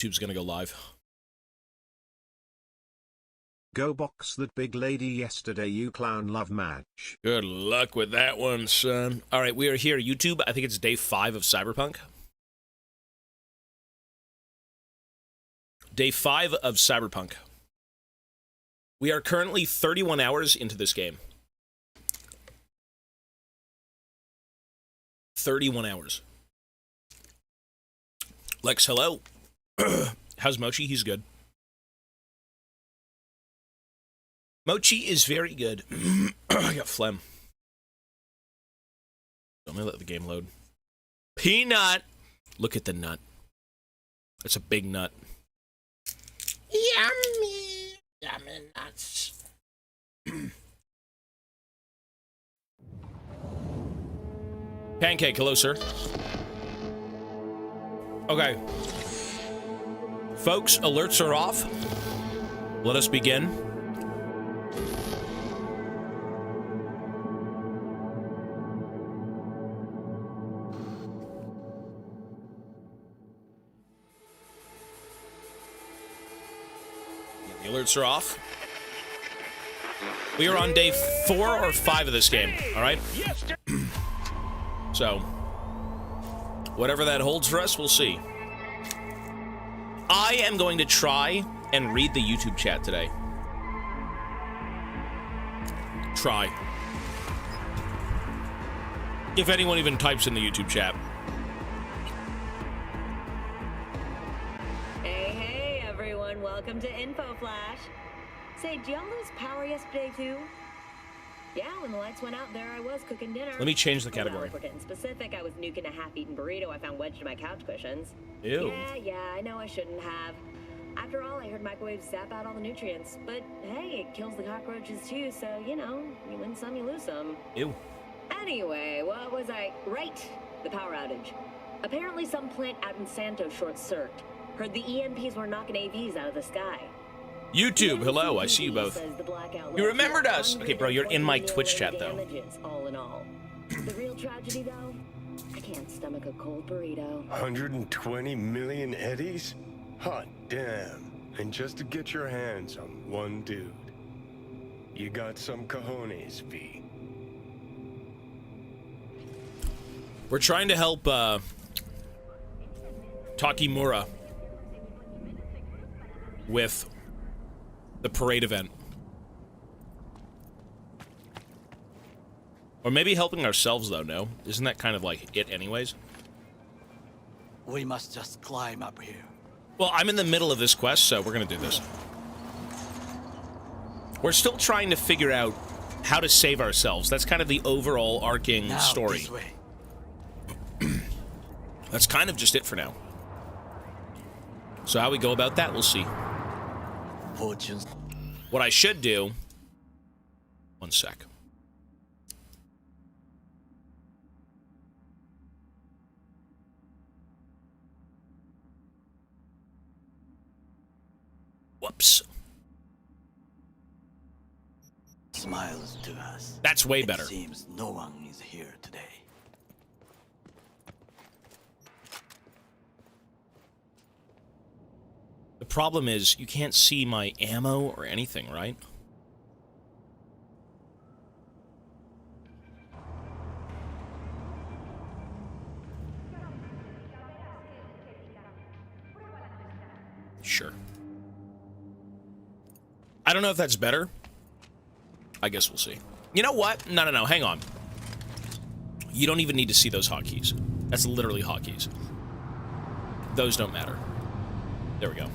YouTube's gonna go live. Go box that big lady yesterday, you clown love match. Good luck with that one, son. All right, we are here, YouTube. I think it's day 5 of Cyberpunk. Day 5 of Cyberpunk. We are currently 31 hours into this game. 31 hours. Lex, hello. How's Mochi? He's good. Mochi is very good. I got phlegm. Let me let the game load. Peanut! Look at the nut. It's a big nut. Yummy! Yummy nuts. Pancake, hello, sir. Okay. Folks, alerts are off. Let us begin. The alerts are off. We are on day 4 or 5 of this game, all right? So, whatever that holds for us, we'll see. I am going to try and read the YouTube chat today. Try. If anyone even types in the YouTube chat. Hey, everyone. Welcome to Info Flash. Say, did y'all lose power yesterday, too? Yeah, when the lights went out, there I was cooking dinner. Let me change the category. Well, for getting specific, I was nuking a half-eaten burrito I found wedged in my couch cushions. Ew. Yeah, I know I shouldn't have. After all, I heard microwaves zap out all the nutrients. But hey, it kills the cockroaches too, so, you know, you win some, you lose some. Ew. Anyway, what was I? Right, the power outage. Apparently some plant out in Santos short-circuited. Heard the EMPs were knocking AVs out of the sky. YouTube, hello, I see you both. You remembered us! Okay, bro, you're in my Twitch chat, though. All in all. The real tragedy, though, I can't stomach a cold burrito. 120 million eddies? Hot damn. And just to get your hands on one dude. You got some cojones, V. We're trying to help, Takimura with the parade event. Or maybe helping ourselves, though, no? Isn't that kind of like it anyways? We must just climb up here. Well, I'm in the middle of this quest, so we're gonna do this. We're still trying to figure out how to save ourselves. That's kind of the overall arcing Now, story. This way. That's kind of just it for now. So how we go about that, we'll see. Fortunes. What I should do... One sec. Whoops. Smiles to us. That's way better. It seems no one is here today. The problem is, you can't see my ammo or anything, right? Sure. I don't know if that's better. I guess we'll see. You know what? No, hang on. You don't even need to see those hotkeys. That's literally hotkeys. Those don't matter. There we go.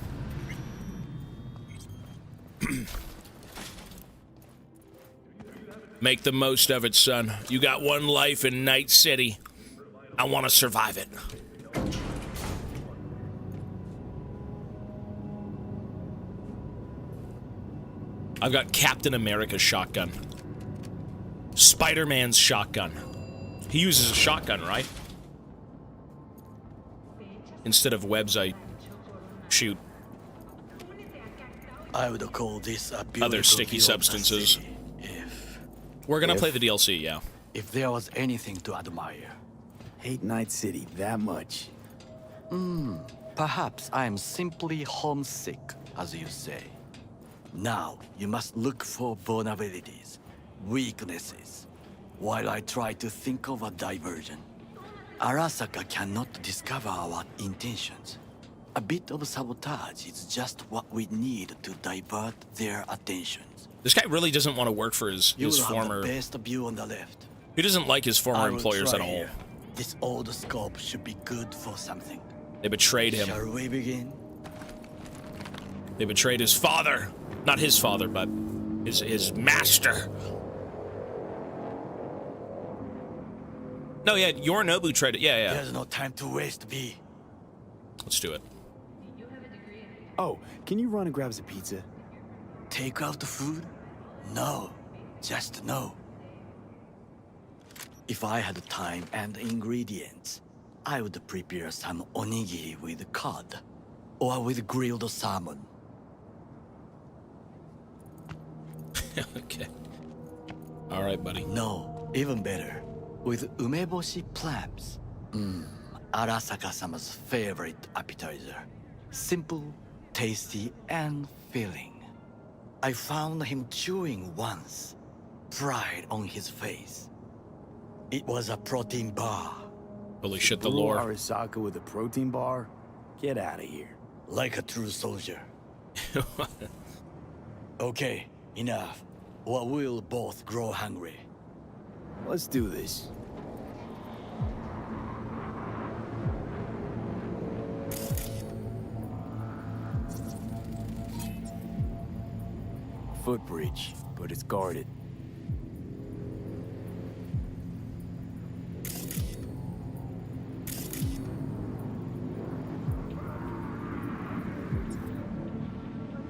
Make the most of it, son. You got one life in Night City. I want to survive it. I've got Captain America's shotgun. Spider-Man's shotgun. He uses a shotgun, right? Instead of webs, I shoot I would call this a beautiful other sticky substances. We're gonna play the DLC, yeah. If there was anything to admire. Hate Night City that much. Perhaps I am simply homesick, as you say. Now, you must look for vulnerabilities, weaknesses, while I try to think of a diversion. Arasaka cannot discover our intentions. A bit of sabotage is just what we need to divert their attentions. This guy really doesn't want to work for his You will former... have the best view on the left. He doesn't like his former I will employers try at all. here. This old scope should be good for something. They betrayed him. Shall we begin? They betrayed his father. Not his father, but his master. No, yeah, Yorinobu tried it. Yeah, yeah. There's no time to waste, V. Let's do it. Oh, can you run and grab us a pizza? Take out the food? No. Just no. If I had time and ingredients, I would prepare some onigiri with cod, or with grilled salmon. Okay. All right, buddy. No, even better, with umeboshi clams. Arasaka-sama's favorite appetizer. Simple, tasty, and filling. I found him chewing once, pride on his face. It was a protein bar. Holy shit, the Brew lore. Arasaka with a protein bar? Get out of here. Like a true soldier. Okay, enough. Or we'll both grow hungry. Let's do this. Footbridge, but it's guarded.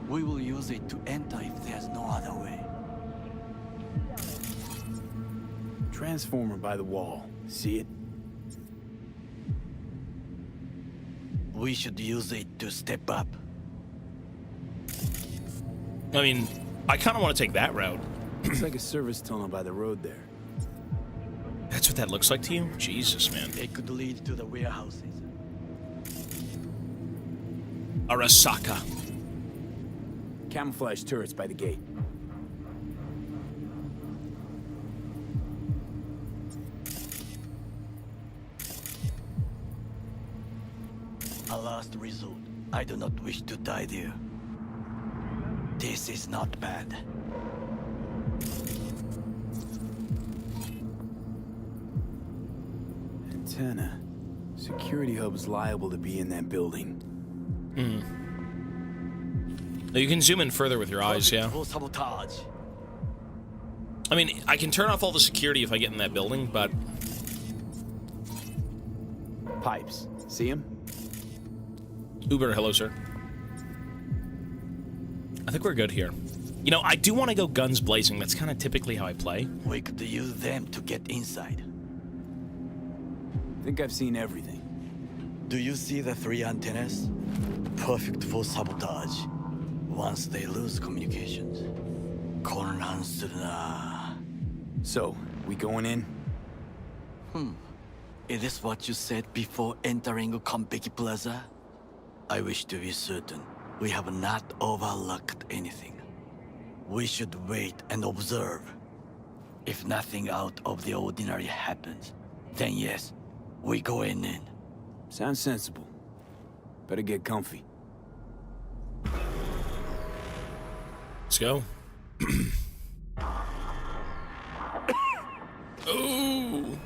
We will use it to enter if there's no other way. Transformer by the wall. See it? We should use it to step up. I mean, I kind of want to take that route. Looks like a service tunnel by the road there. That's what that looks like to you? Jesus, man. It could lead to the warehouses. Arasaka. Camouflage turrets by the gate. A last resort. I do not wish to die there. This is not bad. Antenna. Security hub is liable to be in that building. Now, you can zoom in further with your eyes, yeah. For sabotage. I mean, I can turn off all the security if I get in that building, but... Pipes. See him? Uber, hello, sir. I think we're good here. You know, I do want to go guns blazing. That's kind of typically how I play. We could use them to get inside. Think I've seen everything. Do you see the 3 antennas? Perfect for sabotage. Once they lose communications. So, we going in? Is this what you said before entering Konpeki Plaza? I wish to be certain we have not overlooked anything. We should wait and observe. If nothing out of the ordinary happens, then yes, we go in. Sounds sensible. Better get comfy. Let's go. Ooh.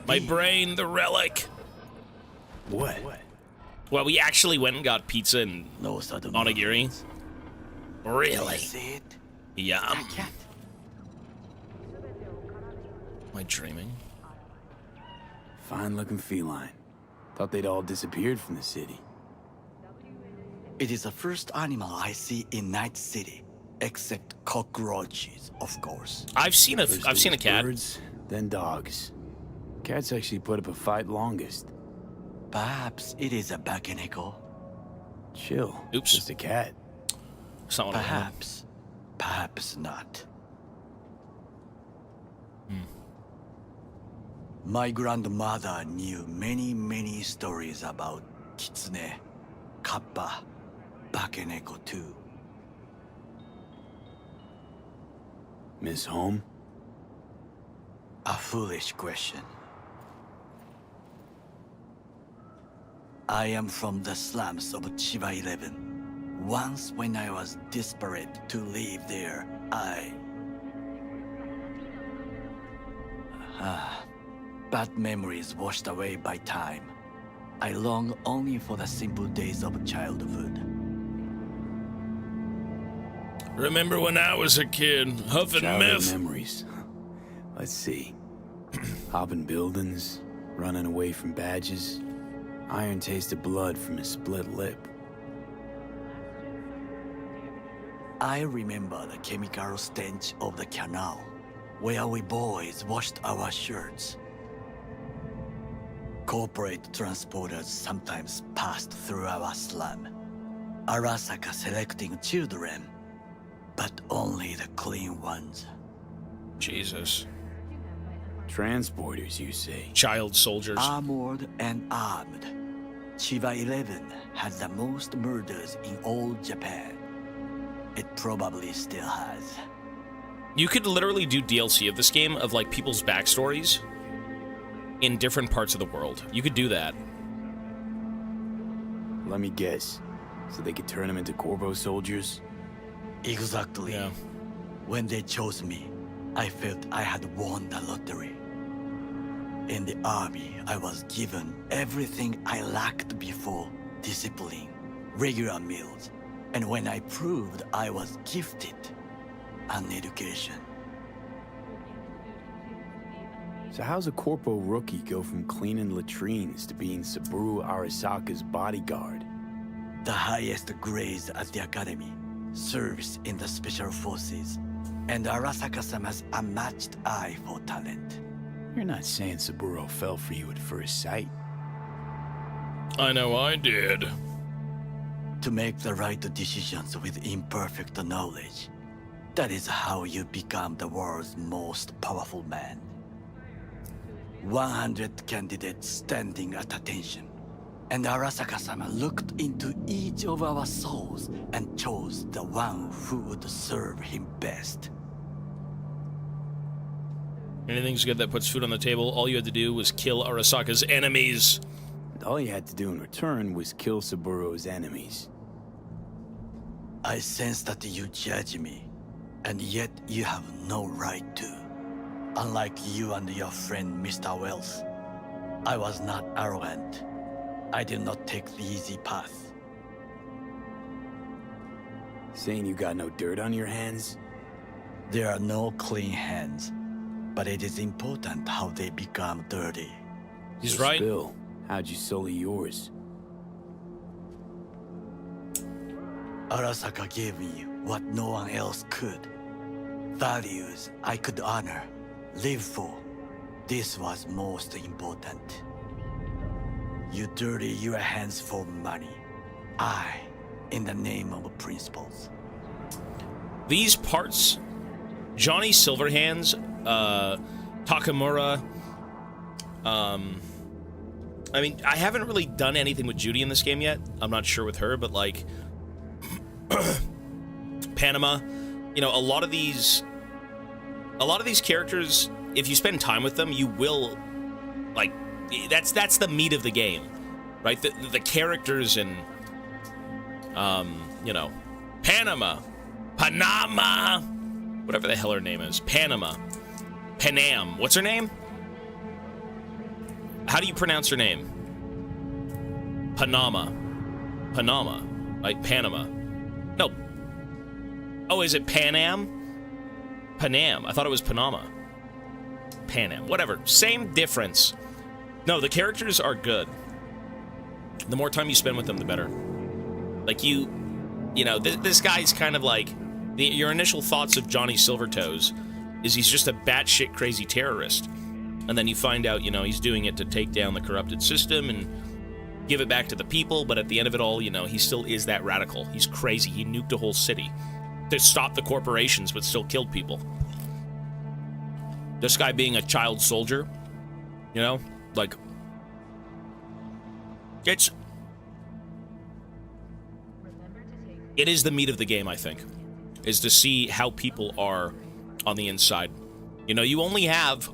My brain, the relic. What? Well, we actually went and got pizza and No sudden onigiri. movements. Really? See it? Yum. Not yet. Am I dreaming? Fine-looking feline. Thought they'd all disappeared from the city. It is the first animal I see in Night City, except cockroaches, of course. I've seen a First I've it seen a was cat. Birds, then dogs. Cats actually put up a fight longest. Perhaps it is a bakeneko. Chill. Oops. Just a cat. It's not what I want. Perhaps. Perhaps not. My grandmother knew many stories about kitsune Kappa, Bakeneko too. Miss Home? A foolish question. I am from the slums of Chiba 11. Once when I was desperate to live there, bad memories washed away by time. I long only for the simple days of childhood. Remember when I was a kid, huffing Childhood meth? memories. Let's see. Hopping buildings, running away from badges, iron tasted blood from his split lip. I remember the chemical stench of the canal, where we boys washed our shirts. Corporate transporters sometimes passed through our slum. Arasaka selecting children, but only the clean ones. Jesus. Transporters, you say? Child soldiers. Armored and armed. Chiba 11 had the most murders in all Japan. It probably still has. You could literally do DLC of this game of like people's backstories in different parts of the world. You could do that. Let me guess. So they could turn them into Corvo soldiers? Exactly. Yeah. When they chose me, I felt I had won the lottery. In the army, I was given everything I lacked before: discipline, regular meals, and when I proved I was gifted, an education. So how's a Corpo rookie go from cleaning latrines to being Saburo Arasaka's bodyguard? The highest grades at the academy, service in the special forces, and Arasaka-sama's unmatched eye for talent. You're not saying Saburo fell for you at first sight. I know I did. To make the right decisions with imperfect knowledge, that is how you become the world's most powerful man. 100 candidates standing at attention, and Arasaka-sama looked into each of our souls and chose the one who would serve him best. Anything's good that puts food on the table. All you had to do was kill Arasaka's enemies. And all you had to do in return was kill Saburo's enemies. I sense that you judge me, and yet you have no right to. Unlike you and your friend Mr. Wells, I was not arrogant. I did not take the easy path. Saying you got no dirt on your hands? There are no clean hands, but it is important how they become dirty. He's So right. Spill, how'd you sully yours? Arasaka gave me what no one else could. Values I could honor, live for. This was most important. You dirty your hands for money. I, in the name of principles. These parts, Johnny Silverhands, Takamura, I mean, I haven't really done anything with Judy in this game yet. I'm not sure with her, but like Panama, you know, a lot of these characters, if you spend time with them, you will like that's the meat of the game, right? The characters and you know, Panama, whatever the hell her name is, Panam. What's her name? How do you pronounce her name? Panama, like Panama. No. Oh, is it Panam? Panam. I thought it was Panama. Panam. Whatever. Same difference. No, the characters are good. The more time you spend with them, the better. Like you know, this guy's kind of like your initial thoughts of Johnny Silvertoes is he's just a batshit crazy terrorist, and then you find out, you know, he's doing it to take down the corrupted system and give it back to the people. But at the end of it all, you know, he still is that radical. He's crazy. He nuked a whole city to stop the corporations, but still killed people. This guy being a child soldier, you know, like it is the meat of the game, I think, is to see how people are on the inside. You know, you only have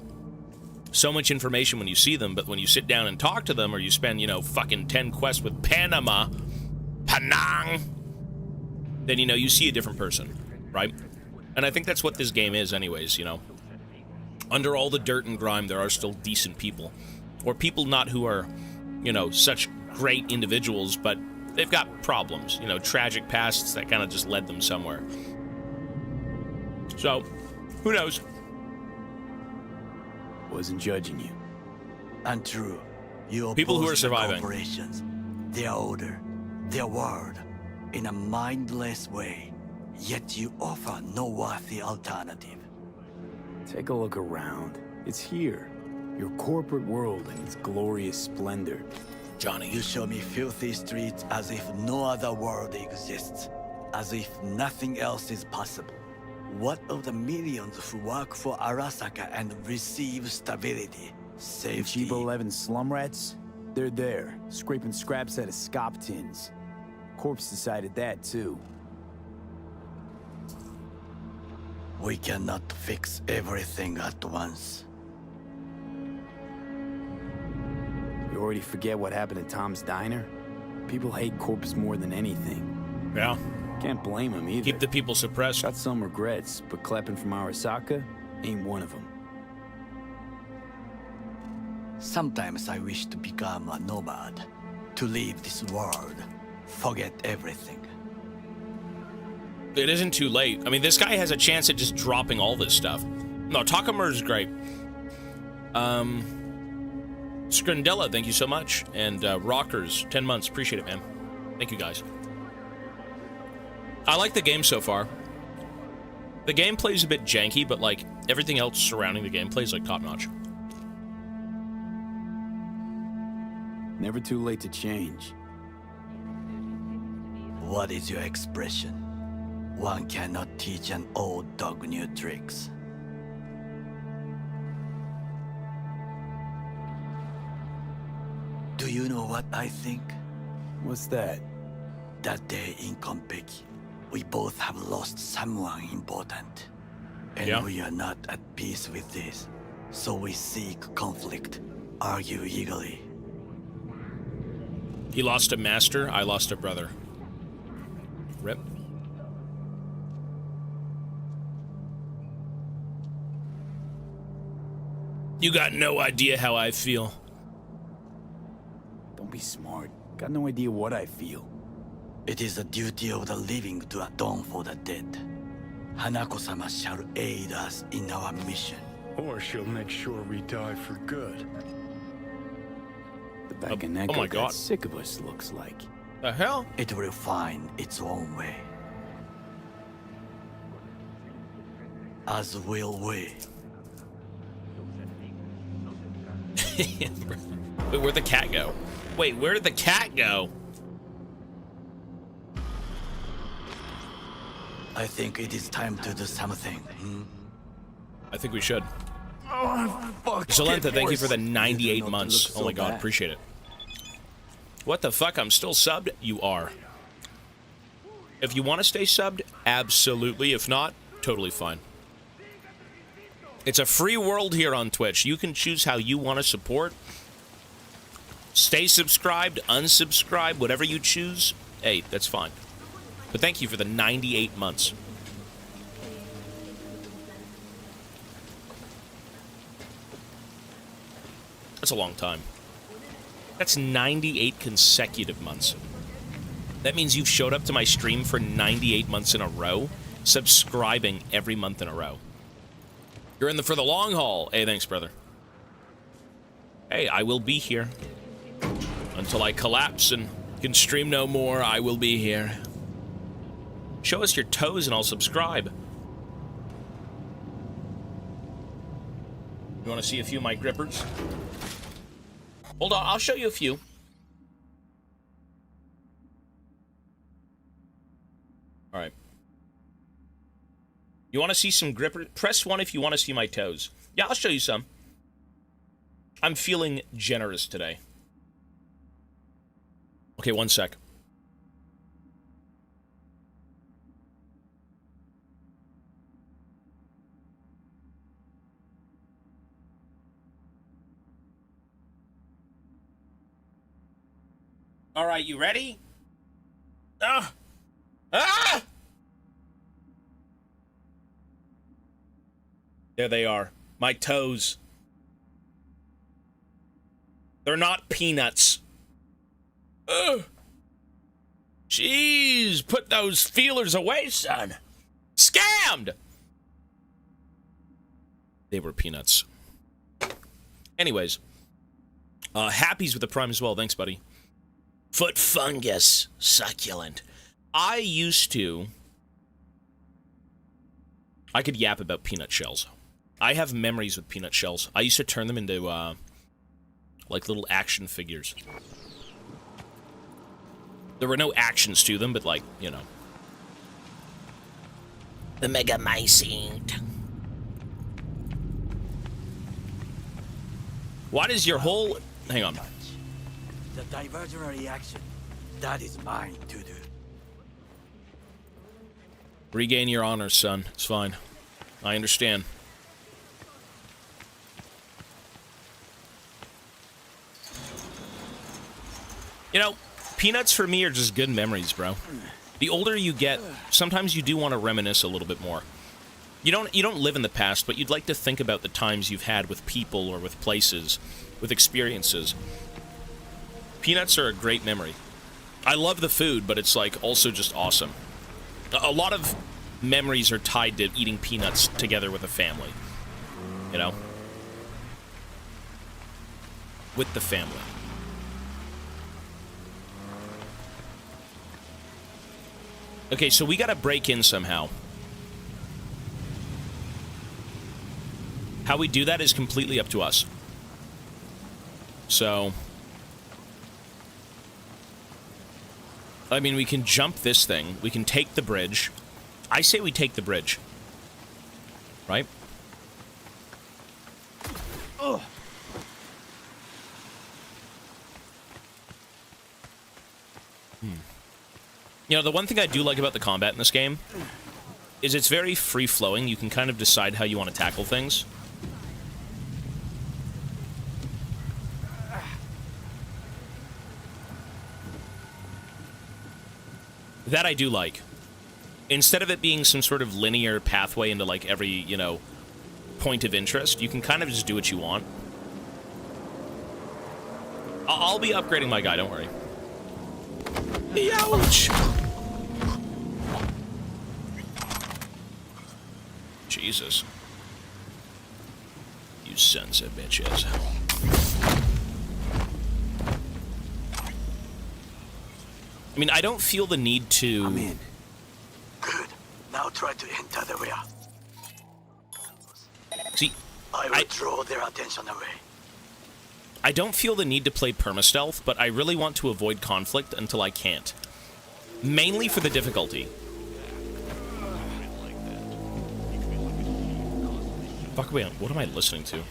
so much information when you see them, but when you sit down and talk to them, or you spend, you know, fucking 10 quests with Panama, Penang, then, you know, you see a different person, right? And I think that's what this game is anyways, you know. Under all the dirt and grime, there are still decent people. Or people not who are, you know, such great individuals, but they've got problems, you know, tragic pasts that kind of just led them somewhere. So, who knows? Wasn't judging you. And true, you People who are oppose the surviving. corporations, their order, their world, in a mindless way, yet you offer no worthy alternative. Take a look around. It's here. Your corporate world in its glorious splendor. Johnny. You show me filthy streets as if no other world exists, as if nothing else is possible. What of the millions who work for Arasaka and receive stability, safety? Cheap 11 slum rats? They're there, scraping scraps out of scop tins. Corpse decided that, too. We cannot fix everything at once. You already forget what happened at Tom's Diner? People hate corpse more than anything. Yeah. Can't blame them either. Keep the people suppressed. Got some regrets, but clapping from Arasaka ain't one of them. Sometimes I wish to become a nomad, to leave this world, forget everything. It isn't too late. I mean, this guy has a chance at just dropping all this stuff. No, Takamura's great. Scrindella, thank you so much. And Rockers, 10 months. Appreciate it, man. Thank you, guys. I like the game so far. The gameplay's a bit janky, but, like, everything else surrounding the gameplay is, like, top-notch. Never too late to change. What is your expression? One cannot teach an old dog new tricks. Do you know what I think? What's that? That day in Konpeki, we both have lost someone important. And Yeah. we are not at peace with this. So we seek conflict, argue eagerly. He lost a master, I lost a brother. Rip. You got no idea how I feel. Don't be smart. Got no idea what I feel. It is the duty of the living to atone for the dead. Hanako-sama shall aid us in our mission. Or she'll make sure we die for good. The back and oh neck my of God. that Sisyphus looks like. The hell? It will find its own way. As will we. Wait, where'd the cat go? Wait, where did the cat go? I think it is time to do something. I think we should. Oh, fuck. Zolenta, thank you for the You 98 do not months. look Oh so my God, bad. appreciate it. What the fuck? I'm still subbed? You are. If you want to stay subbed, absolutely. If not, totally fine. It's a free world here on Twitch. You can choose how you want to support. Stay subscribed, unsubscribe, whatever you choose. Hey, that's fine. But thank you for the 98 months. That's a long time. That's 98 consecutive months. That means you've showed up to my stream for 98 months in a row, subscribing every month in a row. You're in for the long haul. Hey, thanks, brother. Hey, I will be here. Until I collapse and can stream no more, I will be here. Show us your toes and I'll subscribe. You want to see a few of my grippers? Hold on, I'll show you a few. All right. You want to see some grippers? Press 1 if you want to see my toes. Yeah, I'll show you some. I'm feeling generous today. Okay, one sec. All right, you ready? Ah! Ah! There they are. My toes. They're not peanuts. Ugh. Jeez, put those feelers away, son. Scammed! They were peanuts. Anyways. Happy's with the Prime as well. Thanks, buddy. Foot fungus. Succulent. I could yap about peanut shells. I have memories with peanut shells. I used to turn them into, like little action figures. There were no actions to them, but like, you know. The Megamycete. What is your whole... Hang on. The divergent reaction, that is mine to do. Regain your honor, son. It's fine. I understand. You know, peanuts for me are just good memories, bro. The older you get, sometimes you do want to reminisce a little bit more. You don't live in the past, but you'd like to think about the times you've had with people or with places, with experiences. Peanuts are a great memory. I love the food, but it's like also just awesome. A lot of memories are tied to eating peanuts together with a family. You know? With the family. Okay, so we gotta break in somehow. How we do that is completely up to us. So... I mean, we can jump this thing. We can take the bridge. I say we take the bridge. Right? Ugh. You know, the one thing I do like about the combat in this game is it's very free-flowing. You can kind of decide how you want to tackle things. That I do like. Instead of it being some sort of linear pathway into, like, every, you know, point of interest, you can kind of just do what you want. I'll be upgrading my guy, don't worry. Ouch! Jesus. You sons of bitches. I mean, I don't feel the need to... I'm in. Good. Now try to enter the rear. See, I will draw their attention away. I don't feel the need to play perma-stealth, but I really want to avoid conflict until I can't. Mainly for the difficulty. Fuck, wait, what am I listening to?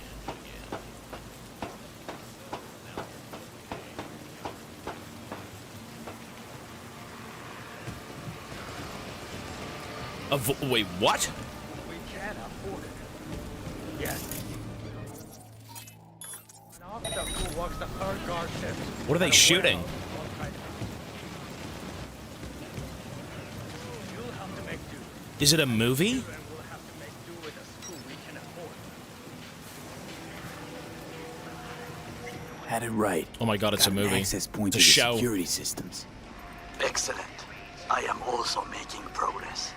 Wait, what? We can't afford it. Yes. An officer who works the third guard shift. What are they shooting? You'll have to make do. Is it a movie? And we'll have to make do with a school we can afford. Had it right. Oh my god, it's a Got an movie. access point It's to a the show. security systems. Excellent. I am also making progress.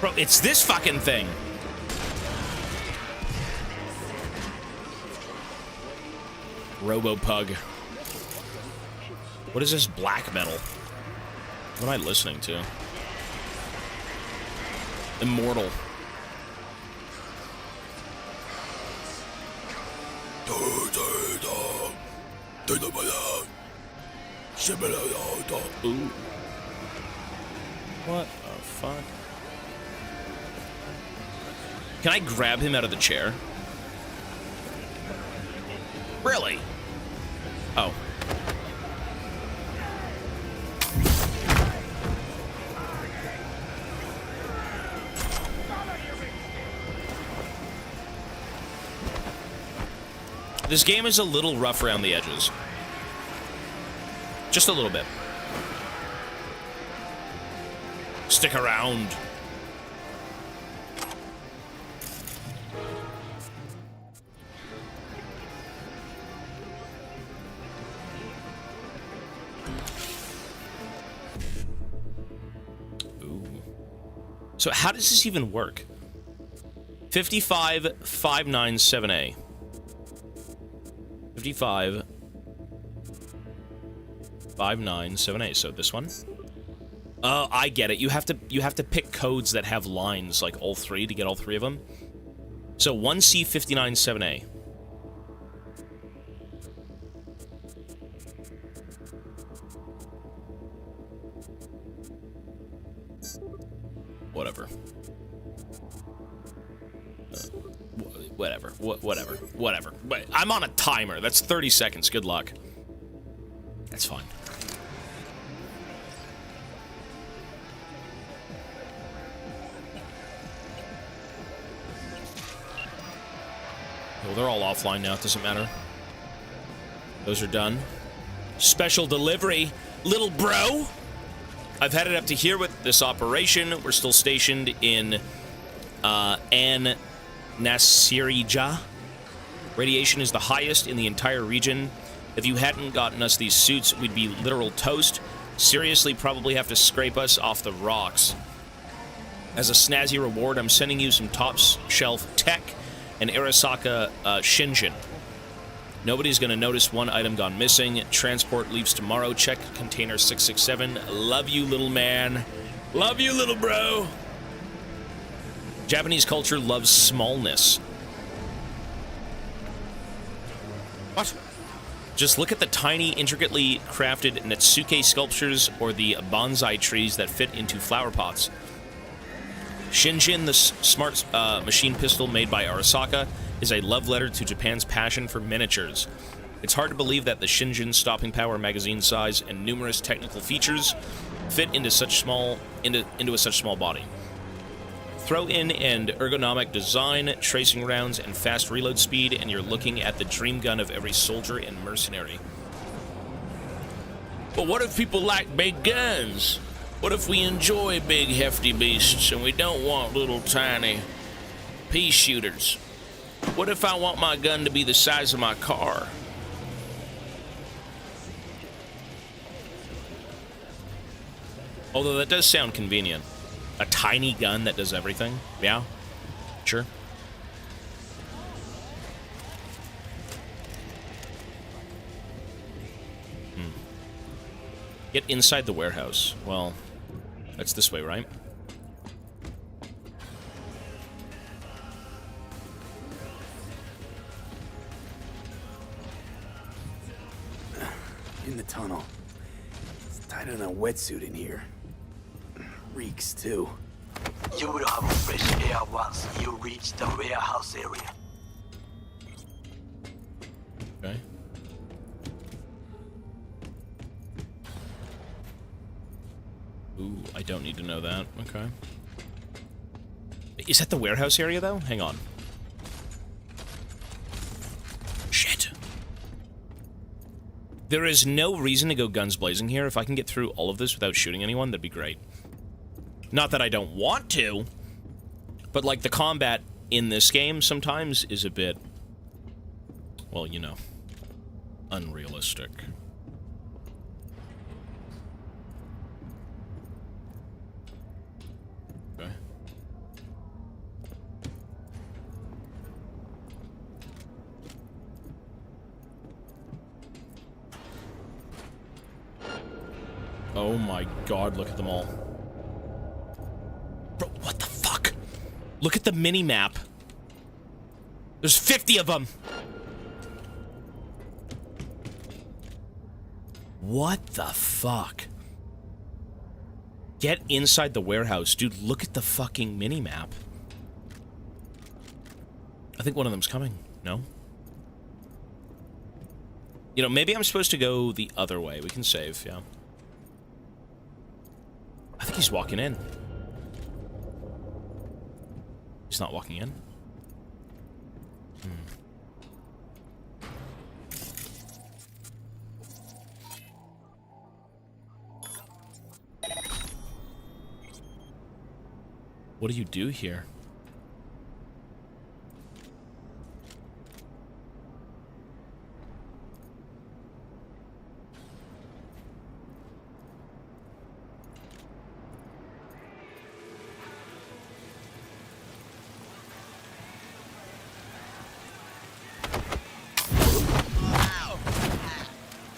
Bro, it's this fucking thing. Robo-Pug. What is this black metal? What am I listening to? Immortal. Ooh. What the fuck? Can I grab him out of the chair? Really? Oh. This game is a little rough around the edges. Just a little bit. Stick around. Ooh. So how does this even work? 55597A. 55597A. So this one. Oh, I get it. You have to pick codes that have lines like all three to get all three of them. So 1C597A. Whatever. Whatever. But I'm on a timer. That's 30 seconds. Good luck. That's fine. Well, they're all offline now. It doesn't matter. Those are done. Special delivery, little bro. I've had it up to here with this operation. We're still stationed in An Nasirija. Radiation is the highest in the entire region. If you hadn't gotten us these suits, we'd be literal toast. Seriously, probably have to scrape us off the rocks. As a snazzy reward, I'm sending you some top-shelf tech and Arasaka Shinjin. Nobody's gonna notice one item gone missing. Transport leaves tomorrow. Check container 667. Love you, little man. Love you, little bro. Japanese culture loves smallness. What? Just look at the tiny, intricately crafted Netsuke sculptures or the bonsai trees that fit into flower pots. Shinjin, the smart machine pistol made by Arasaka, is a love letter to Japan's passion for miniatures. It's hard to believe that the Shinjin stopping power, magazine size, and numerous technical features fit into such a such small body. Throw in an ergonomic design, tracing rounds, and fast reload speed, and you're looking at the dream gun of every soldier and mercenary. But what if people like big guns? What if we enjoy big, hefty beasts, and we don't want little, tiny pea shooters? What if I want my gun to be the size of my car? Although that does sound convenient. A tiny gun that does everything. Yeah, sure. Get inside the warehouse. Well, that's this way, right? In the tunnel. It's tighter than a wetsuit in here. Reeks, too. You will have fresh air once you reach the warehouse area. Okay. Ooh, I don't need to know that. Okay. Is that the warehouse area, though? Hang on. Shit. There is no reason to go guns blazing here. If I can get through all of this without shooting anyone, that'd be great. Not that I don't want to, but, like, the combat in this game sometimes is a bit, well, you know, unrealistic. Okay. Oh my god, look at them all. Bro, what the fuck? Look at the mini-map. There's 50 of them! What the fuck? Get inside the warehouse. Dude, look at the fucking mini-map. I think one of them's coming. No? You know, maybe I'm supposed to go the other way. We can save, yeah. I think he's walking in. He's not walking in. What do you do here?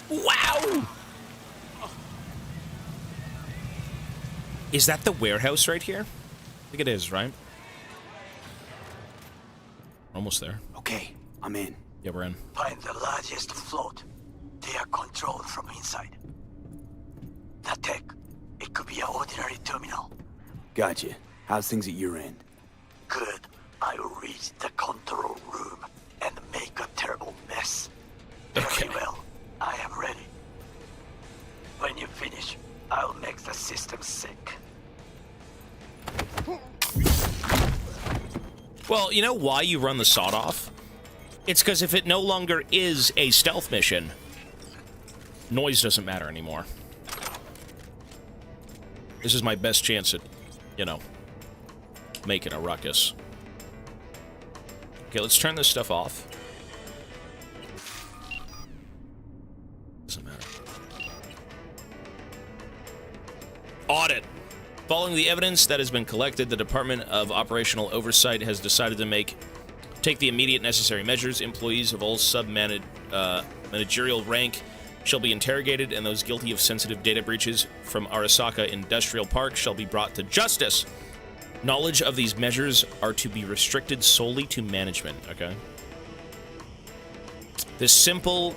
Wow! Is that the warehouse right here? I think it is, right? Almost there. Okay, I'm in. Yeah, we're in. Find the largest float. They are controlled from inside. That tech, it could be an ordinary terminal. Gotcha. How's things at your end? Good. I'll reach the control room and make a terrible mess. Okay. Very well. I am ready. When you finish, I'll make the system sick. Well, you know why you run the sawed off? It's because if it no longer is a stealth mission, noise doesn't matter anymore. This is my best chance at, you know, making a ruckus. Okay, let's turn this stuff off. Doesn't matter. Audit. Following the evidence that has been collected, the Department of Operational Oversight has decided to take the immediate necessary measures. Employees of all managerial rank shall be interrogated, and those guilty of sensitive data breaches from Arasaka Industrial Park shall be brought to justice. Knowledge of these measures are to be restricted solely to management, okay? This simple,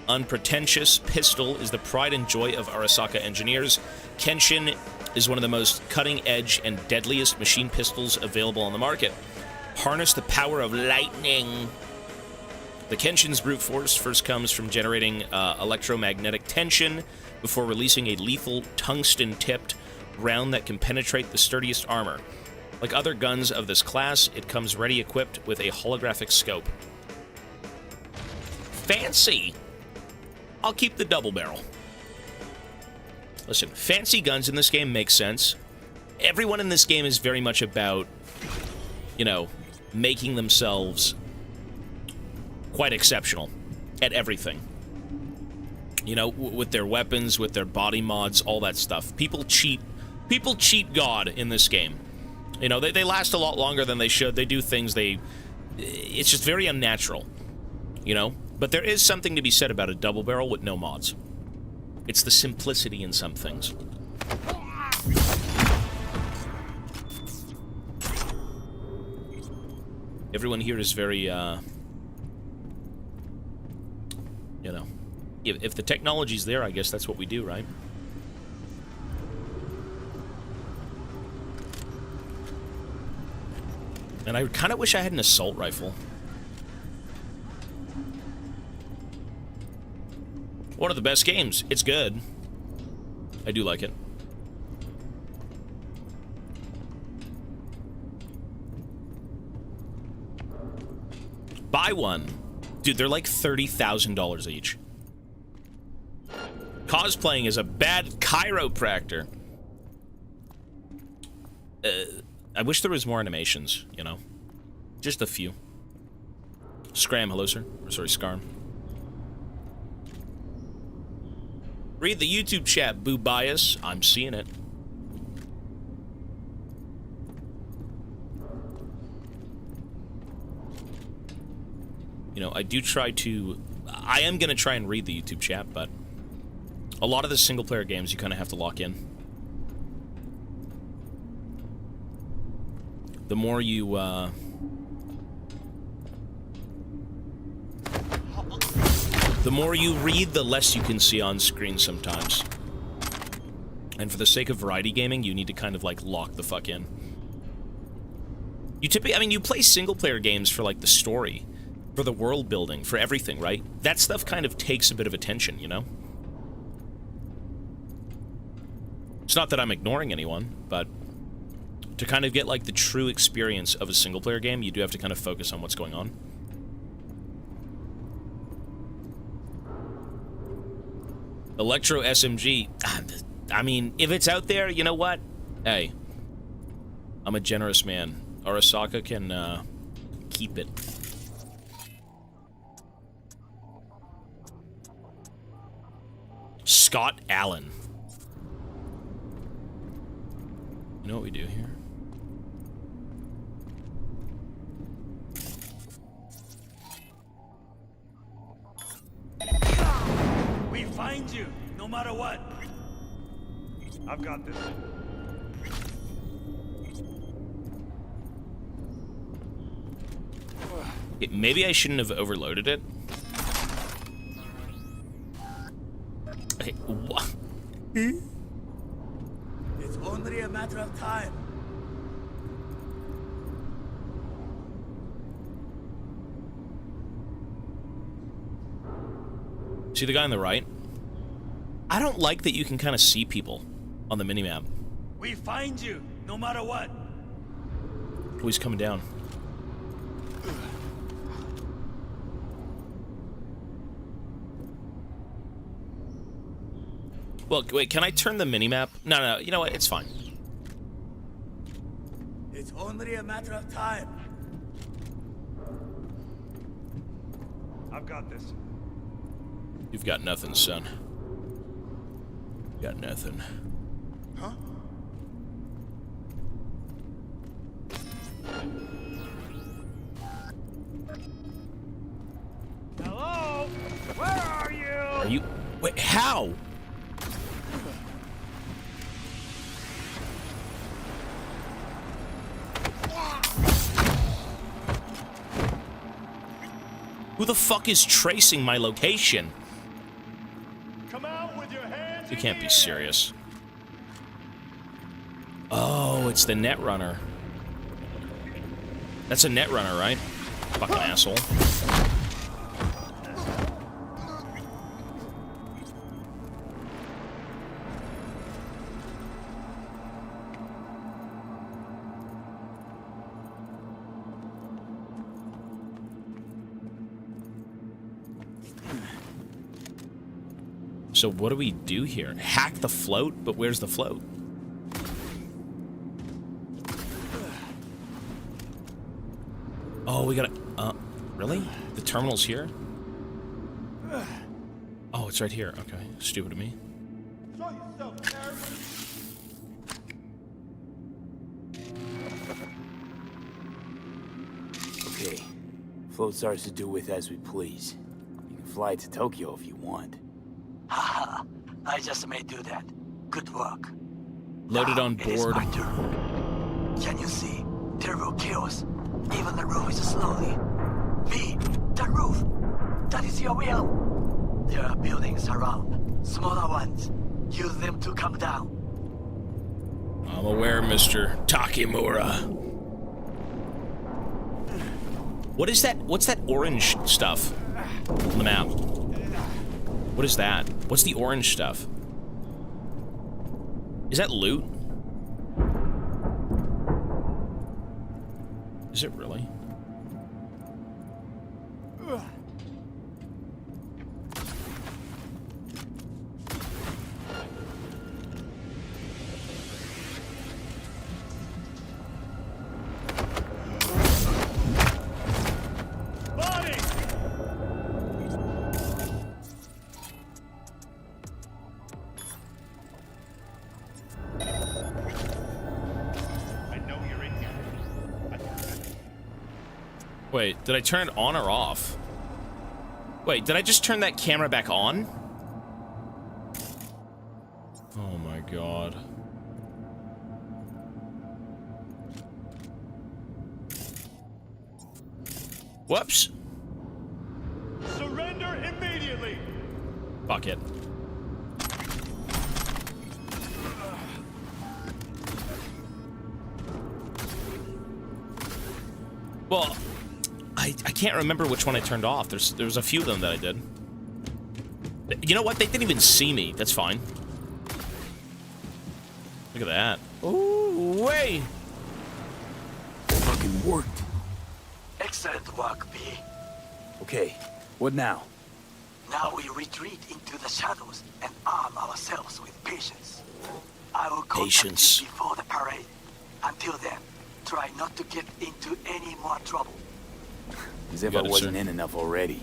unpretentious pistol is the pride and joy of Arasaka engineers. Kenshin is one of the most cutting-edge and deadliest machine pistols available on the market. Harness the power of lightning. The Kenshin's brute force first comes from generating electromagnetic tension before releasing a lethal tungsten-tipped round that can penetrate the sturdiest armor. Like other guns of this class, it comes ready equipped with a holographic scope. Fancy! I'll keep the double barrel. Listen, fancy guns in this game make sense. Everyone in this game is very much about, you know, making themselves quite exceptional at everything. You know, with their weapons, with their body mods, all that stuff. People cheat God in this game. You know, they last a lot longer than they should. They do things it's just very unnatural, you know? But there is something to be said about a double barrel with no mods. It's the simplicity in some things. Everyone here is very, you know, if the technology's there, I guess that's what we do, right? And I kind of wish I had an assault rifle. One of the best games. It's good. I do like it. Buy one. Dude, they're like $30,000 each. Cosplaying is a bad chiropractor. I wish there was more animations, you know? Just a few. Scram, hello, sir. Or, sorry, Scarm. Read the YouTube chat, Boo Bias. I'm seeing it. You know, I am going to try and read the YouTube chat, but a lot of the single-player games you kind of have to lock in. The more you, the more you read, the less you can see on screen sometimes. And for the sake of variety gaming, you need to kind of, like, lock the fuck in. You play single-player games for, like, the story, for the world building, for everything, right? That stuff kind of takes a bit of attention, you know? It's not that I'm ignoring anyone, but to kind of get, like, the true experience of a single-player game, you do have to kind of focus on what's going on. Electro SMG. I mean, if it's out there, you know what? Hey, I'm a generous man. Arasaka can, keep it. Scott Allen. You know what we do here? We find you, no matter what. I've got this. Maybe I shouldn't have overloaded it. Okay, what? It's only a matter of time. See the guy on the right? I don't like that you can kind of see people on the minimap. We find you, no matter what. Oh, he's coming down. Well, wait, can I turn the minimap? No, you know what? It's fine. It's only a matter of time. I've got this. You've got nothing, son. Got nothing. Huh? Hello? Where are you? Are you... Wait, how? Who the fuck is tracing my location? Come out with your hands. You can't be serious. Oh, it's the Netrunner. That's a Netrunner, right? Fucking asshole. So what do we do here? Hack the float? But where's the float? Oh, we gotta... really? The terminal's here? Oh, it's right here. Okay. Stupid of me. Okay. Float's ours to do with as we please. You can fly to Tokyo if you want. Haha, I just may do that. Good work. Loaded on It is board. my turn. Can you see? Terrible chaos. Even the roof is slowly. Me, the roof. That is your will. There are buildings around. Smaller ones. Use them to come down. I'm aware, Mr. Takemura. What is that? What's that orange stuff on the map? What is that? What's the orange stuff? Is that loot? Is it really? Wait, did I turn it on or off? Wait, did I just turn that camera back on? Oh my god. Whoops. Surrender immediately. Fuck it. Well, I can't remember which one I turned off. There was a few of them that I did. You know what? They didn't even see me. That's fine. Look at that. Ooh, way. Fucking worked. Excellent work, B. Okay, what now? Now we retreat into the shadows and arm ourselves with patience. I will contact Patience. you before the parade. Until then, Try not to get into any more trouble. As if I Got it, wasn't sir. in enough already.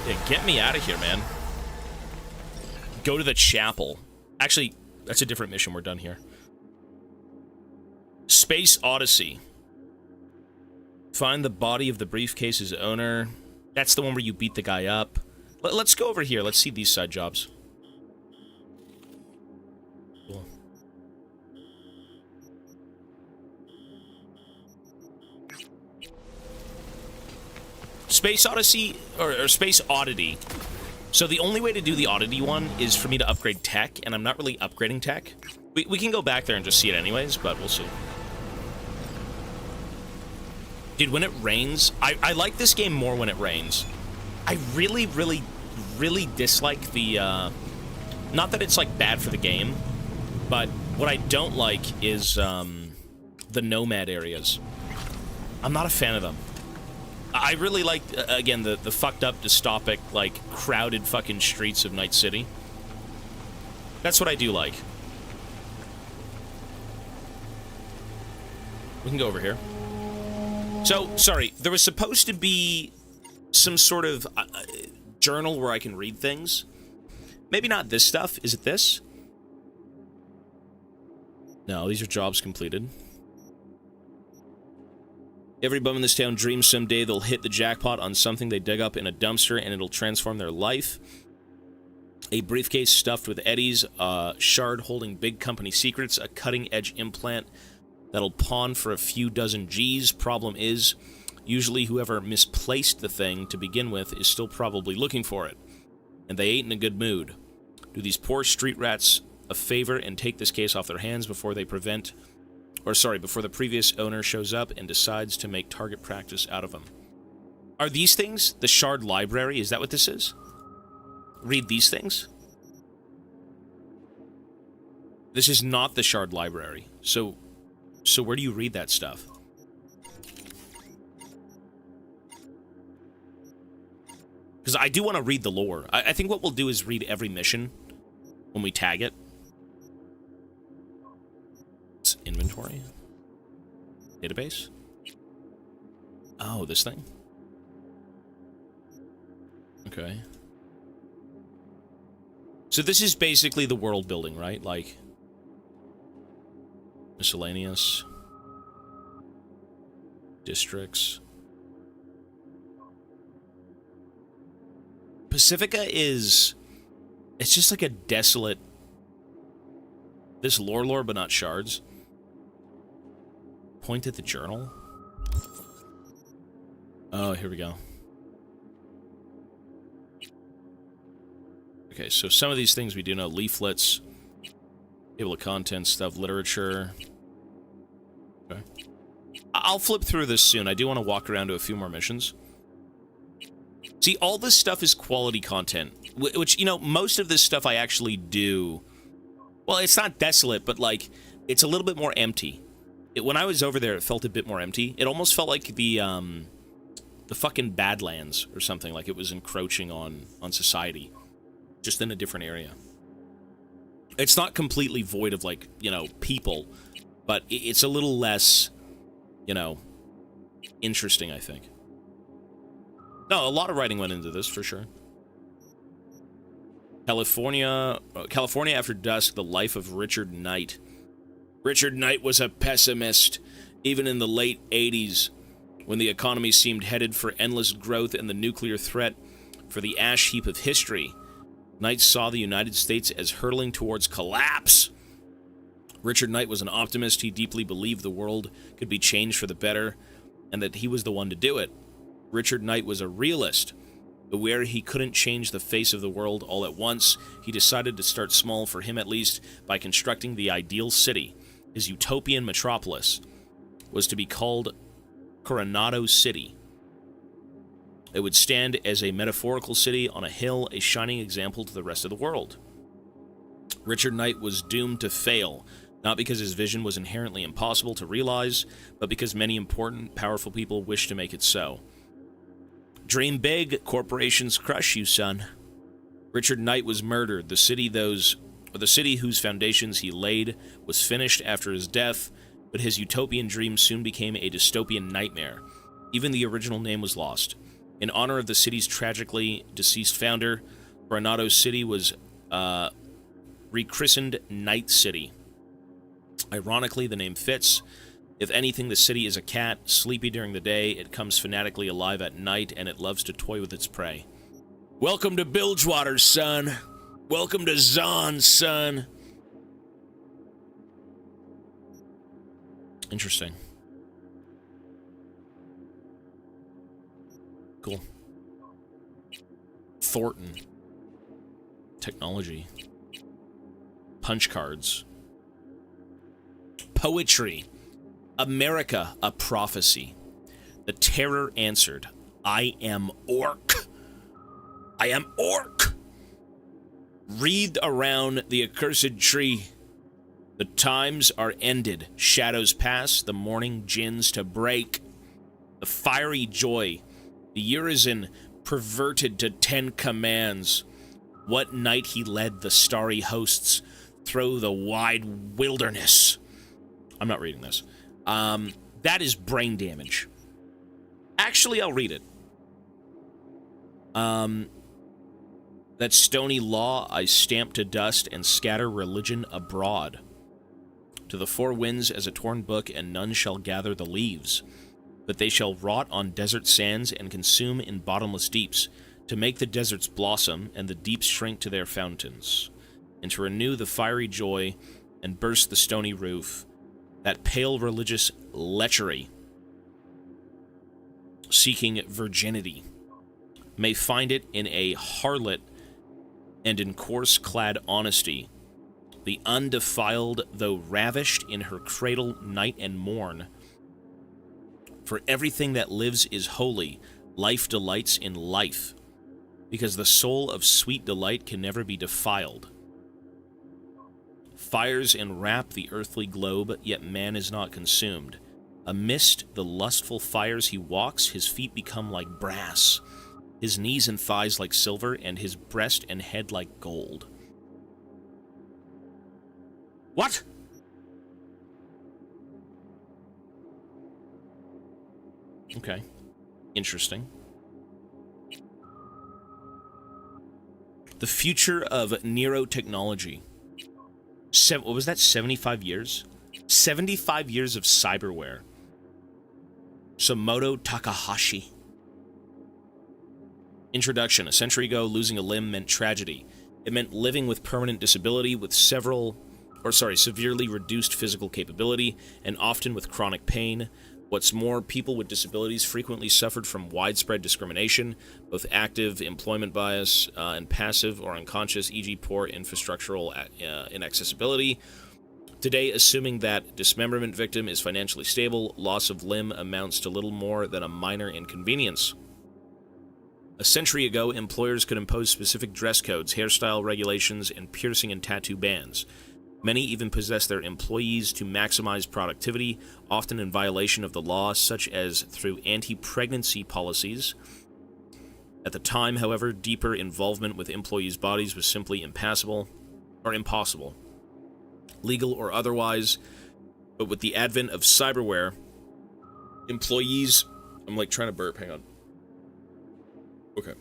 Yeah, get me out of here, man. Go to the chapel. Actually, that's a different mission. We're done here. Space Odyssey. Find the body of the briefcase's owner. That's the one where you beat the guy up. Let's go over here. Let's see these side jobs. Cool. Space Odyssey, or Space Oddity. So the only way to do the Oddity one is for me to upgrade tech, and I'm not really upgrading tech. We can go back there and just see it anyways, but we'll see. Dude, when it rains, I like this game more when it rains. I really, really, really dislike the, not that it's, like, bad for the game, but what I don't like is, the nomad areas. I'm not a fan of them. I really like, again, the fucked up, dystopic, like, crowded fucking streets of Night City. That's what I do like. We can go over here. So, sorry, there was supposed to be some sort of journal where I can read things. Maybe not this stuff. Is it this? No, these are jobs completed. Every bum in this town dreams someday they'll hit the jackpot on something they dug up in a dumpster and it'll transform their life. A briefcase stuffed with eddies, a shard holding big company secrets, a cutting-edge implant that'll pawn for a few dozen G's. Problem is, usually whoever misplaced the thing to begin with is still probably looking for it. And they ain't in a good mood. Do these poor street rats a favor and take this case off their hands before they before the previous owner shows up and decides to make target practice out of them. Are these things the Shard Library? Is that what this is? Read these things? This is not the Shard Library. So where do you read that stuff? Because I do want to read the lore. I think what we'll do is read every mission when we tag it. It's inventory. Database. Oh, this thing? Okay. So this is basically the world building, right? Like, miscellaneous. Districts. Pacifica is... It's just like a desolate... This lore, but not shards. Point at the journal? Oh, here we go. Okay, so some of these things we do know. Leaflets. Table of contents stuff. Literature. Okay. I'll flip through this soon. I do want to walk around to a few more missions. See, all this stuff is quality content. Which, you know, most of this stuff I actually do... Well, it's not desolate, but, like, it's a little bit more empty. When I was over there, it felt a bit more empty. It almost felt like the fucking Badlands or something. Like it was encroaching on society. Just in a different area. It's not completely void of, like, you know, people. But it's a little less, you know, interesting, I think. No, a lot of writing went into this, for sure. California After Dusk, The Life of Richard Knight. Richard Knight was a pessimist, even in the late 80s, when the economy seemed headed for endless growth and the nuclear threat for the ash heap of history. Knight saw the United States as hurtling towards collapse. Richard Knight was an optimist. He deeply believed the world could be changed for the better, and that he was the one to do it. Richard Knight was a realist. Aware he couldn't change the face of the world all at once, he decided to start small, for him at least, by constructing the ideal city. His utopian metropolis was to be called Coronado City. It would stand as a metaphorical city on a hill, a shining example to the rest of the world. Richard Knight was doomed to fail, not because his vision was inherently impossible to realize, but because many important, powerful people wished to make it so. Dream big, corporations crush you, son. Richard Knight was murdered. The city whose foundations he laid was finished after his death, but his utopian dream soon became a dystopian nightmare. Even the original name was lost. In honor of the city's tragically deceased founder, Granado City was rechristened Night City. Ironically, the name fits. If anything, the city is a cat, sleepy during the day, it comes fanatically alive at night, and it loves to toy with its prey. Welcome to Bilgewater, son. Welcome to Zon, son. Interesting. Cool. Thornton. Technology. Punch cards. Poetry. America, a prophecy. The terror answered, I am Orc. I am Orc. Wreathed around the accursed tree. The times are ended. Shadows pass. The morning gins to break. The fiery joy. The Urizen perverted to 10 commands. What night he led the starry hosts through the wide wilderness. I'm not reading this. That is brain damage. Actually, I'll read it. That stony law I stamp to dust and scatter religion abroad. To the four winds as a torn book, and none shall gather the leaves. But they shall rot on desert sands and consume in bottomless deeps, to make the deserts blossom and the deeps shrink to their fountains, and to renew the fiery joy and burst the stony roof, that pale religious lechery, seeking virginity, may find it in a harlot and in coarse-clad honesty, the undefiled though ravished in her cradle night and morn. For everything that lives is holy, life delights in life, because the soul of sweet delight can never be defiled. Fires enwrap the earthly globe, yet man is not consumed. Amidst the lustful fires he walks, his feet become like brass, his knees and thighs like silver, and his breast and head like gold. What? Okay. Interesting. The future of neurotechnology. What was that, 75 years? 75 years of cyberware. Samoto Takahashi. Introduction. A century ago, losing a limb meant tragedy. It meant living with permanent disability, with severely reduced physical capability, and often with chronic pain. What's more, people with disabilities frequently suffered from widespread discrimination, both active employment bias and passive or unconscious, e.g. poor infrastructural inaccessibility. Today, assuming that dismemberment victim is financially stable, loss of limb amounts to little more than a minor inconvenience. A century ago, employers could impose specific dress codes, hairstyle regulations, and piercing and tattoo bans. Many even possess their employees to maximize productivity, often in violation of the law, such as through anti-pregnancy policies. At the time, however, deeper involvement with employees' bodies was simply impossible, legal or otherwise. But with the advent of cyberware, employees... I'm like trying to burp, hang on. Okay.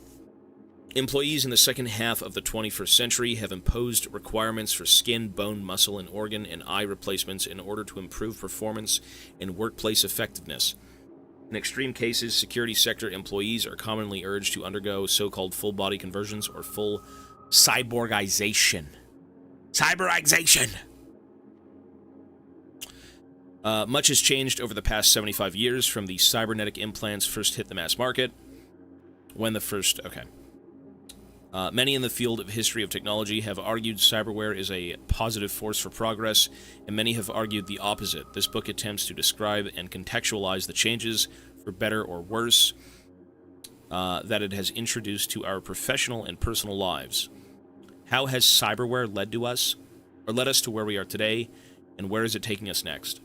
Employees in the second half of the 21st century have imposed requirements for skin, bone, muscle, and organ and eye replacements in order to improve performance and workplace effectiveness. In extreme cases, security sector employees are commonly urged to undergo so-called full-body conversions or full cyborgization. Cyberization! Much has changed over the past 75 years from the cybernetic implants first hit the mass market. Many in the field of history of technology have argued cyberware is a positive force for progress, and many have argued the opposite. This book attempts to describe and contextualize the changes, for better or worse, that it has introduced to our professional and personal lives. How has cyberware led us to where we are today, and where is it taking us next?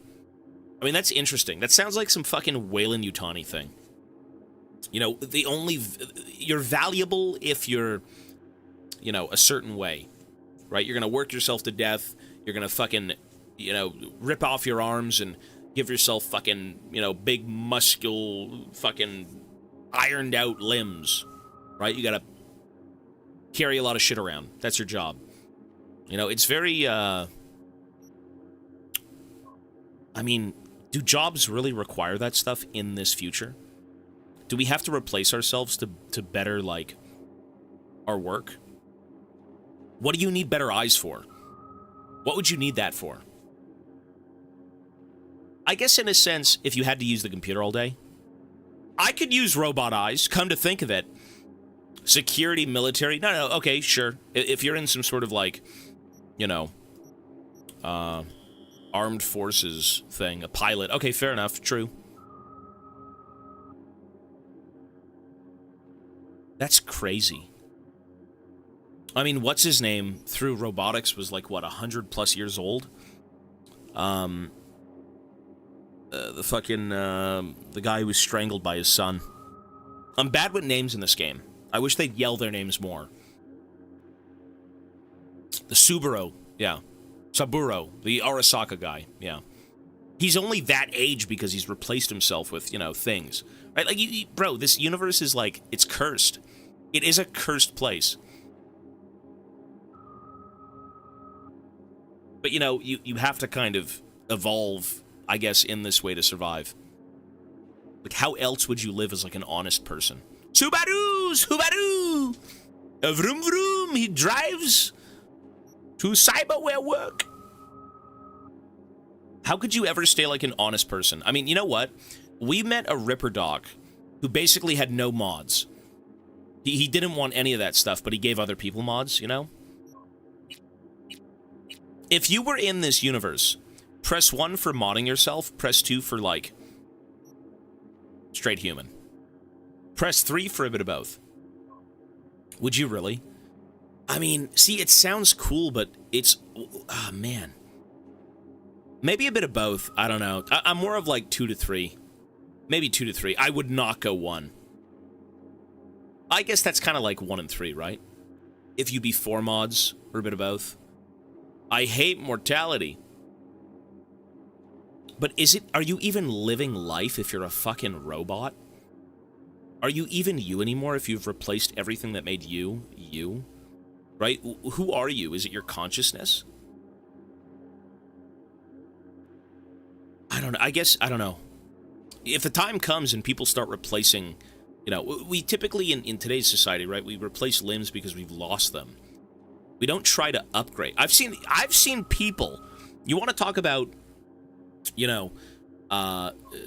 I mean, that's interesting. That sounds like some fucking Weyland-Yutani thing. You know, you're valuable if you're, you know, a certain way, right? You're going to work yourself to death. You're going to fucking, you know, rip off your arms and, give yourself fucking, you know, big muscle, fucking ironed out limbs, right? You gotta carry a lot of shit around. That's your job. You know, it's very, I mean, do jobs really require that stuff in this future? Do we have to replace ourselves to better, like, our work? What do you need better eyes for? What would you need that for? I guess in a sense, if you had to use the computer all day, I could use robot eyes, come to think of it. Security, military, no, okay, sure. If you're in some sort of, like, you know, armed forces thing, a pilot, okay, fair enough, true. That's crazy. I mean, what's his name through robotics was like, what, 100+ years old? The fucking, the guy who was strangled by his son. I'm bad with names in this game. I wish they'd yell their names more. The Subaru, yeah. Saburo, the Arasaka guy, yeah. He's only that age because he's replaced himself with, you know, things. Right? Like, bro, this universe is like, it's cursed. It is a cursed place. But, you know, you have to kind of evolve, I guess, in this way to survive. Like, how else would you live as, like, an honest person? Subaru! Vroom vroom! He drives to cyberware work. How could you ever stay like an honest person? I mean, you know what? We met a Ripper Doc who basically had no mods. He didn't want any of that stuff, but he gave other people mods, you know? If you were in this universe, press 1 for modding yourself, press 2 for, like, straight human. Press 3 for a bit of both. Would you really? I mean, see, it sounds cool, but it's... Oh, man. Maybe a bit of both. I don't know. I'm more of, like, 2 to 3. Maybe 2 to 3. I would not go 1. I guess that's kind of like 1 and 3, right? If you be 4 mods, or a bit of both. I hate mortality. But is it... Are you even living life if you're a fucking robot? Are you even you anymore if you've replaced everything that made you, you? Right? Who are you? Is it your consciousness? I don't know. I guess... I don't know. If the time comes and people start replacing... You know, we typically, in today's society, right, we replace limbs because we've lost them. We don't try to upgrade. I've seen people... You want to talk about, you know,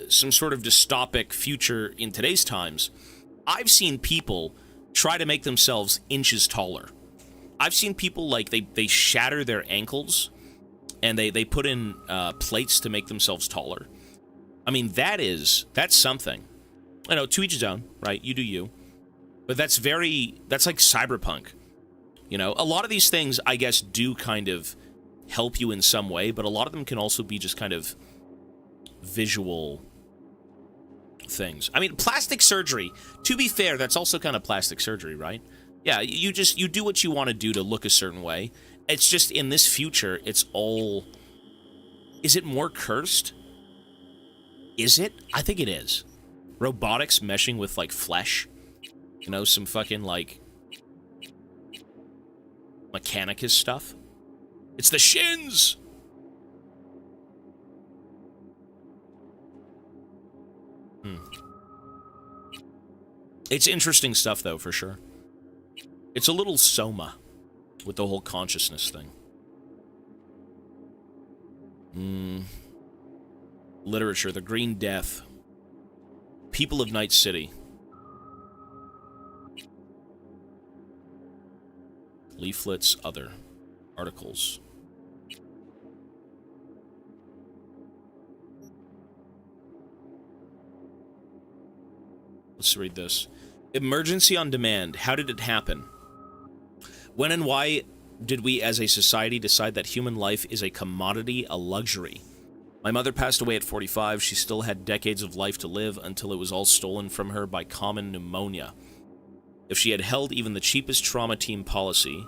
some sort of dystopic future in today's times. I've seen people try to make themselves inches taller. I've seen people, like, they shatter their ankles, and they put in plates to make themselves taller. I mean, that's something. I know, to each his own, right? You do you. But that's like Cyberpunk. You know, a lot of these things, I guess, do kind of help you in some way, but a lot of them can also be just kind of visual things. I mean, plastic surgery, to be fair, that's also kind of plastic surgery, right? Yeah, you do what you want to do to look a certain way. It's just, in this future, it's all... Is it more cursed? Is it? I think it is. Robotics meshing with, like, flesh. You know, some fucking, like... Mechanicus stuff. It's the shins! It's interesting stuff, though, for sure. It's a little Soma with the whole consciousness thing. Literature, The Green Death. People of Night City. Leaflets, other articles. Let's read this. Emergency on demand. How did it happen? When and why did we as a society decide that human life is a commodity, a luxury? My mother passed away at 45. She still had decades of life to live until it was all stolen from her by common pneumonia. If she had held even the cheapest trauma team policy,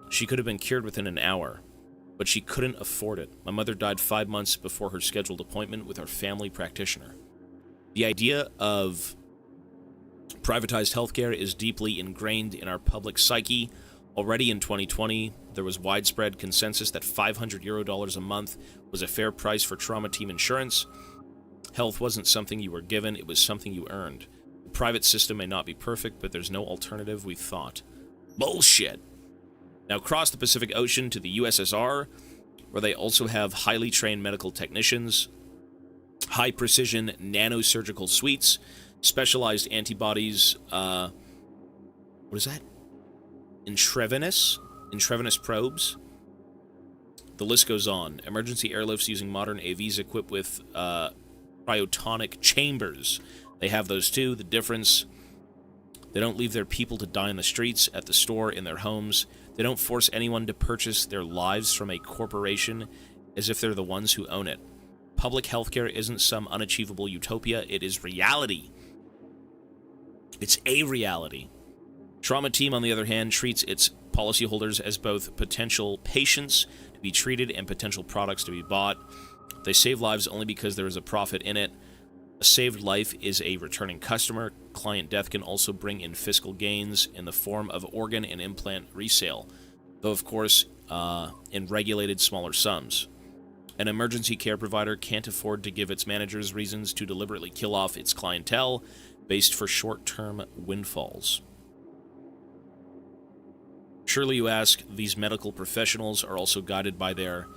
she could have been cured within an hour. but she couldn't afford it. My mother died 5 months before her scheduled appointment with our family practitioner. The idea of privatized healthcare is deeply ingrained in our public psyche. Already in 2020, there was widespread consensus that €500 a month was a fair price for trauma team insurance. Health wasn't something you were given, it was something you earned. The private system may not be perfect, but there's no alternative, we thought. Bullshit! Now cross the Pacific Ocean to the USSR, where they also have highly trained medical technicians, high-precision nanosurgical suites, specialized antibodies, what is that? Intravenous probes. The list goes on. Emergency airlifts using modern AVs equipped with cryotonic chambers. They have those too. The difference, they don't leave their people to die in the streets, at the store, in their homes. They don't force anyone to purchase their lives from a corporation as if they're the ones who own it. Public healthcare isn't some unachievable utopia. It is reality. It's a reality. Trauma Team, on the other hand, treats its policyholders as both potential patients to be treated and potential products to be bought. They save lives only because there is a profit in it. A saved life is a returning customer. Client death can also bring in fiscal gains in the form of organ and implant resale, though of course in regulated smaller sums. An emergency care provider can't afford to give its managers reasons to deliberately kill off its clientele based for short-term windfalls. Surely, you ask, these medical professionals are also guided by their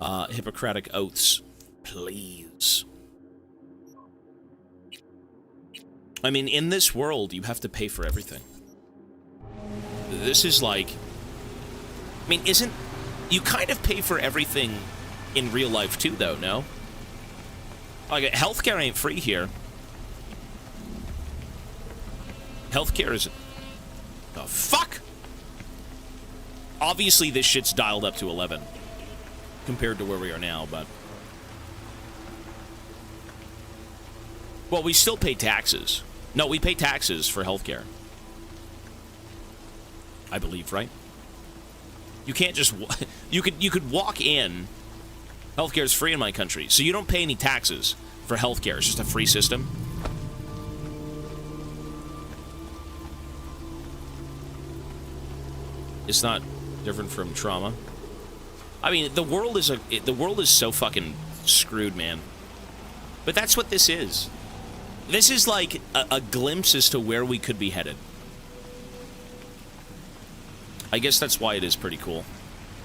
Hippocratic oaths. Please. I mean, in this world, you have to pay for everything. This is like... I mean, isn't... You kind of pay for everything in real life too, though, no? Like, healthcare ain't free here. Healthcare is... The fuck? Obviously, this shit's dialed up to 11 compared to where we are now, but... Well, we still pay taxes. No, we pay taxes for healthcare. I believe, right? You can't just... You could walk in... Healthcare is free in my country, so you don't pay any taxes for healthcare. It's just a free system. It's not different from trauma. I mean, the world is so fucking screwed, man. But that's what this is. This is like a glimpse as to where we could be headed. I guess that's why it is pretty cool.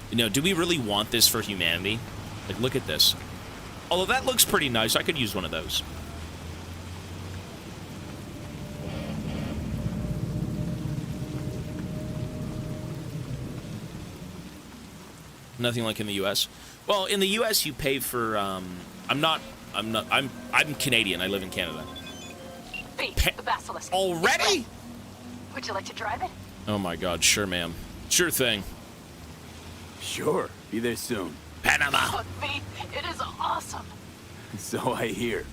You know, do we really want this for humanity? Like, look at this. Although that looks pretty nice, I could use one of those. Nothing like in the U.S. Well, in the U.S. you pay for, I'm Canadian. I live in Canada. The basilisk. Already? Would you like to drive it? Oh my god, sure, ma'am. Sure thing. Sure, be there soon. Panama! Oh, Faith, it is awesome. So I hear.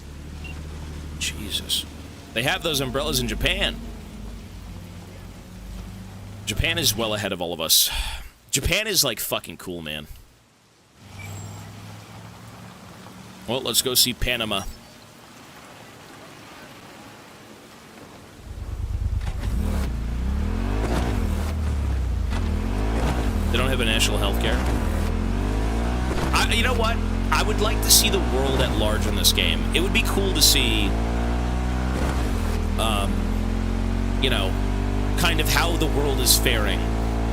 Jesus. They have those umbrellas in Japan. Japan is well ahead of all of us. Japan is, like, fucking cool, man. Well, let's go see Panama. They don't have a national health care. You know what? I would like to see the world at large in this game. It would be cool to see, you know, kind of how the world is faring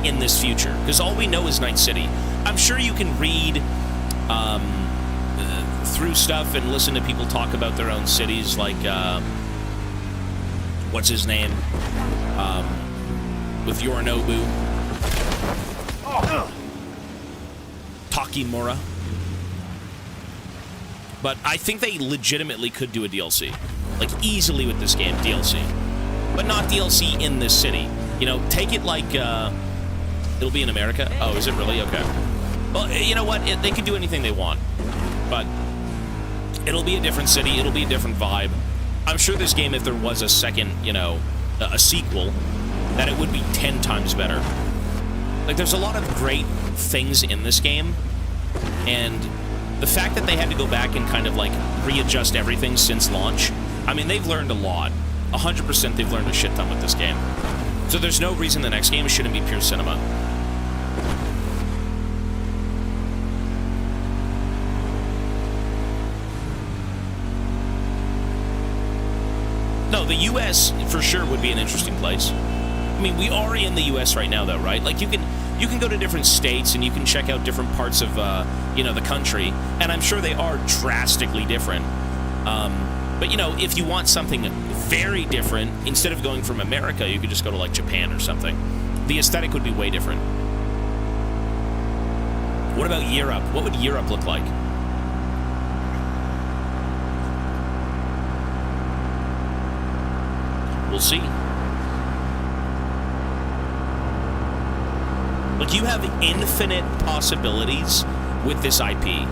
in this future. Because all we know is Night City. I'm sure you can read through stuff and listen to people talk about their own cities, like, what's his name? With Yorinobu. Takimura. But I think they legitimately could do a DLC. Like, easily with this game, DLC. But not DLC in this city. You know, take it like, it'll be in America? Oh, is it really? Okay. Well, you know what? They can do anything they want. But it'll be a different city. It'll be a different vibe. I'm sure this game, if there was a second, you know, a sequel, that it would be 10 times better. Like, there's a lot of great things in this game, And the fact that they had to go back and kind of like readjust everything since launch, I mean, they've learned a lot. 100% they've learned a shit ton with this game. So there's no reason the next game shouldn't be pure cinema. No, the US for sure would be an interesting place. I mean, we are in the US right now, though, right? Like, you can go to different states and you can check out different parts of, you know, the country, and I'm sure they are drastically different. But, you know, if you want something very different, instead of going from America, you could just go to, like, Japan or something. The aesthetic would be way different. What about Europe? What would Europe look like? We'll see. Like, you have infinite possibilities with this IP.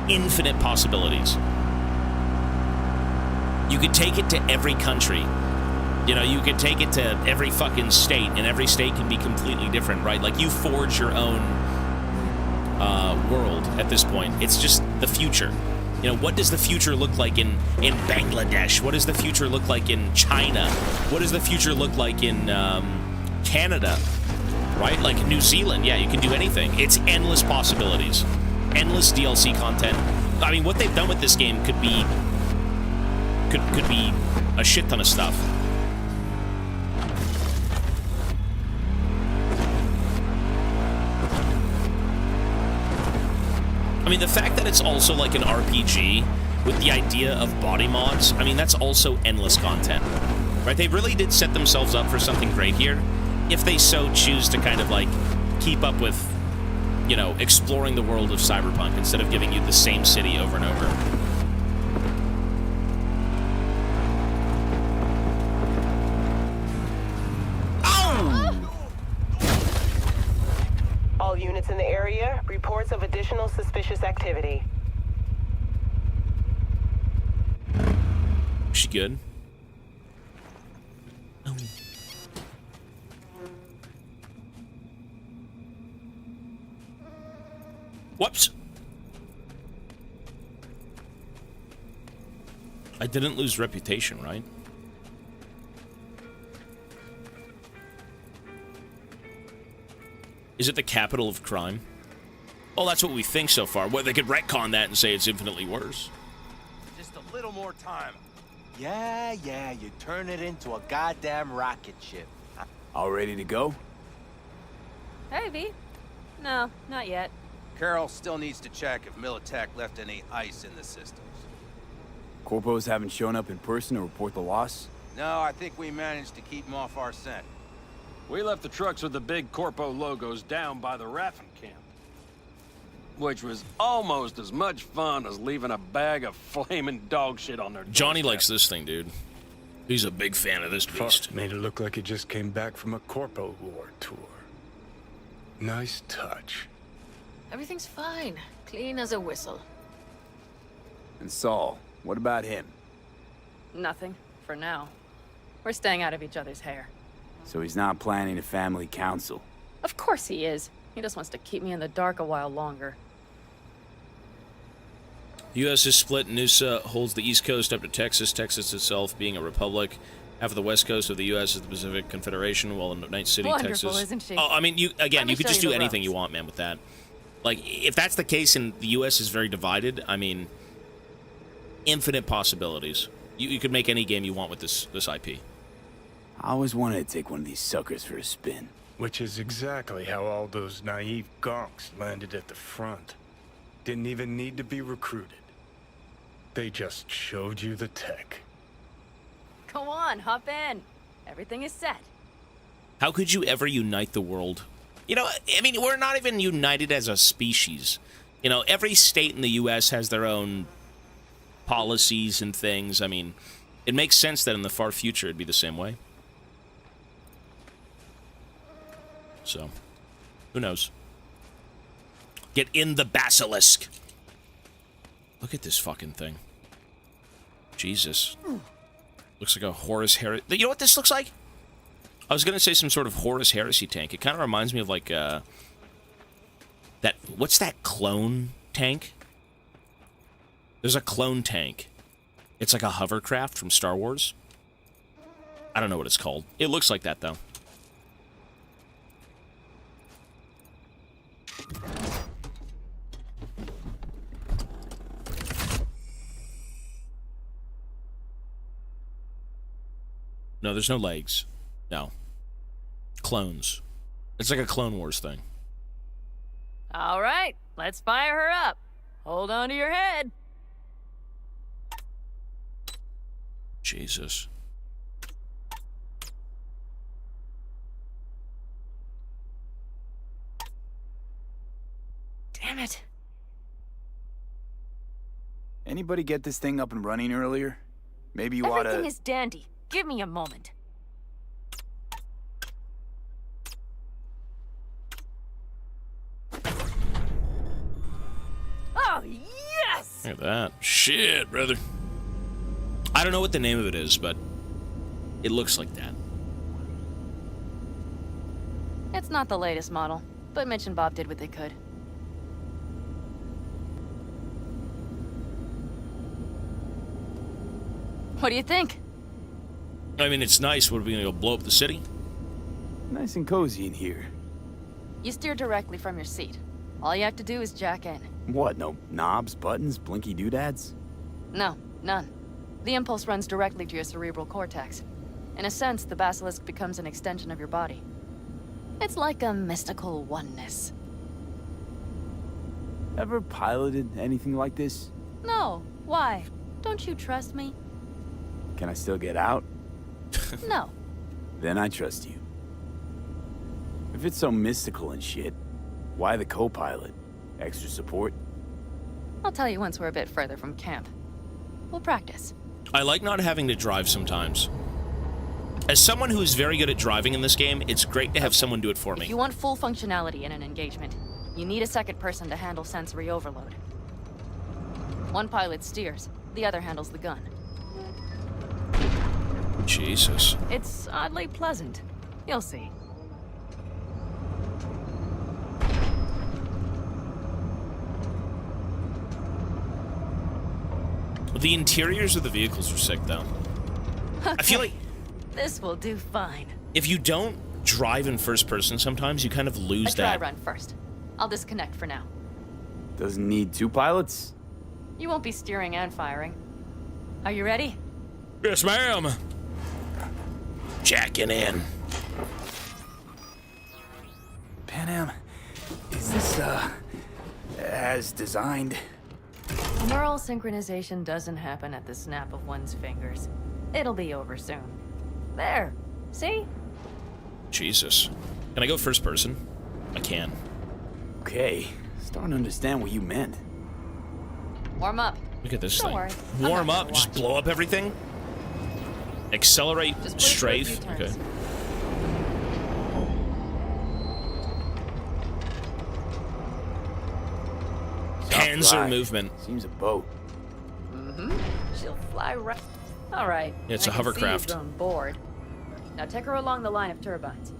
Infinite possibilities. You could take it to every country. You know, you could take it to every fucking state, and every state can be completely different, right? Like, you forge your own world at this point. It's just the future. You know, what does the future look like in Bangladesh? What does the future look like in China? What does the future look like in Canada? Right? Like New Zealand. Yeah, you can do anything. It's endless possibilities. Endless DLC content. I mean, what they've done with this game could be a shit ton of stuff. I mean, the fact that it's also like an RPG with the idea of body mods, I mean, that's also endless content, right? They really did set themselves up for something great here, if they so choose to kind of, like, keep up with, you know, exploring the world of Cyberpunk instead of giving you the same city over and over. All units in the area, reports of additional suspicious activity. She good? Oh. Whoops. I didn't lose reputation, right? Is it the capital of crime? Well, that's what we think so far. Well, they could retcon that and say it's infinitely worse. Just a little more time. Yeah, you turn it into a goddamn rocket ship. All ready to go? Hey, V. No, not yet. Carol still needs to check if Militech left any ice in the systems. Corpos haven't shown up in person to report the loss? No, I think we managed to keep them off our scent. We left the trucks with the big Corpo logos down by the Raffen camp, which was almost as much fun as leaving a bag of flaming dog shit on their doorstep. Johnny likes this thing, dude. He's a big fan of this beast. Fuck, made it look like he just came back from a Corpo War tour. Nice touch. Everything's fine. Clean as a whistle. And Saul, what about him? Nothing, for now. We're staying out of each other's hair. So he's not planning a family council? Of course he is. He just wants to keep me in the dark a while longer. U.S. is split. Noosa holds the East Coast up to Texas, Texas itself being a republic. Half of the West Coast of the U.S. is the Pacific Confederation, while in Night City, Wonderful, Texas... isn't she? Oh, I mean, you could just do anything you want, man, with that. Like, if that's the case and the U.S. is very divided, I mean, infinite possibilities. You could make any game you want with this IP. I always wanted to take one of these suckers for a spin. Which is exactly how all those naive gonks landed at the front. Didn't even need to be recruited. They just showed you the tech. Go on, hop in. Everything is set. How could you ever unite the world? You know, I mean, we're not even united as a species. You know, every state in the U.S. has their own policies and things. I mean, it makes sense that in the far future it'd be the same way. So, who knows? Get in the basilisk. Look at this fucking thing. Jesus. Looks like a Horus Heresy. You know what this looks like? I was gonna say some sort of Horus Heresy tank. It kind of reminds me of like that. What's that clone tank? There's a clone tank. It's like a hovercraft from Star Wars. I don't know what it's called. It looks like that, though. No, there's no legs. No. Clones. It's like a Clone Wars thing. All right, let's fire her up. Hold on to your head. Jesus. Damn it. Anybody get this thing up and running earlier? Maybe you oughta... Everything is dandy. Give me a moment. Oh, yes! Look at that. Shit, brother. I don't know what the name of it is, but it looks like that. It's not the latest model, but Mitch and Bob did what they could. What do you think? I mean, it's nice. What, are we gonna go blow up the city? Nice and cozy in here. You steer directly from your seat. All you have to do is jack in. What, no knobs, buttons, blinky doodads? No, none. The impulse runs directly to your cerebral cortex. In a sense, the basilisk becomes an extension of your body. It's like a mystical oneness. Ever piloted anything like this? No, why? Don't you trust me? Can I still get out? No. Then I trust you. If it's so mystical and shit, why the co-pilot? Extra support? I'll tell you once we're a bit further from camp. We'll practice. I like not having to drive sometimes. As someone who's very good at driving in this game, it's great to have someone do it for me. If you want full functionality in an engagement, you need a second person to handle sensory overload. One pilot steers, the other handles the gun. Jesus. It's oddly pleasant. You'll see. The interiors of the vehicles are sick, though. Okay. I feel like this will do fine. if you don't drive in first person, sometimes you kind of lose A dry that. run first. I'll disconnect for now. Doesn't need two pilots? You won't be steering and firing. Are you ready? Yes, ma'am. Jacking in. Panam, is this, as designed? Neural synchronization doesn't happen at the snap of one's fingers. It'll be over soon. There. See? Jesus. Can I go first person? I can. Okay, starting to understand what you meant. Warm up. Look at this Don't thing. worry. Warm up, just blow up everything? Accelerate, Just push for a few strafe? turns. Okay. Panzer movement. Seems a boat. Mm-hmm. She'll fly right. All right. It's a I can see hovercraft. you've grown bored. Now take her along the line of turbines.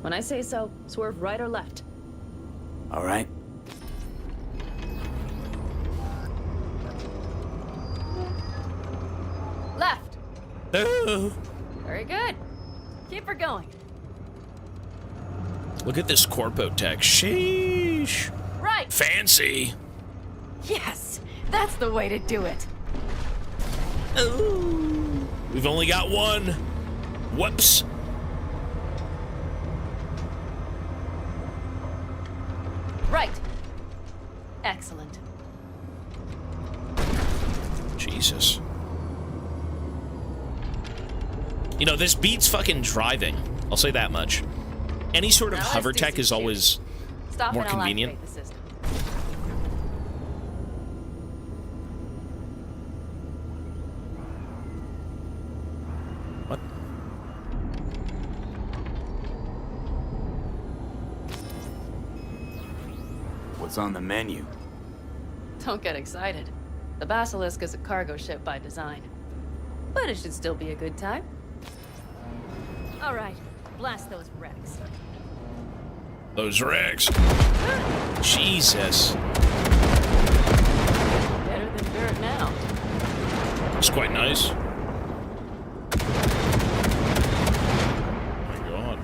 When I say so, swerve right or left. All right. Left. Oh. Very good. Keep her going. Look at this corpo tech. Sheesh. Right. Fancy. Yes, that's the way to do it. Ooh. We've only got one. Whoops. Right. Excellent. Jesus. You know, this beats fucking driving. I'll say that much. Any sort of Now let's hover do tech some is shooting. always Stop more and I'll convenient. activate the system. What? What's on the menu? Don't get excited. The Basilisk is a cargo ship by design. But it should still be a good time. All right, blast those wrecks. Those wrecks. Jesus. Better than dirt now. It's quite nice. My God.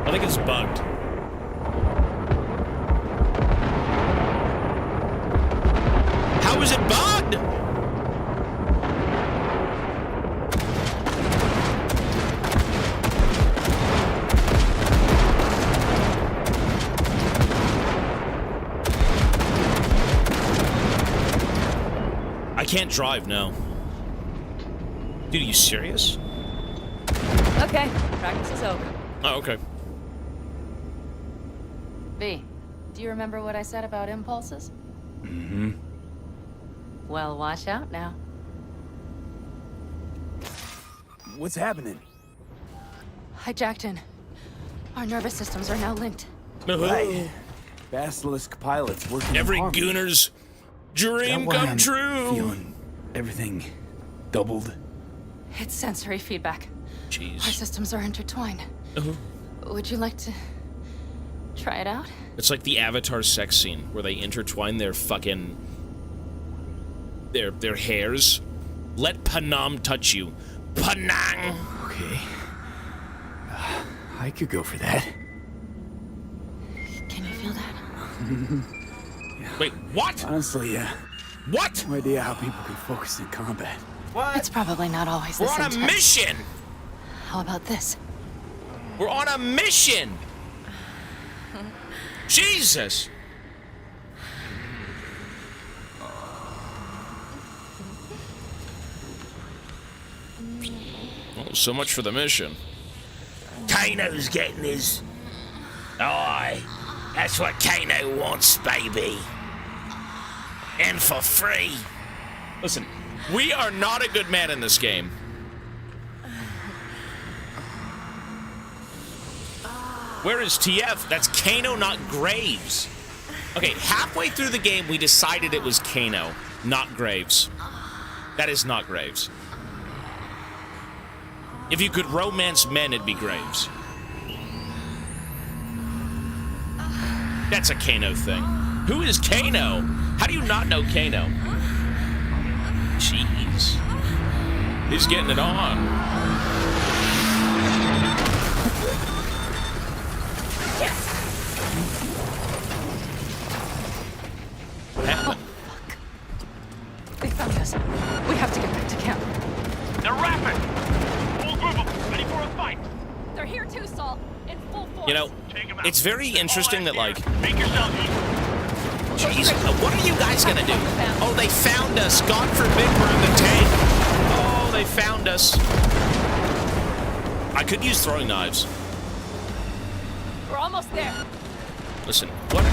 I think it's bugged. How is it bugged? I can't drive now. Dude, are you serious? Okay, practice is over. Oh, okay. V, do you remember what I said about impulses? Mm-hmm. Well, watch out now. What's happening? Hijacked in. Our nervous systems are now linked. Right. Basilisk pilots working in Every harmony. gooner's dream That why come I'm true. Feeling everything doubled. It's sensory feedback. Jeez. Our systems are intertwined. Would you like to try it out? It's like the Avatar sex scene where they intertwine their fucking their hairs. Let Panam touch you. Panang. Okay. I could go for that. Can you feel that? Wait, what? Honestly, yeah. What? No idea how people can focus in combat. It's probably not always We're this on a intense. mission. How about this? We're on a mission. Jesus. Well, so much for the mission. Kano's getting his. Aye, that's what Kano wants, baby. And for free. Listen, we are not a good man in this game. Where is TF? That's Kano, not Graves. Okay, halfway through the game, we decided it was Kano, not Graves. That is not Graves. If you could romance men, it'd be Graves. That's a Kano thing. Who is Kano? How do you not know Kano? Jeez. He's getting it on. What happened? They found us. We have to get back to camp. They're rapid! Full group of them, ready for a fight! They're here too, Saul. In full force. You know, it's very interesting that, like... Make yourself Jeez, what are you guys gonna do? Oh, they found us. God forbid we're in the tank. Oh, they found us. I could use throwing knives. We're almost there. Listen, what?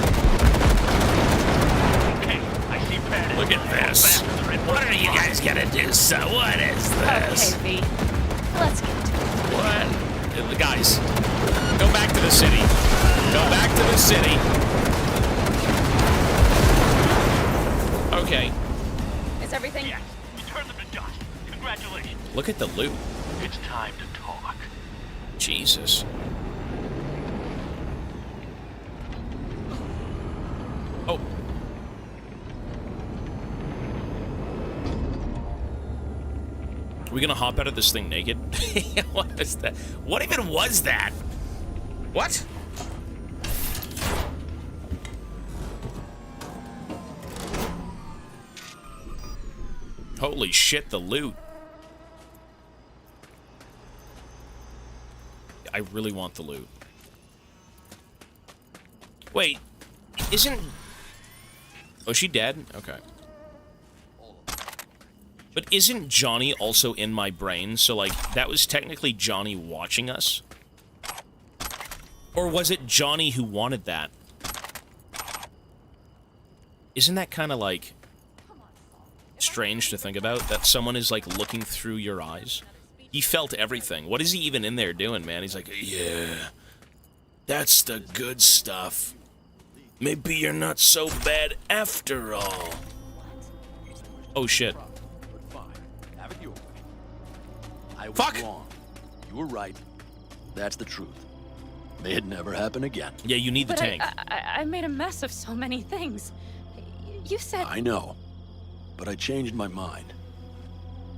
Okay, I see Pat. Look at this. What are you guys gonna do, so what is this? Okay, V. Let's get to it. What? Guys, go back to the city. Go back to the city. Okay. Is everything? Yes, you turned them to dust. Congratulations. Look at the loot. It's time to talk. Jesus. Oh. Are we gonna hop out of this thing naked? What is that? What even was that? What? Holy shit, the loot. I really want the loot. Wait, isn't... Oh, is she dead? Okay. But isn't Johnny also in my brain? So, like, that was technically Johnny watching us? Or was it Johnny who wanted that? Isn't that kind of like... strange to think about? That someone is, like, looking through your eyes? He felt everything. What is he even in there doing, man? He's like, yeah, that's the good stuff. Maybe you're not so bad after all. Oh, shit. I was Fuck! wrong. You were right. That's the truth. May it never happen again. Yeah, you need the But tank. I made a mess of so many things. You said... I know. But I changed my mind.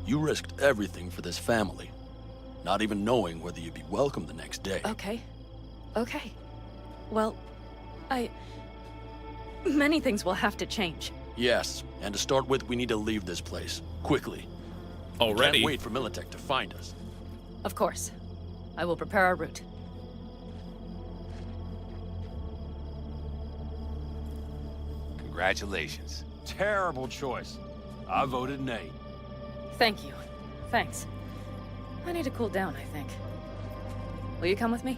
You risked everything for this family, not even knowing whether you'd be welcome the next day. Okay. Okay. Well, many things will have to change. Yes, and to start with, we need to leave this place. Quickly. Already? We can't wait for Militech to find us. Of course. I will prepare our route. Congratulations. Terrible choice. I voted nay. Thank you. Thanks. I need to cool down, I think. Will you come with me?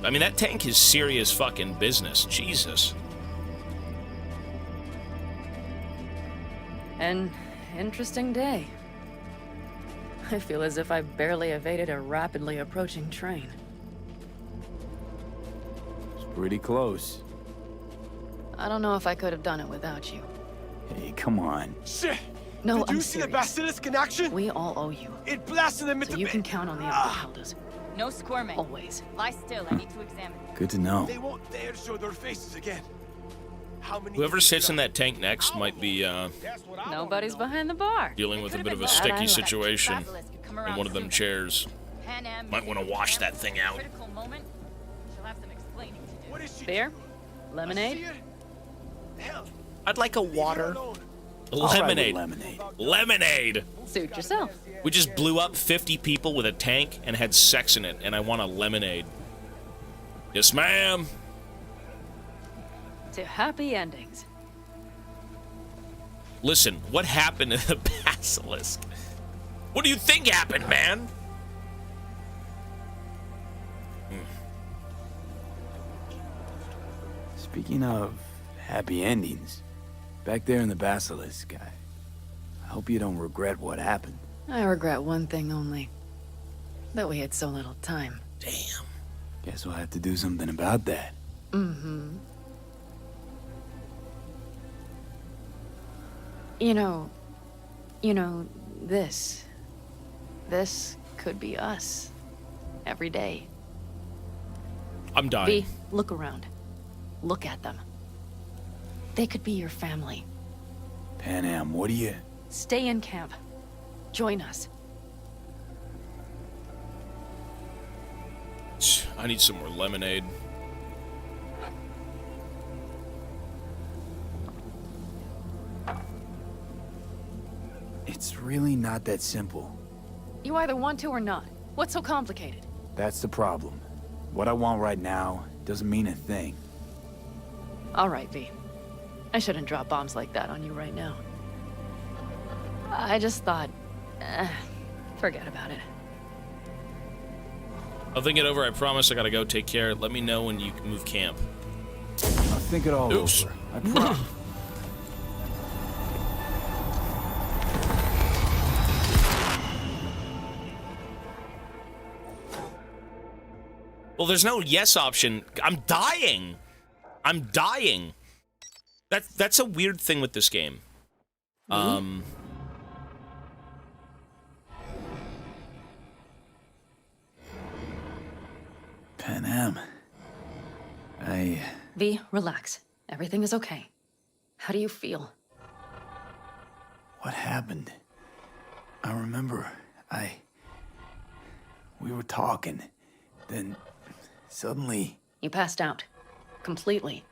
I mean, that tank is serious fucking business. Jesus. An interesting day. I feel as if I barely evaded a rapidly approaching train. It's pretty close. I don't know if I could have done it without you. Hey, come on. Shit! No, Did I'm you see the serious. basilisk in action? We all owe you. It blasted them into So you can count on the Upper No squirming. Always. Lie still. I need to examine. Good to know. They won't dare show their faces again. How many? Whoever sits in that tank next might be, Nobody's behind the bar. dealing with a bit of a That I sticky like. situation in one of them chairs. Might want to wash that thing out. Critical moment. She'll have some explaining to do. Beer? Lemonade? I'd like a water. I'll try with Lemonade. lemonade. Lemonade! Suit yourself. We just blew up 50 people with a tank and had sex in it, and I want a lemonade. Yes, ma'am. To happy endings. Listen, what happened to the basilisk? What do you think happened, man? Speaking of happy endings, back there in the basilisk, I hope you don't regret what happened. I regret one thing only. That we had so little time. Damn. Guess we'll have to do something about that. Mm-hmm. You know, this could be us. Every day. I'm dying. V, look around. Look at them. They could be your family. Panam, what do you... Stay in camp. Join us. I need some more lemonade. It's really not that simple. You either want to or not. What's so complicated? That's the problem. What I want right now doesn't mean a thing. All right, V. I shouldn't drop bombs like that on you right now. I just thought... forget about it. I'll think it over. I promise. I gotta go. Take care. Let me know when you can move camp. I'll think it all Oops. over. I promise. Well, there's no yes option. I'm dying. I'm dying. That's a weird thing with this game. Panam. V, relax. Everything is okay. How do you feel? What happened? I remember, we were talking, then suddenly... You passed out. Completely.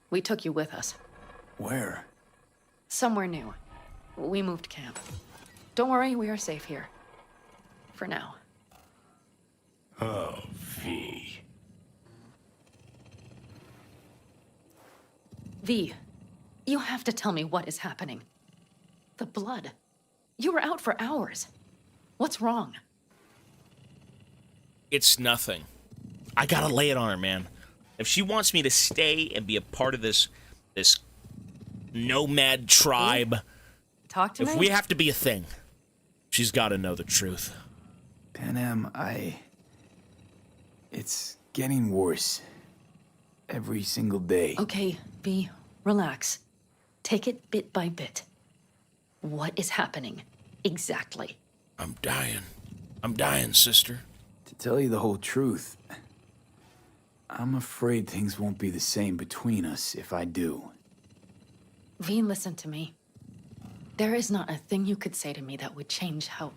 We took you with us. Where? Somewhere new. We moved camp. Don't worry, we are safe here. For now. Oh, V. V, you have to tell me what is happening. The blood. You were out for hours. What's wrong? It's nothing. I gotta lay it on her, man. If she wants me to stay and be a part of this nomad tribe, Talk to me. if we have to be a thing, she's got to know the truth. Panam, it's getting worse. Every single day. Okay, V, relax. Take it bit by bit. What is happening? Exactly. I'm dying. I'm dying, sister. To tell you the whole truth, I'm afraid things won't be the same between us if I do. V, listen to me. There is not a thing you could say to me that would change how...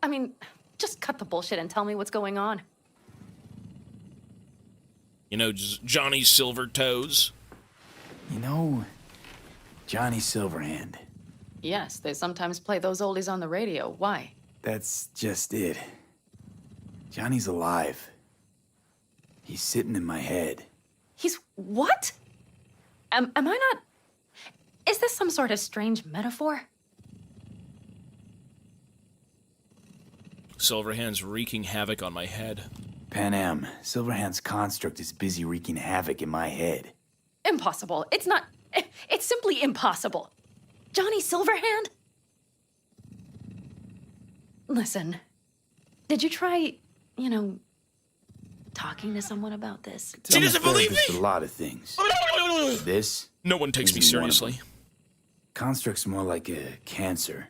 I mean, just cut the bullshit and tell me what's going on. You know, Johnny Silvertoes? You know, Johnny Silverhand. Yes, they sometimes play those oldies on the radio. Why? That's just it. Johnny's alive. He's sitting in my head. He's what? Am I not... Is this some sort of strange metaphor? Silverhand's wreaking havoc on my head. Panam, Silverhand's construct is busy wreaking havoc in my head. Impossible. It's not... It's simply impossible. Johnny Silverhand? Listen, did you try, you know, talking to someone about this? She doesn't believe me! A lot of things. This? No one takes me seriously. Construct's more like a cancer.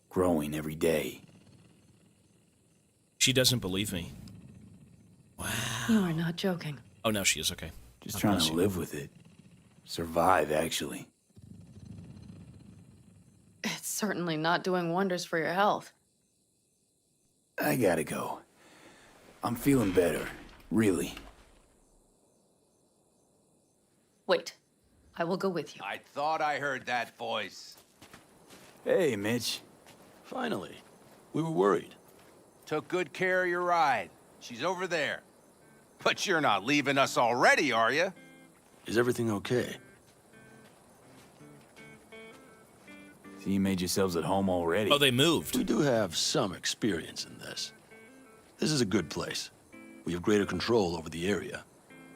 Growing every day. She doesn't believe me. Wow. You are not joking. Oh, no, she is. Okay. Just trying to live with it. Survive, actually. It's certainly not doing wonders for your health. I gotta go. I'm feeling better. Really. Wait. I will go with you. I thought I heard that voice. Hey, Mitch. Finally. We were worried. Took good care of your ride. She's over there. But you're not leaving us already, are you? Is everything okay? So you made yourselves at home already? Oh, they moved. We do have some experience in this. This is a good place. We have greater control over the area.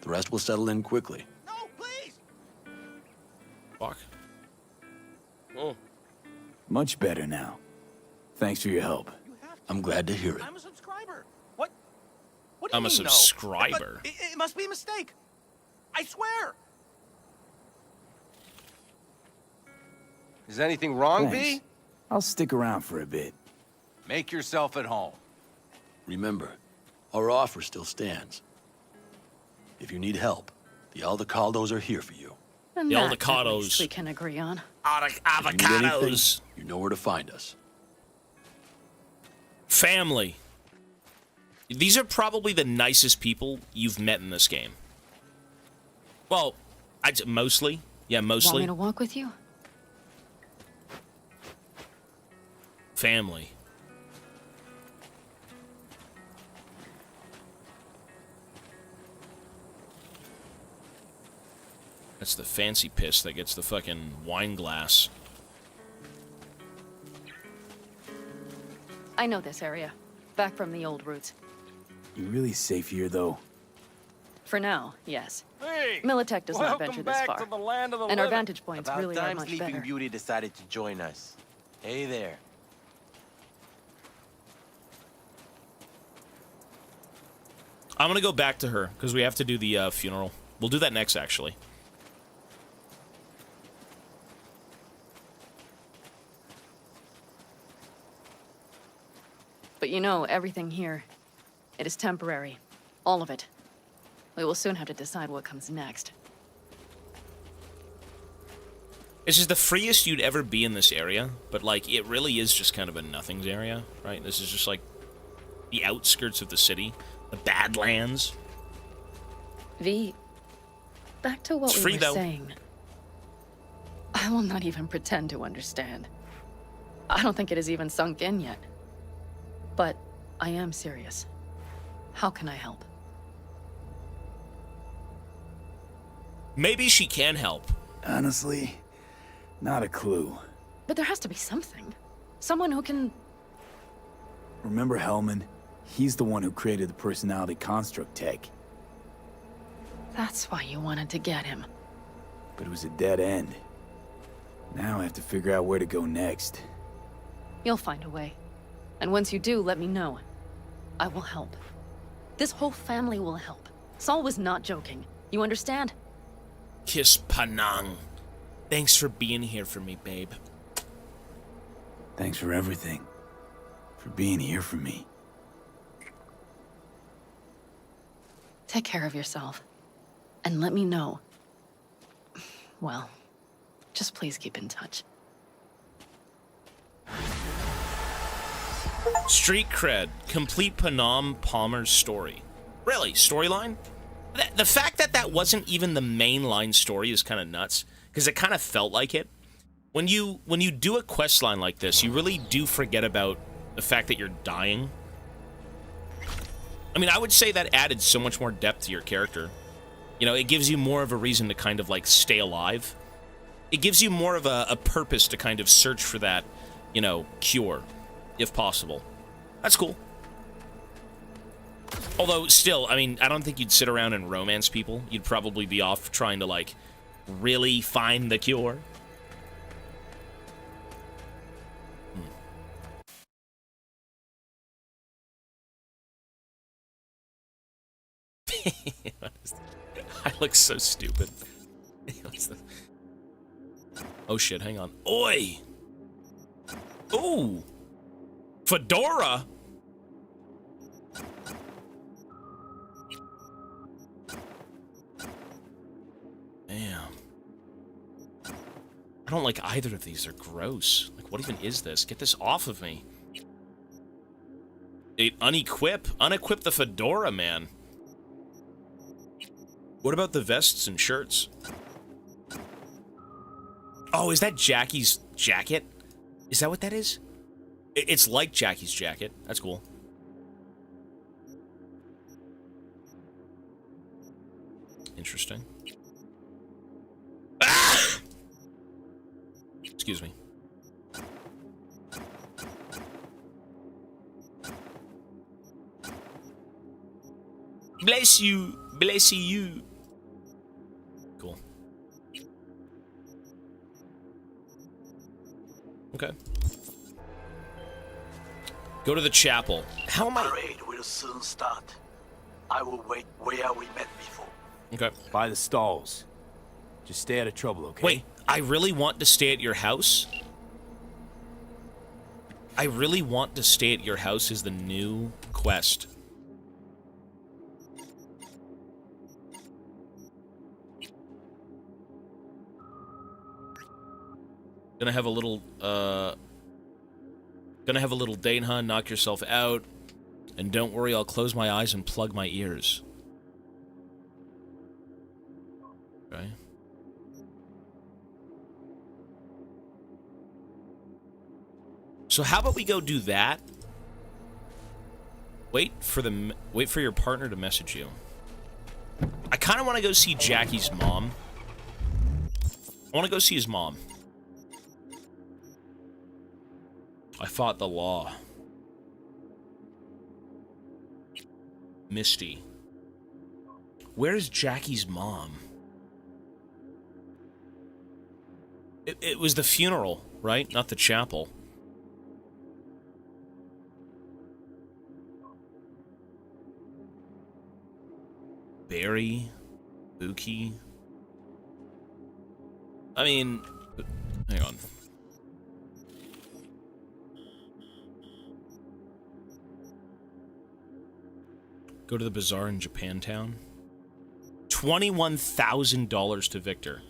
The rest will settle in quickly. No, please! Fuck. Oh. Much better now. Thanks for your help. I'm glad to hear it. I'm a subscriber. What do you I'm a mean, no? subscriber. But it must be a mistake. I swear. Is anything wrong, Thanks. V? I'll stick around for a bit. Make yourself at home. Remember, our offer still stands. If you need help, the Aldecaldos are here for you. And The that, at Aldecados. least we can agree on. If you need anything, Avocados. you know where to find us. Family. These are probably the nicest people you've met in this game. Well, mostly. Yeah, Want mostly. me to walk with you? Family. That's the fancy piss that gets the fucking wine glass. I know this area. Back from the old routes. You really safe here, though? For now, yes. Hey, Militech does not welcome venture this back far. to the land of the And our living. vantage points About really are time much Sleeping better. Beauty decided to join us. Hey there. I'm gonna go back to her, because we have to do the funeral. We'll do that next, actually. But you know, everything here, it is temporary. All of it. We will soon have to decide what comes next. This is the freest you'd ever be in this area, but, like, it really is just kind of a nothings area, right? This is just, like, the outskirts of the city. The Badlands. V, back to what It's we free, were though. saying. I will not even pretend to understand. I don't think it has even sunk in yet. But I am serious. How can I help? Maybe she can help. Honestly, not a clue. But there has to be something. Someone who can... Remember Hellman? He's the one who created the personality construct tech. That's why you wanted to get him. But it was a dead end. Now I have to figure out where to go next. You'll find a way. And once you do, let me know. I will help. This whole family will help. Saul was not joking. You understand? Kiss Panang. Thanks for being here for me, babe. Thanks for everything. For being here for me. Take care of yourself. And let me know. Well, just please keep in touch. Street cred. Complete Panam Palmer's story. Really? Storyline? The fact that that wasn't even the mainline story is kind of nuts, because it kind of felt like it. When you do a quest line like this, you really do forget about the fact that you're dying. I mean, I would say that added so much more depth to your character. You know, it gives you more of a reason to kind of, like, stay alive. It gives you more of a purpose to kind of search for that, you know, cure, if possible. That's cool. Although, still, I mean, I don't think you'd sit around and romance people. You'd probably be off trying to, like, really find the cure. I look so stupid. Oh shit, hang on. Oi! Ooh! Fedora! Damn. I don't like either of these. They're gross. Like, what even is this? Get this off of me. Unequip the fedora, man. What about the vests and shirts? Oh, is that Jackie's jacket? Is that what that is? It's like Jackie's jacket. That's cool. Interesting. Ah! Excuse me. Bless you. Bless you. Cool. Okay. Go to the chapel. How am I? Parade will soon start. I will wait where we met before. Okay. By the stalls. Just stay out of trouble, okay? Wait, I really want to stay at your house? I really want to stay at your house is the new quest. Gonna have a little date, huh? Knock yourself out. And don't worry, I'll close my eyes and plug my ears. Okay. So how about we go do that? Wait for your partner to message you. I kind of want to go see Jackie's mom. I want to go see his mom. I fought the law. Misty. Where's Jackie's mom? It was the funeral, right? Not the chapel. Barry, Buki. I mean, hang on. Go to the bazaar in Japantown. $21,000 to Victor.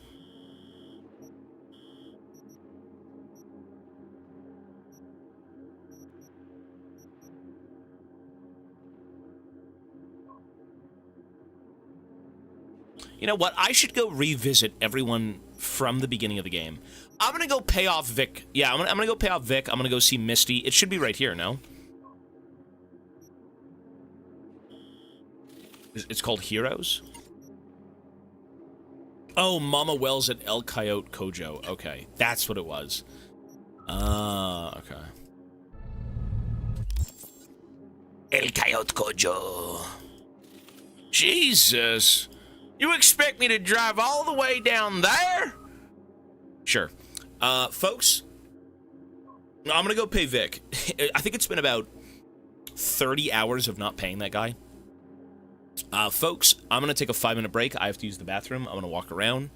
You know what? I should go revisit everyone from the beginning of the game. I'm gonna go pay off Vic. Yeah, I'm gonna go pay off Vic. I'm gonna go see Misty. It should be right here, no? It's called Heroes? Oh, Mama Wells at El Coyote Kojo. Okay, that's what it was. Okay. El Coyote Kojo. Jesus. You expect me to drive all the way down there? Sure. Folks, I'm gonna go pay Vic. I think it's been about 30 hours of not paying that guy. Folks, I'm gonna take a 5-minute break. I have to use the bathroom. I'm gonna walk around.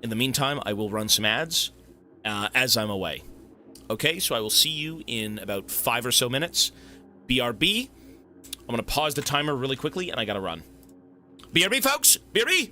In the meantime, I will run some ads as I'm away. Okay, so I will see you in about 5 or so minutes. BRB. I'm gonna pause the timer really quickly, and I gotta run. BRB, folks! BRB!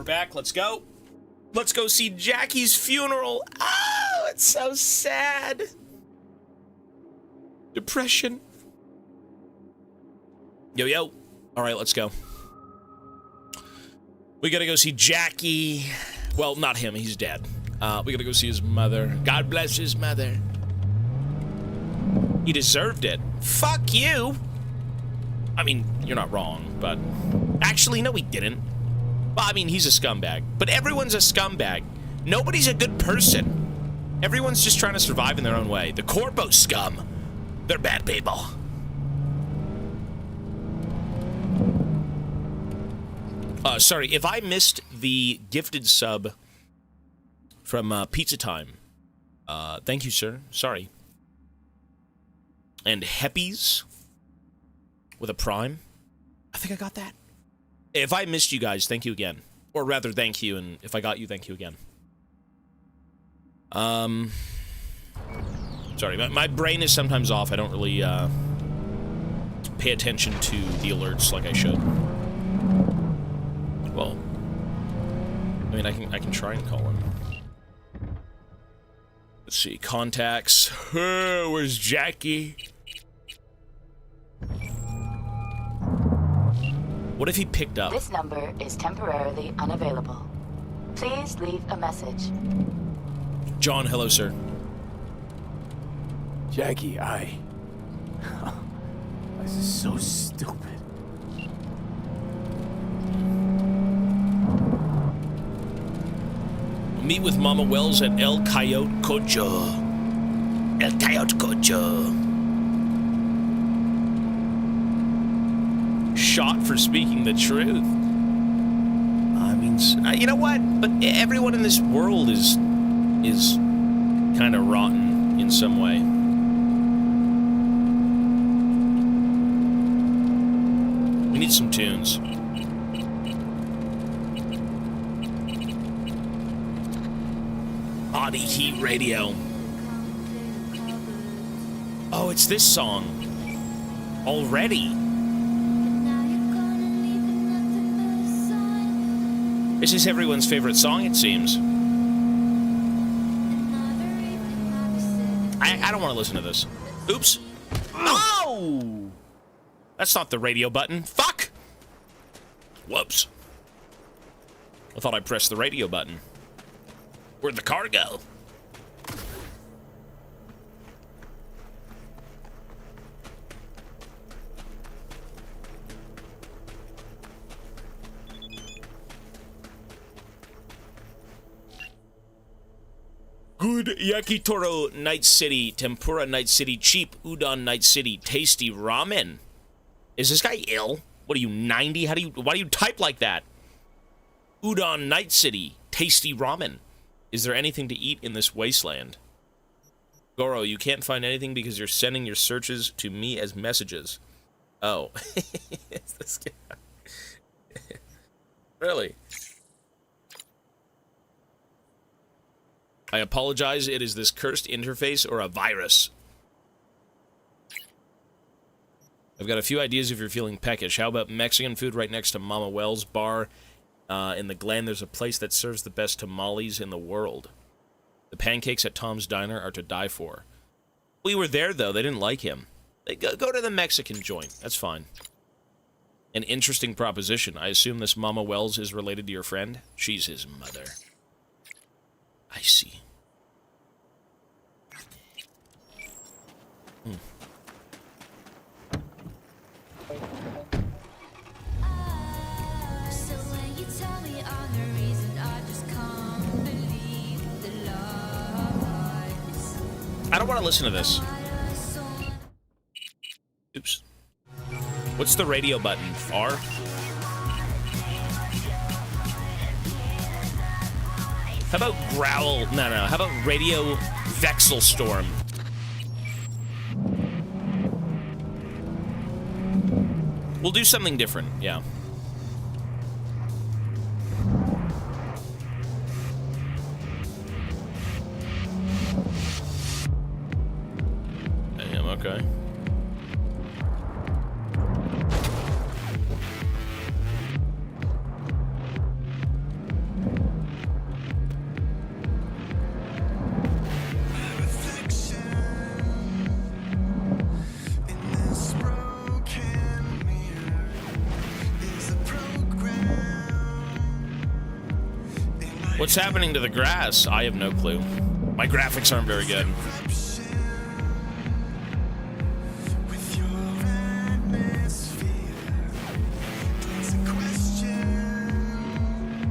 We're back. Let's go. Let's go see Jackie's funeral. Oh, it's so sad. Depression. Yo, yo. All right, let's go. We gotta go see Jackie. Well, not him. He's dead. We gotta go see his mother. God bless his mother. He deserved it. Fuck you. I mean, you're not wrong, but... Actually, no, he didn't. Well, I mean, he's a scumbag. But everyone's a scumbag. Nobody's a good person. Everyone's just trying to survive in their own way. The Corpo scum. They're bad people. Sorry, if I missed the gifted sub from Pizza Time, thank you, sir. Sorry. And Heppies with a prime. I think I got that. If I missed you guys, thank you again. Or rather, thank you, and if I got you, thank you again. Sorry, my brain is sometimes off. I don't really pay attention to the alerts like I should. Well, I mean, I can try and call him. Let's see, contacts. Where's Jackie? What if he picked up? This number is temporarily unavailable. Please leave a message. John, hello, sir. Jackie, this is so stupid. Meet with Mama Wells at El Coyote Cocho. El Coyote Cocho. Shot for speaking the truth. I mean, you know what? But everyone in this world is kind of rotten in some way. We need some tunes. Body Heat Radio. Oh, it's this song. Already. This is everyone's favorite song, it seems. I don't want to listen to this. Oops. Oh! That's not the radio button. Fuck! Whoops. I thought I pressed the radio button. Where'd the car go? Good yakitori, Night City. Tempura, Night City. Cheap udon, Night City. Tasty ramen. Is this guy ill? What are you, 90? Why do you type like that? Udon, Night City. Tasty ramen. Is there anything to eat in this wasteland? Goro, you can't find anything because you're sending your searches to me as messages. Oh. It's this guy. Really? I apologize, it is this cursed interface or a virus. I've got a few ideas if you're feeling peckish. How about Mexican food right next to Mama Wells' bar? In the Glen, there's a place that serves the best tamales in the world. The pancakes at Tom's Diner are to die for. We were there, though. They didn't like him. They go to the Mexican joint. That's fine. An interesting proposition. I assume this Mama Wells is related to your friend? She's his mother. I see. I don't want to listen to this. Oops. What's the radio button? R? How about Growl? No. How about Radio Vexelstorm? We'll do something different, yeah. Damn, okay. What's happening to the grass? I have no clue. My graphics aren't very good.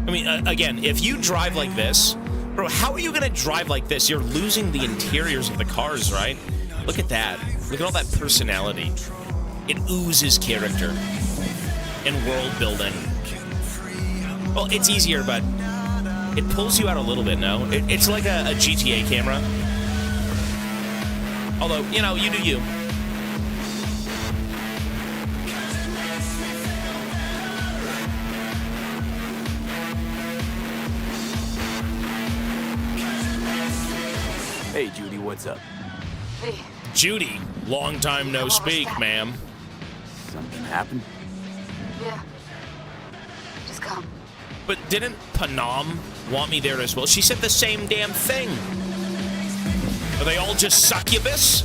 I mean, again, if you drive like this, bro, how are you gonna drive like this? You're losing the interiors of the cars, right? Look at that. Look at all that personality. It oozes character and world building. Well, it's easier, but it pulls you out a little bit, no? It's like a GTA camera. Although, you know, you do you. Hey, Judy, what's up? Hey. Judy, long time no speak, ma'am. Something happened? Yeah. Just come. But didn't Panam want me there as well? She said the same damn thing. Are they all just succubus?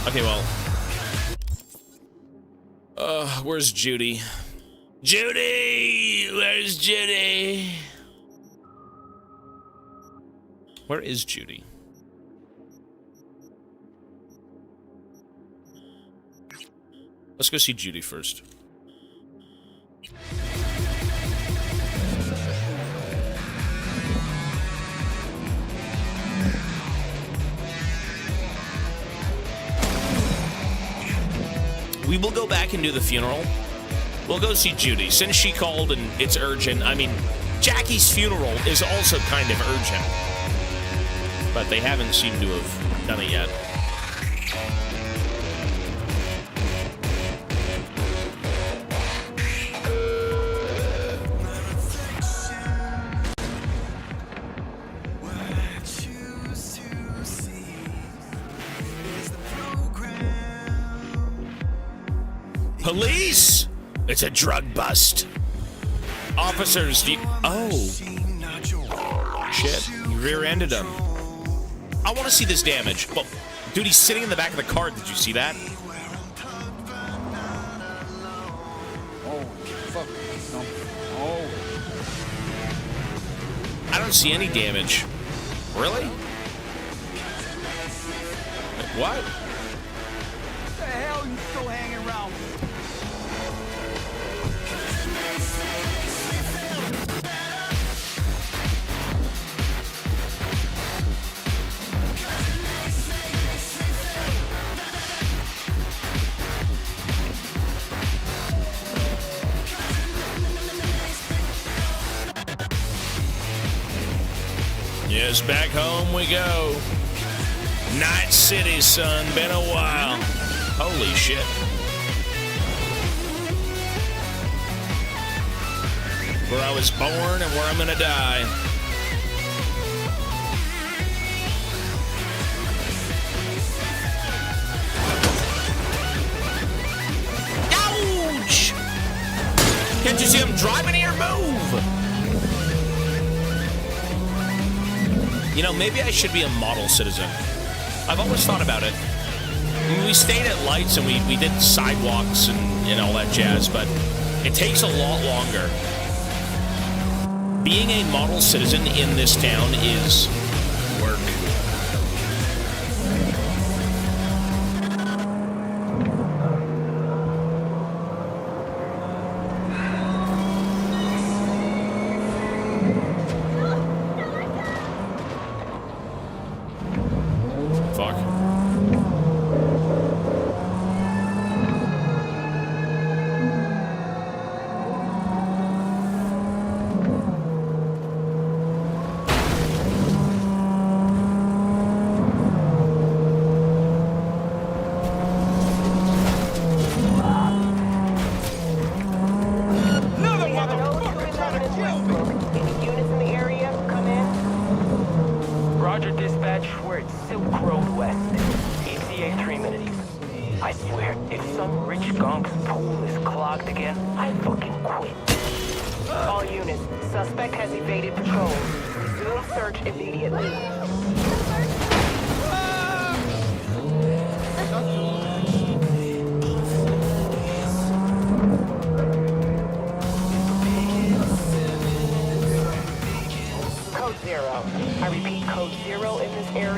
Okay, well. Where's Judy? Judy! Where's Judy? Where is Judy? Let's go see Judy first. We will go back and do the funeral. We'll go see Judy. Since she called and it's urgent, I mean, Jackie's funeral is also kind of urgent. But they haven't seemed to have done it yet. Police! It's a drug bust. Officers, oh. Shit, you rear-ended him. I want to see this damage. Well, dude, he's sitting in the back of the car. Did you see that? Oh, fuck. No. Oh. I don't see any damage. Really? Wait, what? What the hell are you still hanging around? Yes, back home we go. Night City, son. Been a while. Holy shit. Where I was born and where I'm gonna die. Ouch! Can't you see I'm driving here? Move! You know, maybe I should be a model citizen. I've always thought about it. I mean, we stayed at lights and we did sidewalks and all that jazz, but it takes a lot longer. Being a model citizen in this town is work.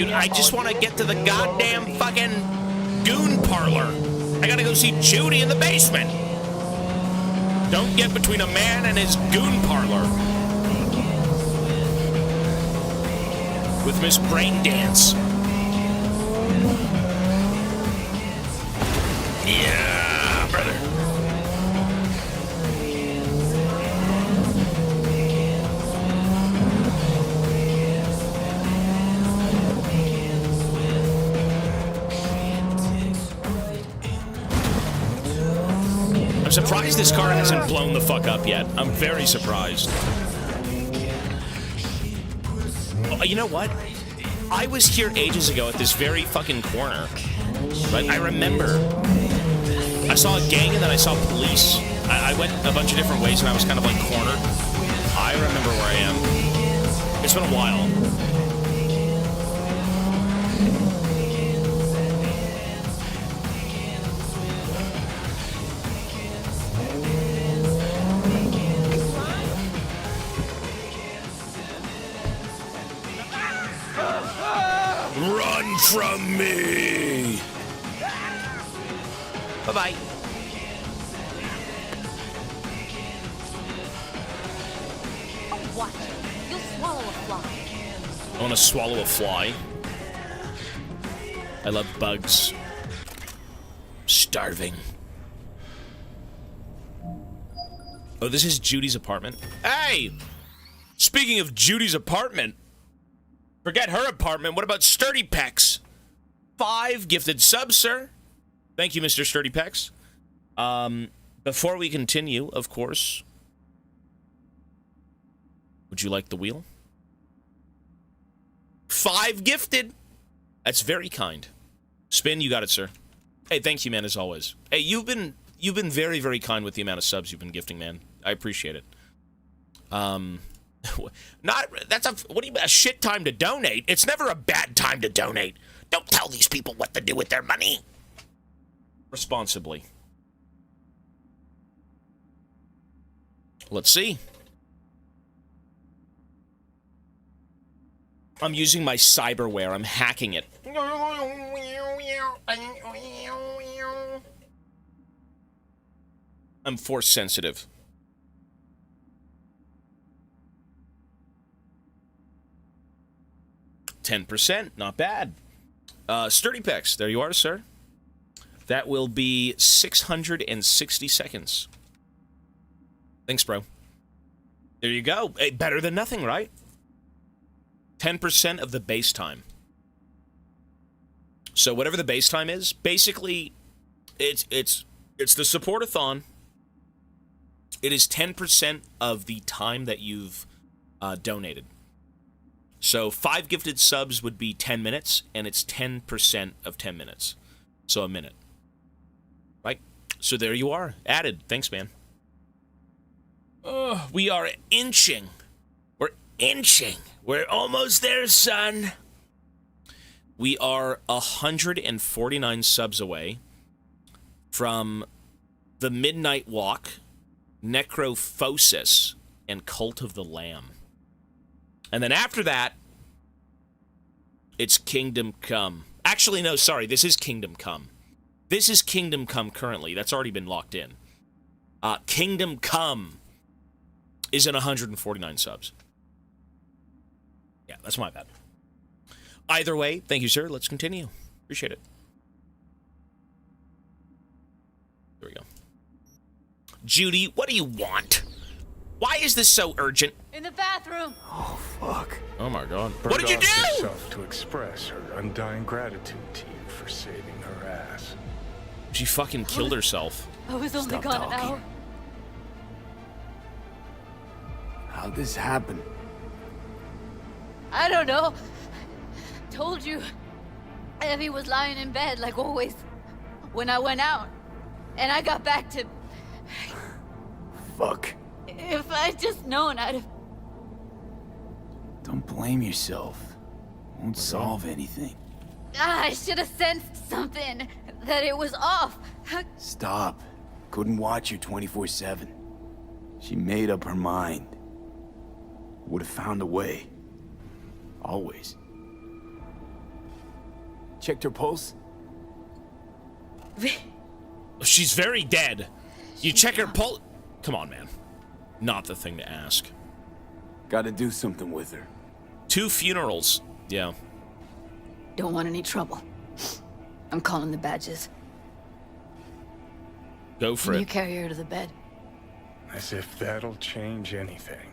Dude, I just want to get to the goddamn fucking goon parlor. I gotta go see Judy in the basement. Don't get between a man and his goon parlor. With Miss Braindance. Yeah, brother. I'm surprised this car hasn't blown the fuck up yet. I'm very surprised. Oh, you know what? I was here ages ago at this very fucking corner. Right? I remember. I saw a gang and then I saw police. I went a bunch of different ways and I was kind of like cornered. I remember where I am. It's been a while. Run from me! Bye-bye. Oh, watch it. You'll swallow a fly. I want to swallow a fly. I love bugs. Starving. Oh, this is Judy's apartment. Hey! Speaking of Judy's apartment, forget her apartment. What about Sturdy Pecs? 5 gifted subs, sir. Thank you, Mr. Sturdy Pecs. Before we continue, of course, would you like the wheel? 5 gifted. That's very kind. Spin, you got it, sir. Hey, thank you, man, as always. Hey, you've been very, very kind with the amount of subs you've been gifting, man. I appreciate it. A shit time to donate. It's never a bad time to donate. Don't tell these people what to do with their money. Responsibly. Let's see. I'm using my cyberware. I'm hacking it. I'm force sensitive. %, not bad. Sturdy Pecs, there you are, sir. That will be 660 seconds. Thanks, bro. There you go. Hey, better than nothing, right? 10% of the base time. So whatever the base time is, basically, it's the support-a-thon. It is 10% of the time that you've donated. So 5 gifted subs would be 10 minutes, and it's 10% of 10 minutes. So a minute. Right? So there you are. Added. Thanks, man. We are inching. We're inching. We're almost there, son. We are 149 subs away from the Midnight Walk, Necrophosis, and Cult of the Lamb. And then after that, it's Kingdom Come. Actually, no, sorry, this is Kingdom Come. This is Kingdom Come currently. That's already been locked in. Kingdom Come is in 149 subs. Yeah, that's my bad. Either way, thank you, sir. Let's continue. Appreciate it. There we go. Judy, what do you want? Why is this so urgent? In the bathroom. Oh, fuck. Oh, my God. Burned What did you off do? herself to express her undying gratitude to you for saving her ass. She fucking killed herself. I was only Stop gone an talking. hour. How'd this happen? I don't know. Told you. Evie was lying in bed like always when I went out. And I got back to... Fuck. If I'd just known, I'd have... Don't blame yourself. Won't solve anything. I should have sensed something. That it was off. Stop. Couldn't watch you 24/7. She made up her mind. Would have found a way. Always. Checked her pulse? She's very dead. You check her pulse. Come on, man. Not the thing to ask. Gotta do something with her. 2 funerals. Yeah. Don't want any trouble. I'm calling the badges. Go for Can it. you carry her to the bed? As if that'll change anything.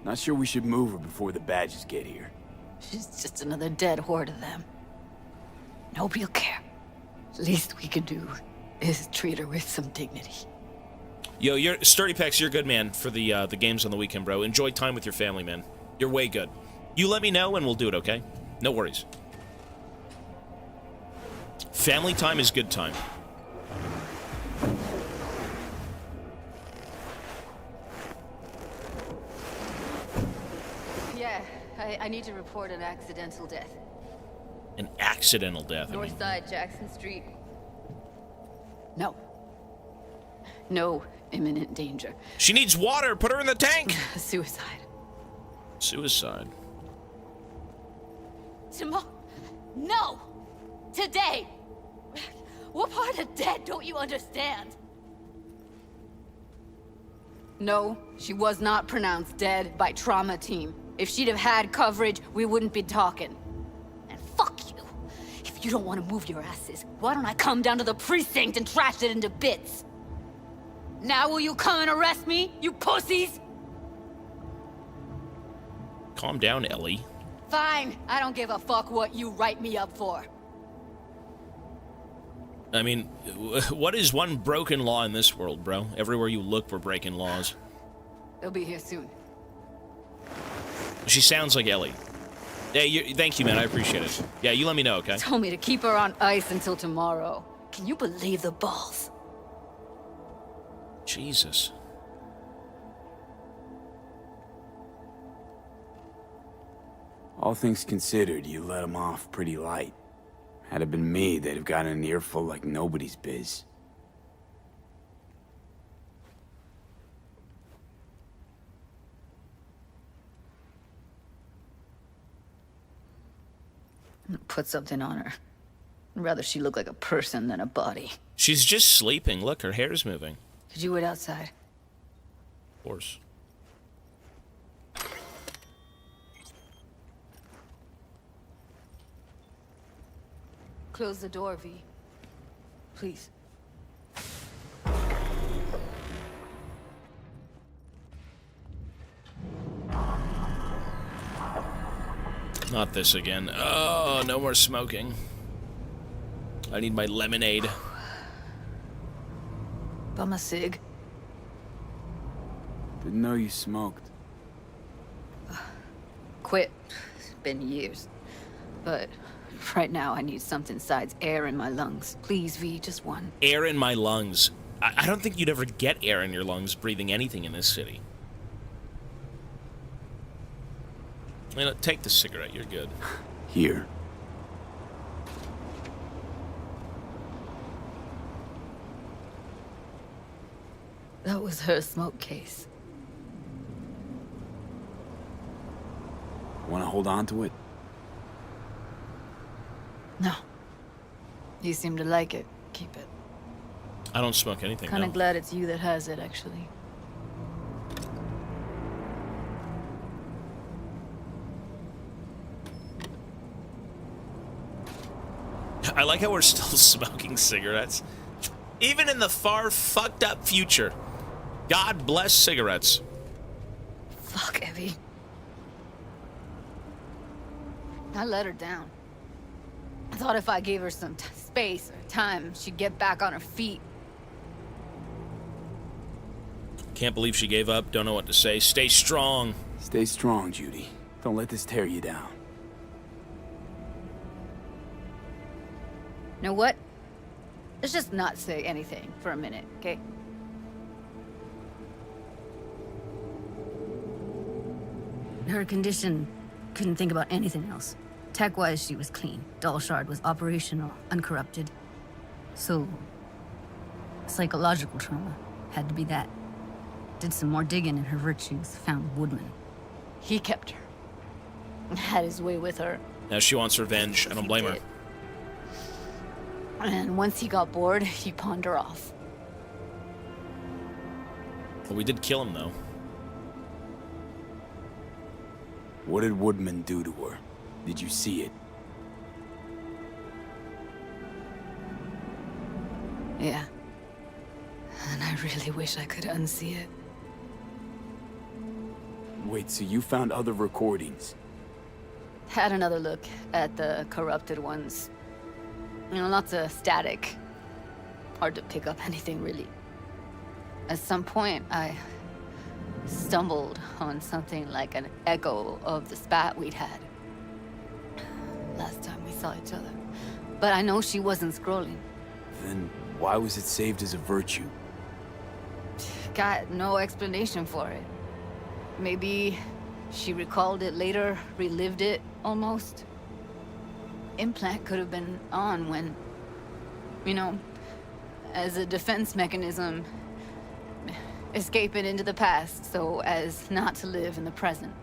Not sure we should move her before the badges get here. She's just another dead whore to them. Nobody'll care. Least we can do is treat her with some dignity. Yo, you're Sturdy Pex, you're good, man, for the games on the weekend, bro. Enjoy time with your family, man. You're way good. You let me know and we'll do it, okay? No worries. Family time is good time. Yeah, I need to report an accidental death. An accidental death. I mean. North side, Jackson Street. No. No imminent danger. She needs water. Put her in the tank. Suicide. Suicide. Tomorrow? No! Today! What part of dead don't you understand? No, she was not pronounced dead by trauma team. If she'd have had coverage, we wouldn't be talking. And fuck you. If you don't want to move your asses, why don't I come down to the precinct and trash it into bits? Now will you come and arrest me, you pussies? Calm down, Ellie. Fine, I don't give a fuck what you write me up for. I mean, what is one broken law in this world, bro? Everywhere you look, we're breaking laws. They'll be here soon. She sounds like Ellie. Hey, thank you, man. I appreciate it. Yeah, you let me know, okay? Told me to keep her on ice until tomorrow. Can you believe the balls? Jesus. All things considered, you let them off pretty light. Had it been me, they'd have gotten an earful like nobody's biz. Put something on her. I'd rather she look like a person than a body. She's just sleeping. Look, her hair's moving. Could you wait outside? Of course. Close the door, V. Please. Not this again. Oh, no more smoking. I need my lemonade. Bum a cig. Didn't know you smoked. Quit. It's been years. But right now I need something besides air in my lungs. Please, V, just one. Air in my lungs. I don't think you'd ever get air in your lungs breathing anything in this city. You know, take the cigarette. You're good. Here. That was her smoke case. Want to hold on to it? No. You seem to like it. Keep it. I don't smoke anything, Kinda no. glad it's you that has it, actually. I like how we're still smoking cigarettes. Even in the far fucked up future. God bless cigarettes. Fuck, Evie. I let her down. I thought if I gave her some space or time, she'd get back on her feet. Can't believe she gave up. Don't know what to say. Stay strong. Stay strong, Judy. Don't let this tear you down. Know what? Let's just not say anything for a minute, okay? Her condition, couldn't think about anything else. Tech-wise, she was clean. Doll Shard was operational, uncorrupted. So, psychological trauma had to be that. Did some more digging in her virtues, found Woodman. He kept her. Had his way with her. Now she wants revenge. I don't blame her. And once he got bored, he pawned her off. Well, we did kill him, though. What did Woodman do to her? Did you see it? Yeah. And I really wish I could unsee it. Wait, so you found other recordings? Had another look at the corrupted ones. You know, lots of static. Hard to pick up anything, really. At some point, I stumbled on something like an echo of the spat we'd had. Last time we saw each other. But I know she wasn't scrolling. Then why was it saved as a virtue? Got no explanation for it. Maybe she recalled it later, relived it, almost. Implant could have been on when, you know, as a defense mechanism, escaping into the past so as not to live in the present.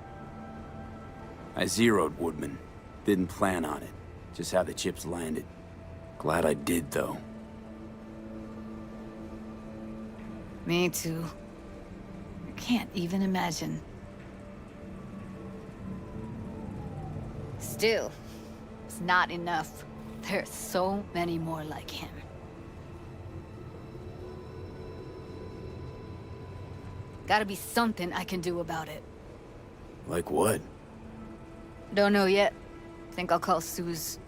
I zeroed Woodman. Didn't plan on it. Just how the chips landed. Glad I did, though. Me too. I can't even imagine. Still, it's not enough. There's so many more like him. Gotta be something I can do about it. Like what? Don't know yet. Think I'll call Suze.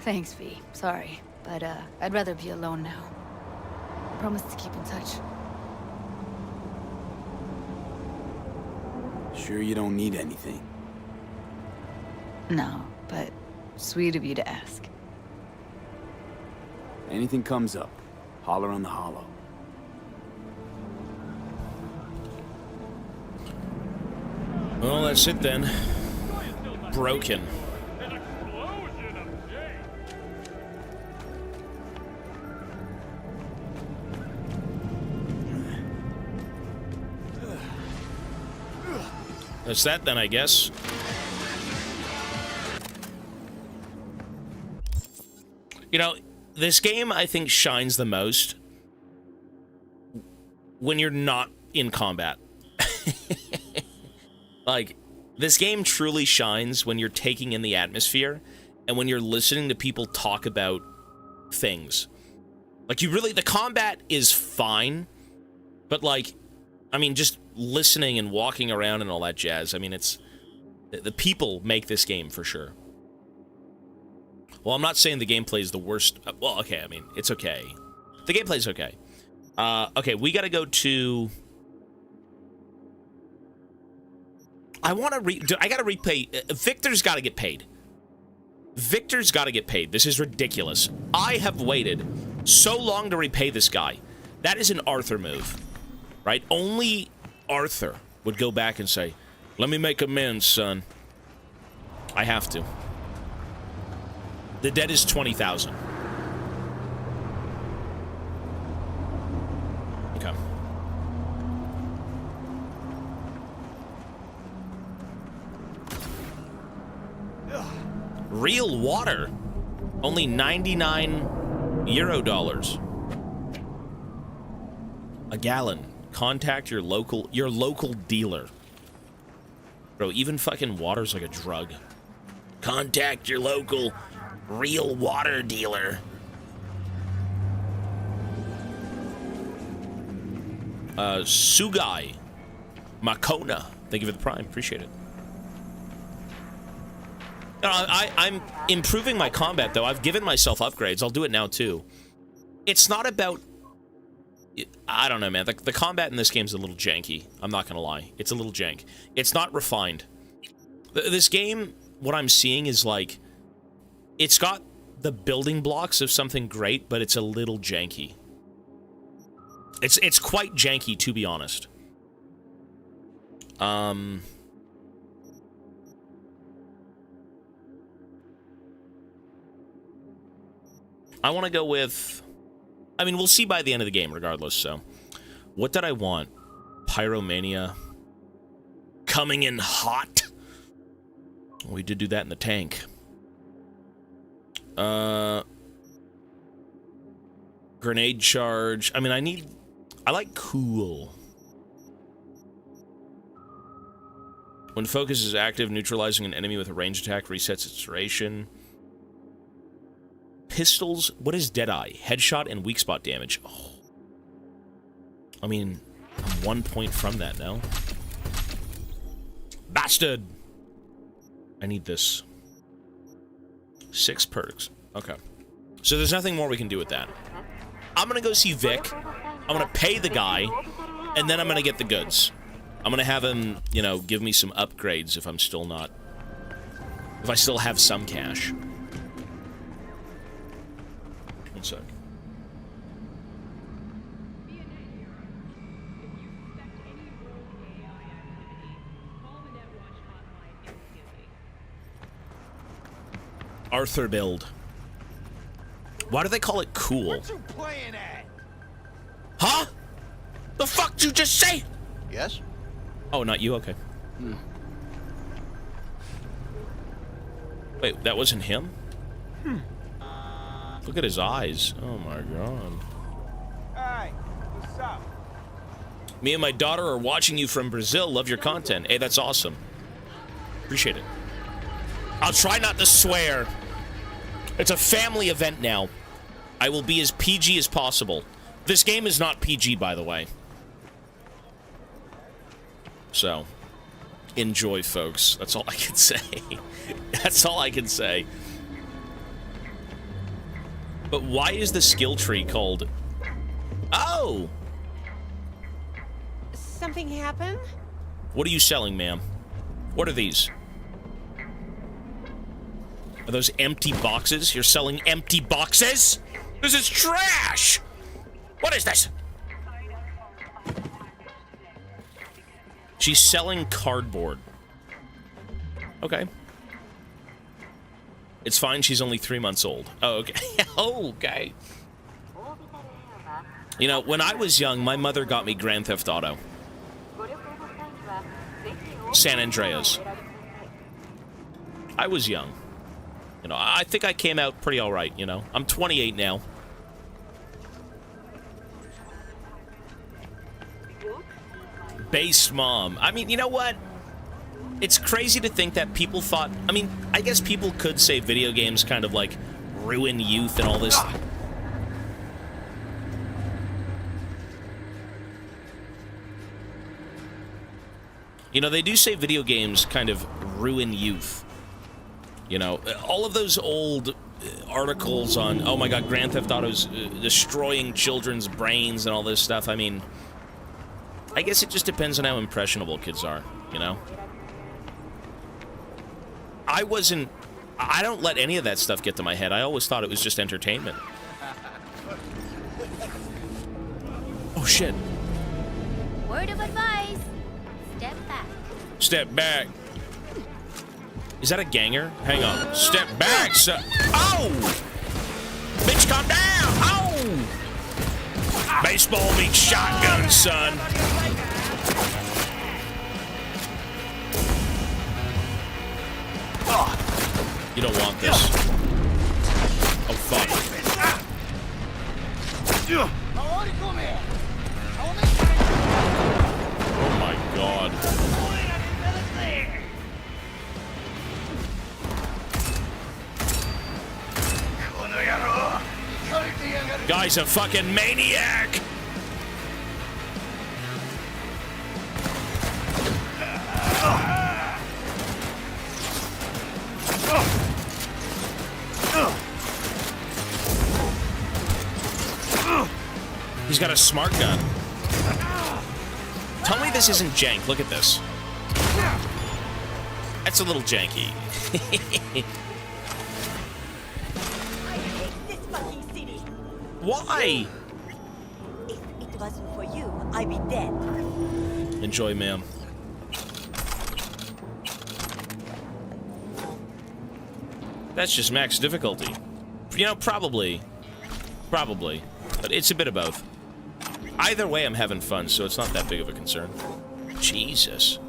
Thanks, V. Sorry, but I'd rather be alone now. Promise to keep in touch. Sure you don't need anything? No, but sweet of you to ask. Anything comes up, holler on the hollow. Well, that's it then. Broken. That's that then, I guess. You know, this game, I think, shines the most when you're not in combat. Like, this game truly shines when you're taking in the atmosphere and when you're listening to people talk about things. Like, you really, the combat is fine, but, like, I mean, just listening and walking around and all that jazz, I mean, it's, the people make this game for sure. Well, I'm not saying the gameplay is the worst. Well, okay, I mean, it's okay. The gameplay's okay. Okay, we gotta go to... I gotta repay... Victor's gotta get paid. Victor's gotta get paid. This is ridiculous. I have waited so long to repay this guy. That is an Arthur move, right? Only Arthur would go back and say, let me make amends, son. I have to. The debt is 20,000. Okay. Real water. Only 99 euro dollars. A gallon. Contact your local dealer. Bro, even fucking water's like a drug. Contact your local real water dealer. Sugai Makona. Thank you for the prime. Appreciate it. I'm improving my combat, though. I've given myself upgrades. I'll do it now, too. It's not about... I don't know, man. The combat in this game is a little janky. I'm not gonna lie. It's a little jank. It's not refined. This game, what I'm seeing is, like... It's got the building blocks of something great, but it's a little janky. It's quite janky, to be honest. I want to go with... I mean, we'll see by the end of the game, regardless, so... What did I want? Pyromania. coming in hot. We did do that in the tank. Grenade charge. I mean, I like cool. When focus is active, neutralizing an enemy with a range attack resets its duration. Pistols. What is Deadeye? Headshot and weak spot damage. Oh. I mean, I'm 1 point from that now. Bastard! I need this. 6 perks. Okay. So there's nothing more we can do with that. I'm gonna go see Vic. I'm gonna pay the guy. And then I'm gonna get the goods. I'm gonna have him, you know, give me some upgrades if I'm still not... If I still have some cash. One sec. Arthur build. Why do they call it cool? What you playing at? Huh? The fuck did you just say? Yes? Oh, not you? Okay. Wait, that wasn't him? Look at his eyes. Oh my god. Hey, what's up? Me and my daughter are watching you from Brazil. Love your content. Hey, that's awesome. Appreciate it. I'll try not to swear. It's a family event now. I will be as PG as possible. This game is not PG, by the way. So, enjoy, folks. That's all I can say. That's all I can say. But why is the skill tree called... Oh! Something happened? What are you selling, ma'am? What are these? Are those empty boxes? You're selling empty boxes? This is trash! What is this? She's selling cardboard. Okay. It's fine, she's only 3 months old. Oh, okay. Oh, okay. You know, when I was young, my mother got me Grand Theft Auto. San Andreas. I was young. You know, I think I came out pretty alright, you know. I'm 28 now. Base mom. I mean, you know what? It's crazy to think that people thought... I mean, I guess people could say video games kind of, like, ruin youth and all this... You know, they do say video games kind of ruin youth. You know, all of those old articles on, oh my god, Grand Theft Auto's destroying children's brains and all this stuff. I mean, I guess it just depends on how impressionable kids are, you know? I don't let any of that stuff get to my head. I always thought it was just entertainment. Oh, shit. Word of advice. Step back. Step back. Is that a ganger? Hang on. Step back, son. Oh! Bitch, calm down! Oh! Baseball meets shotgun, son. Oh, you don't want this. Oh, fuck. Oh, my God. Guy's a fucking maniac! He's got a smart gun. Tell me this isn't jank. Look at this. That's a little janky. Why? If it wasn't for you, I'd be dead. Enjoy, ma'am. That's just max difficulty. You know, probably. Probably. But it's a bit of both. Either way, I'm having fun, so it's not that big of a concern. Jesus.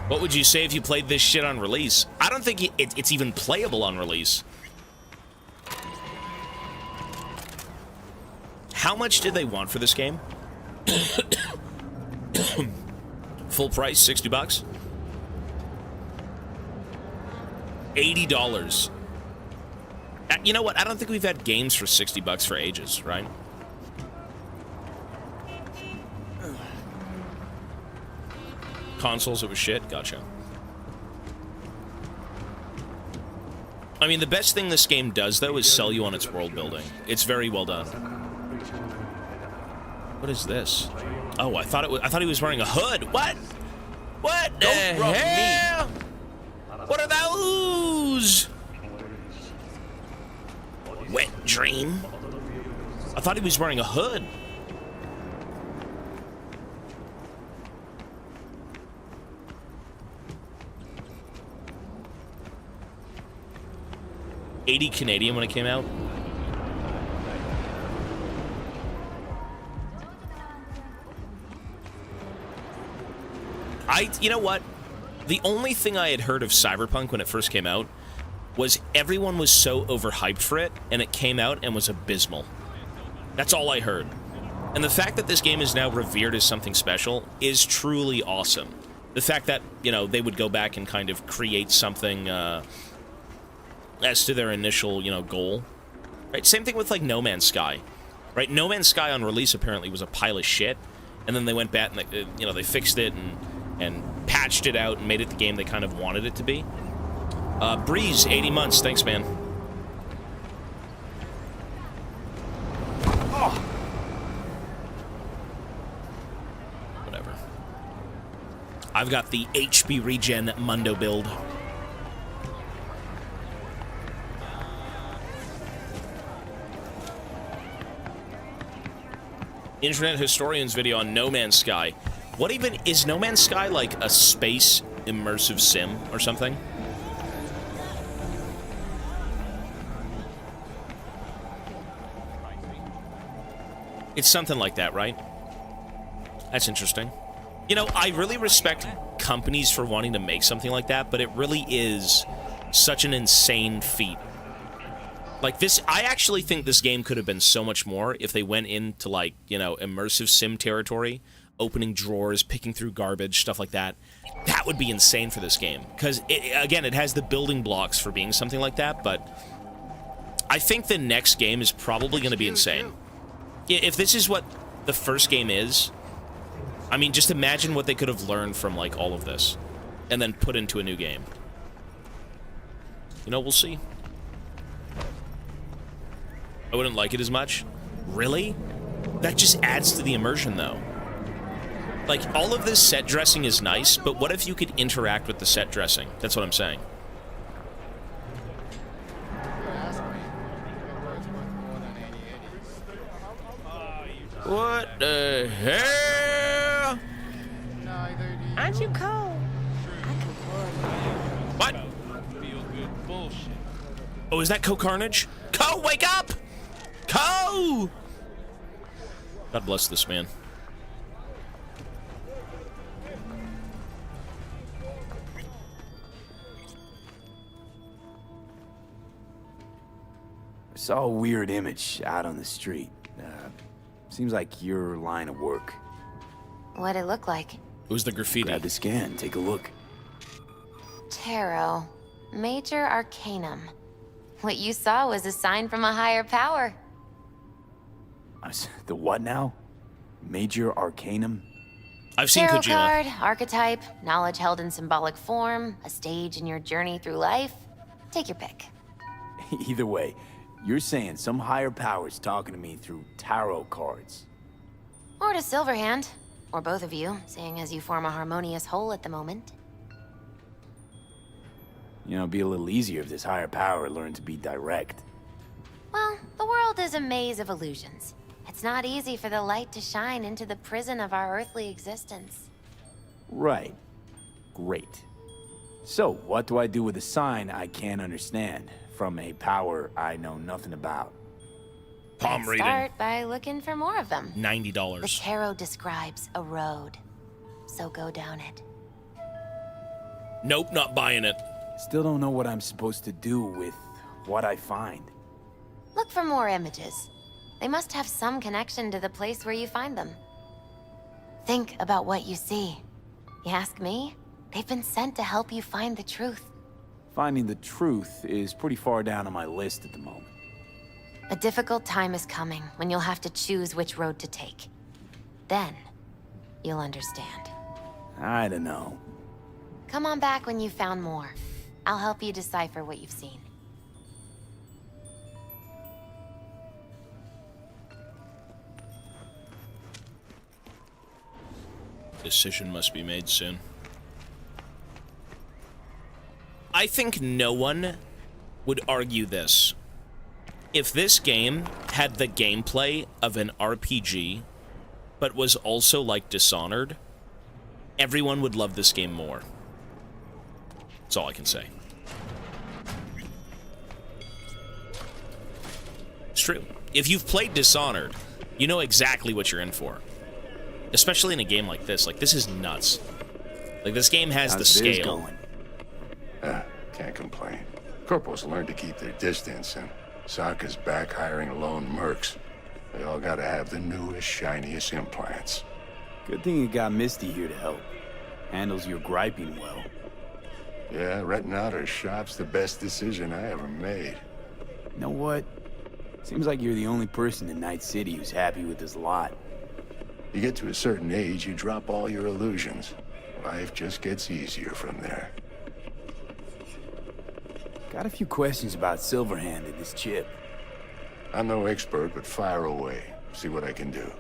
What would you say if you played this shit on release? I don't think it's even playable on release. How much did they want for this game? Full price, 60 bucks? $80. You know what? I don't think we've had games for 60 bucks for ages, right? Consoles, it was shit? Gotcha. I mean, the best thing this game does, though, is sell you on its world building. It's very well done. What is this? Oh, I thought he was wearing a hood. What? What the hell? What are those? Wet dream. I thought he was wearing a hood. $80 Canadian when it came out. You know what? The only thing I had heard of Cyberpunk when it first came out was everyone was so overhyped for it, and it came out and was abysmal. That's all I heard. And the fact that this game is now revered as something special is truly awesome. The fact that, you know, they would go back and kind of create something as to their initial, you know, goal. Right? Same thing with, like, No Man's Sky. Right? No Man's Sky on release apparently was a pile of shit, and then they went back and, they, you know, they fixed it and patched it out and made it the game they kind of wanted it to be. Breeze, 80 months. Thanks, man. Oh. Whatever. I've got the HP Regen Mundo build. Internet Historian's video on No Man's Sky. What even is No Man's Sky, like a space immersive sim or something? It's something like that, right? That's interesting. You know, I really respect companies for wanting to make something like that, but it really is such an insane feat. Like this, I actually think this game could have been so much more if they went into, like, you know, immersive sim territory, opening drawers, picking through garbage, stuff like that. That would be insane for this game. Because, again, it has the building blocks for being something like that, but I think the next game is probably going to be insane. If this is what the first game is, I mean, just imagine what they could have learned from, like, all of this, and then put into a new game. You know, we'll see. I wouldn't like it as much. Really? That just adds to the immersion, though. Like, all of this set dressing is nice, but what if you could interact with the set dressing? That's what I'm saying. What the hell? Aren't you cold? What? Oh, is that Co Carnage? Co, wake up! Co! God bless this man. I saw a weird image out on the street. Seems like your line of work. What'd it look like? It was the graffiti. Grab the scan, take a look. Tarot. Major Arcanum. What you saw was a sign from a higher power. The what now? Major Arcanum? I've seen Tarot Kojima. card, archetype, knowledge held in symbolic form, a stage in your journey through life. Take your pick. Either way, you're saying some higher power's talking to me through tarot cards. Or to Silverhand. Or both of you, seeing as you form a harmonious whole at the moment. You know, it'd be a little easier if this higher power learned to be direct. Well, the world is a maze of illusions. It's not easy for the light to shine into the prison of our earthly existence. Right. Great. So, what do I do with a sign I can't understand from a power I know nothing about? Palm reading. Start by looking for more of them. $90. The tarot describes a road, so go down it. Nope, not buying it. Still don't know what I'm supposed to do with what I find. Look for more images. They must have some connection to the place where you find them. Think about what you see. You ask me? They've been sent to help you find the truth. Finding the truth is pretty far down on my list at the moment. A difficult time is coming when you'll have to choose which road to take. Then, you'll understand. I don't know. Come on back when you've found more. I'll help you decipher what you've seen. Decision must be made soon. I think no one would argue this. If this game had the gameplay of an RPG, but was also like Dishonored, everyone would love this game more. That's all I can say. It's true. If you've played Dishonored, you know exactly what you're in for. Especially in a game like this. Like, this is nuts. Like, this game has the scale. Can't complain. Corporals learn to keep their distance, and Sokka's back hiring lone mercs. They all gotta have the newest, shiniest implants. Good thing you got Misty here to help. Handles your griping well. Yeah, renting out her shop's the best decision I ever made. You know what? Seems like you're the only person in Night City who's happy with this lot. You get to a certain age, you drop all your illusions. Life just gets easier from there. Got a few questions about Silverhand and this chip. I'm no expert, but fire away. See what I can do.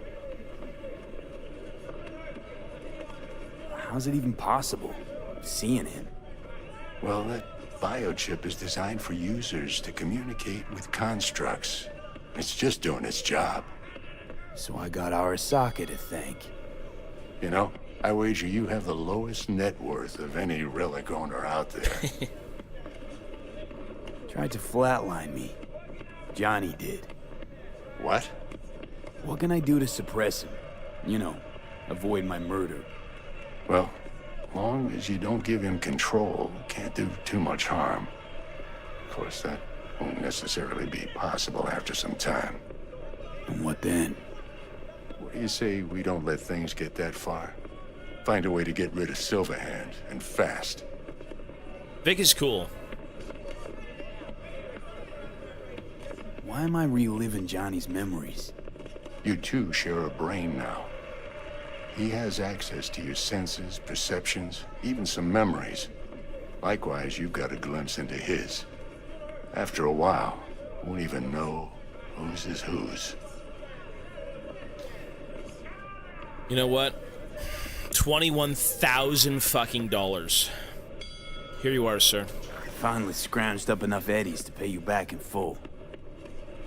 How's it even possible, seeing him? Well, that biochip is designed for users to communicate with constructs. It's just doing its job. So I got Arasaka to thank. You know, I wager you have the lowest net worth of any relic owner out there. Tried to flatline me. Johnny did. What? What can I do to suppress him? You know, avoid my murder. Well, long as you don't give him control, can't do too much harm. Of course, that won't necessarily be possible after some time. And what then? What do you say we don't let things get that far? Find a way to get rid of Silverhand, and fast. Vic is cool. Why am I reliving Johnny's memories? You two share a brain now. He has access to your senses, perceptions, even some memories. Likewise, you've got a glimpse into his. After a while, you won't even know whose is whose. You know what? 21,000 fucking dollars. Here you are, sir. Finally scrounged up enough eddies to pay you back in full.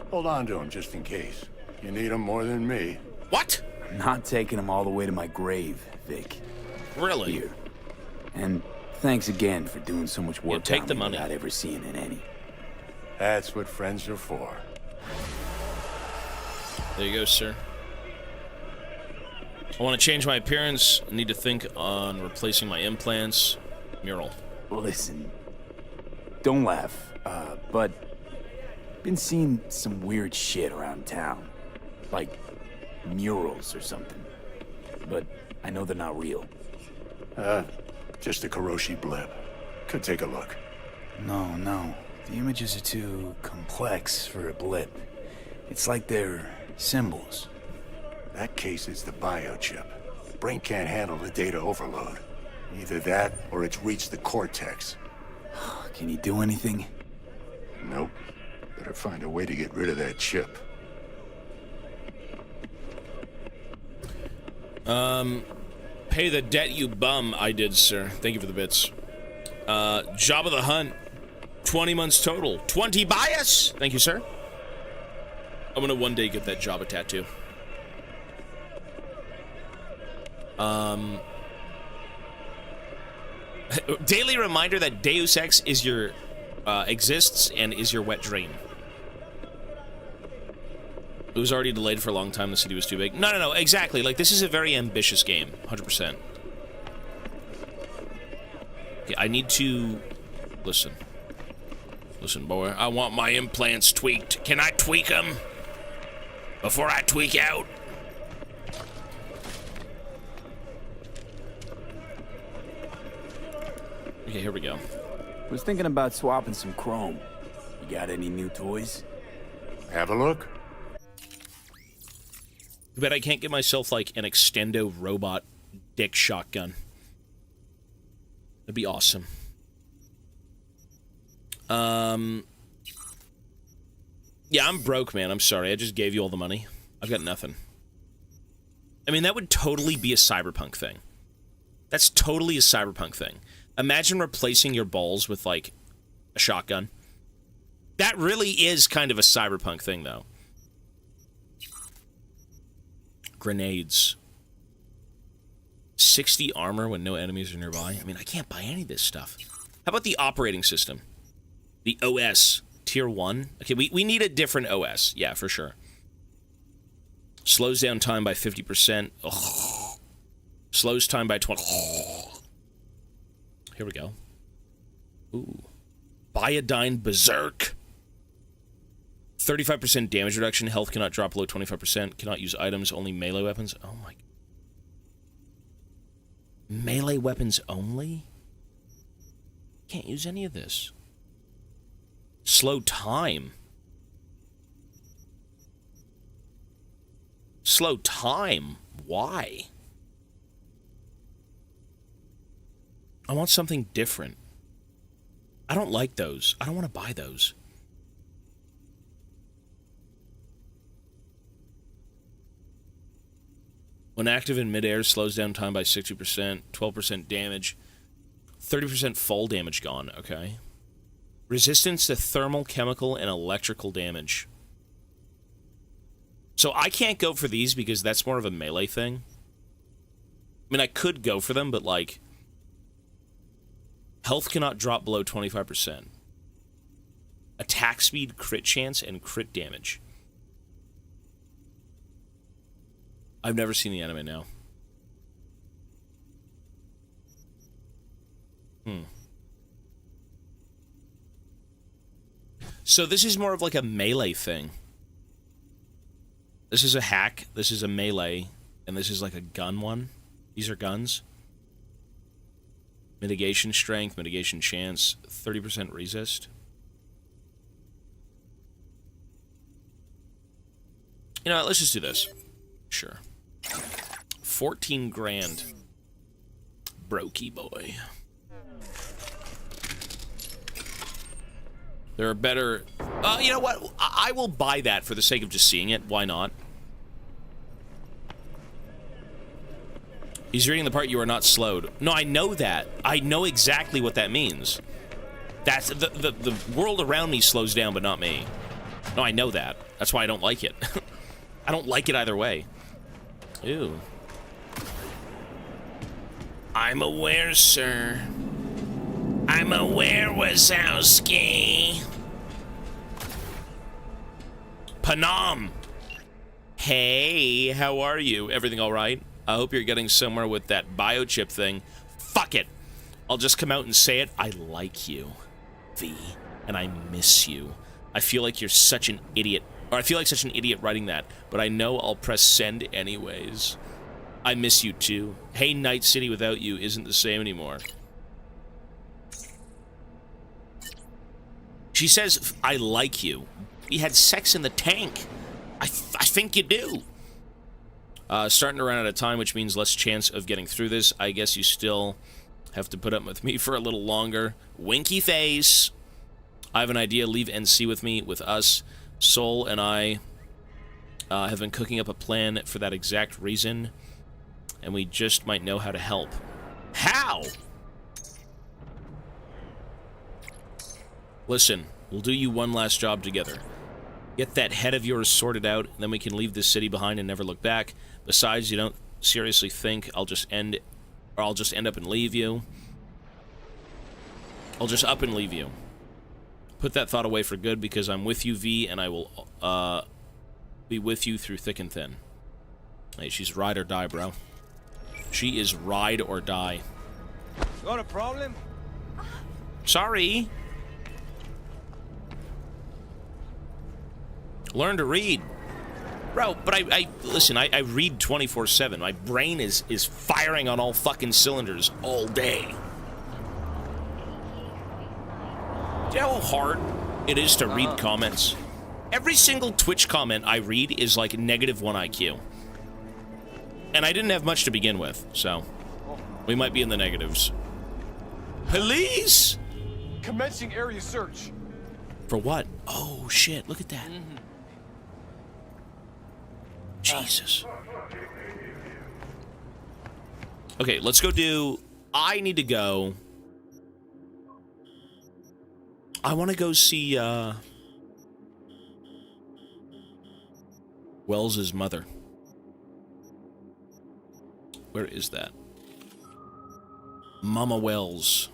Hold on to him just in case. You need him more than me. What? I'm not taking him all the way to my grave, Vic. Really? Here. And thanks again for doing so much work. Take the money without ever seeing an any. That's what friends are for. There you go, sir. I want to change my appearance. I need to think on replacing my implants. Mural. Listen, don't laugh, but been seeing some weird shit around town. Like murals or something. But I know they're not real. Just a Kuroshi blip. Could take a look. No. The images are too complex for a blip. It's like they're symbols. That case is the biochip. Brain can't handle the data overload. Either that, or it's reached the cortex. Can you do anything? Nope. Better find a way to get rid of that chip. Pay the debt, you bum. I did, sir. Thank you for the bits. Job of the hunt. 20 months total. 20 bias! Thank you, sir. I'm gonna one day get that Jabba tattoo. Daily reminder that Deus Ex is your, exists and is your wet dream. It was already delayed for a long time. The city was too big. No, exactly. Like, this is a very ambitious game. 100%. Okay, I need to... Listen. Listen, boy. I want my implants tweaked. Can I tweak them? Before I tweak out? Okay, here we go. Was thinking about swapping some chrome. You got any new toys? Have a look. I bet I can't get myself, like, an extendo robot dick shotgun. That'd be awesome. Yeah, I'm broke, man. I'm sorry. I just gave you all the money. I've got nothing. I mean, that would totally be a Cyberpunk thing. That's totally a Cyberpunk thing. Imagine replacing your balls with, like, a shotgun. That really is kind of a Cyberpunk thing, though. Grenades. 60 armor when no enemies are nearby. I mean, I can't buy any of this stuff. How about the operating system? The OS. Tier 1. Okay, we need a different OS. Yeah, for sure. Slows down time by 50%. Ugh. Slows time by 20. Here we go. Ooh. Biodyne Berserk. 35% damage reduction. Health cannot drop below 25%. Cannot use items. Only melee weapons. Oh my. Melee weapons only? Can't use any of this. Slow time. Slow time? Why? I want something different. I don't like those. I don't want to buy those. When active in midair, slows down time by 60%, 12% damage, 30% fall damage gone. Okay. Resistance to thermal, chemical, and electrical damage. So I can't go for these because that's more of a melee thing. I mean, I could go for them, but, like... Health cannot drop below 25%. Attack speed, crit chance, and crit damage. I've never seen the anime now. So this is more of like a melee thing. This is a hack, this is a melee, and this is like a gun one. These are guns. Mitigation strength, mitigation chance, 30% resist. You know what, let's just do this. Sure. 14 grand. Brokey boy. There are better... you know what? I will buy that for the sake of just seeing it. Why not? He's reading the part you are not slowed. No, I know that. I know exactly what that means. That's... The world around me slows down, but not me. No, I know that. That's why I don't like it. I don't like it either way. Ew. I'm aware, sir. I'm aware, Wazowski. Panam. Hey, how are you? Everything all right? I hope you're getting somewhere with that biochip thing. Fuck it. I'll just come out and say it. I like you, V, and I miss you. I feel like you're such an idiot. Or I feel like such an idiot writing that, but I know I'll press send anyways. I miss you too. Hey, Night City without you isn't the same anymore. She says, I like you. We had sex in the tank. I think you do. Starting to run out of time, which means less chance of getting through this. I guess you still have to put up with me for a little longer. Winky face. I have an idea. Leave NC with me, with us. Soul and I have been cooking up a plan for that exact reason, and we just might know how to help. How? Listen, we'll do you one last job together. Get that head of yours sorted out, and then we can leave this city behind and never look back. Besides, you don't seriously think I'll just end up and leave you. I'll just up and leave you. Put that thought away for good, because I'm with you, V, and I will be with you through thick and thin. Hey, she's ride or die, bro. She is ride or die. Got a problem? Sorry. Learn to read. Bro, but I listen, I read 24/7. My brain is firing on all fucking cylinders all day. Do you know how hard it is to read comments? Every single Twitch comment I read is like -1 IQ. And I didn't have much to begin with, so we might be in the negatives. Police! Commencing area search. For what? Oh shit, look at that. Jesus. Okay, let's go do... I need to go... I want to go see, Wells's mother. Where is that? Mama Wells.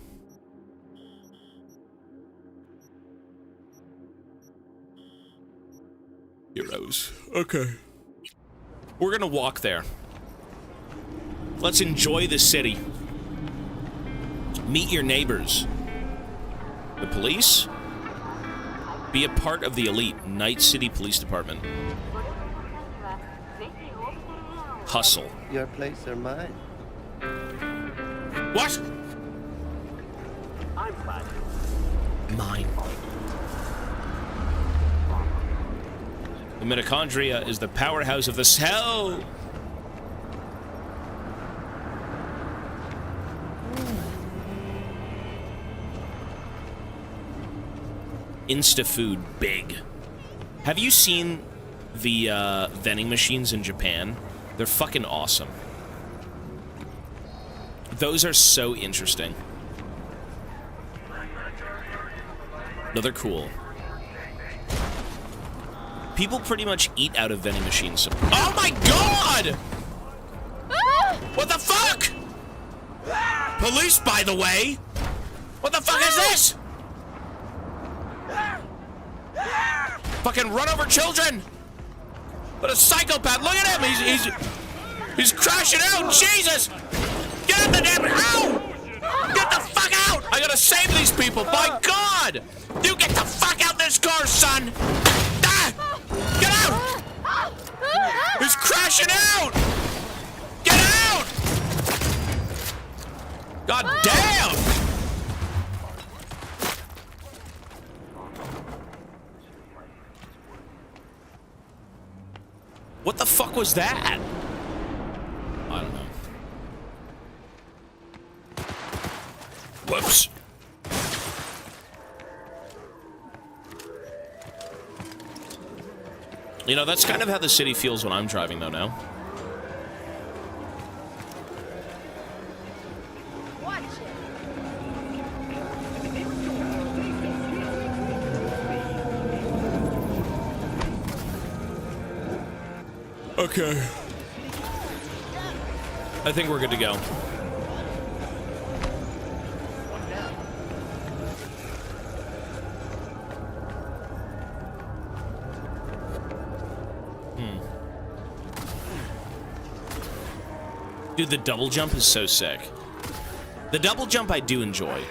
Heroes. Okay. We're gonna walk there. Let's enjoy the city. Meet your neighbors. The police? Be a part of the elite Night City Police Department. Hustle. Your place or mine? What? I'm fine. Mine. The mitochondria is the powerhouse of the cell. Insta-food, big. Have you seen the vending machines in Japan? They're fucking awesome. Those are so interesting. No, they're cool. People pretty much eat out of vending machines. Oh my god! What the fuck? Police, by the way. What the fuck is this? Fucking run over children! What a psychopath! Look at him! He's crashing out! Jesus! Get in the damn... Ow! Get the fuck out! I gotta save these people! My God! You get the fuck out this car, son! Ah! Get out! He's crashing out! Get out! God damn! What the fuck was that? I don't know. Whoops. You know, that's kind of how the city feels when I'm driving, though, now. Watch Okay. I think we're good to go. Dude, the double jump is so sick. The double jump I do enjoy.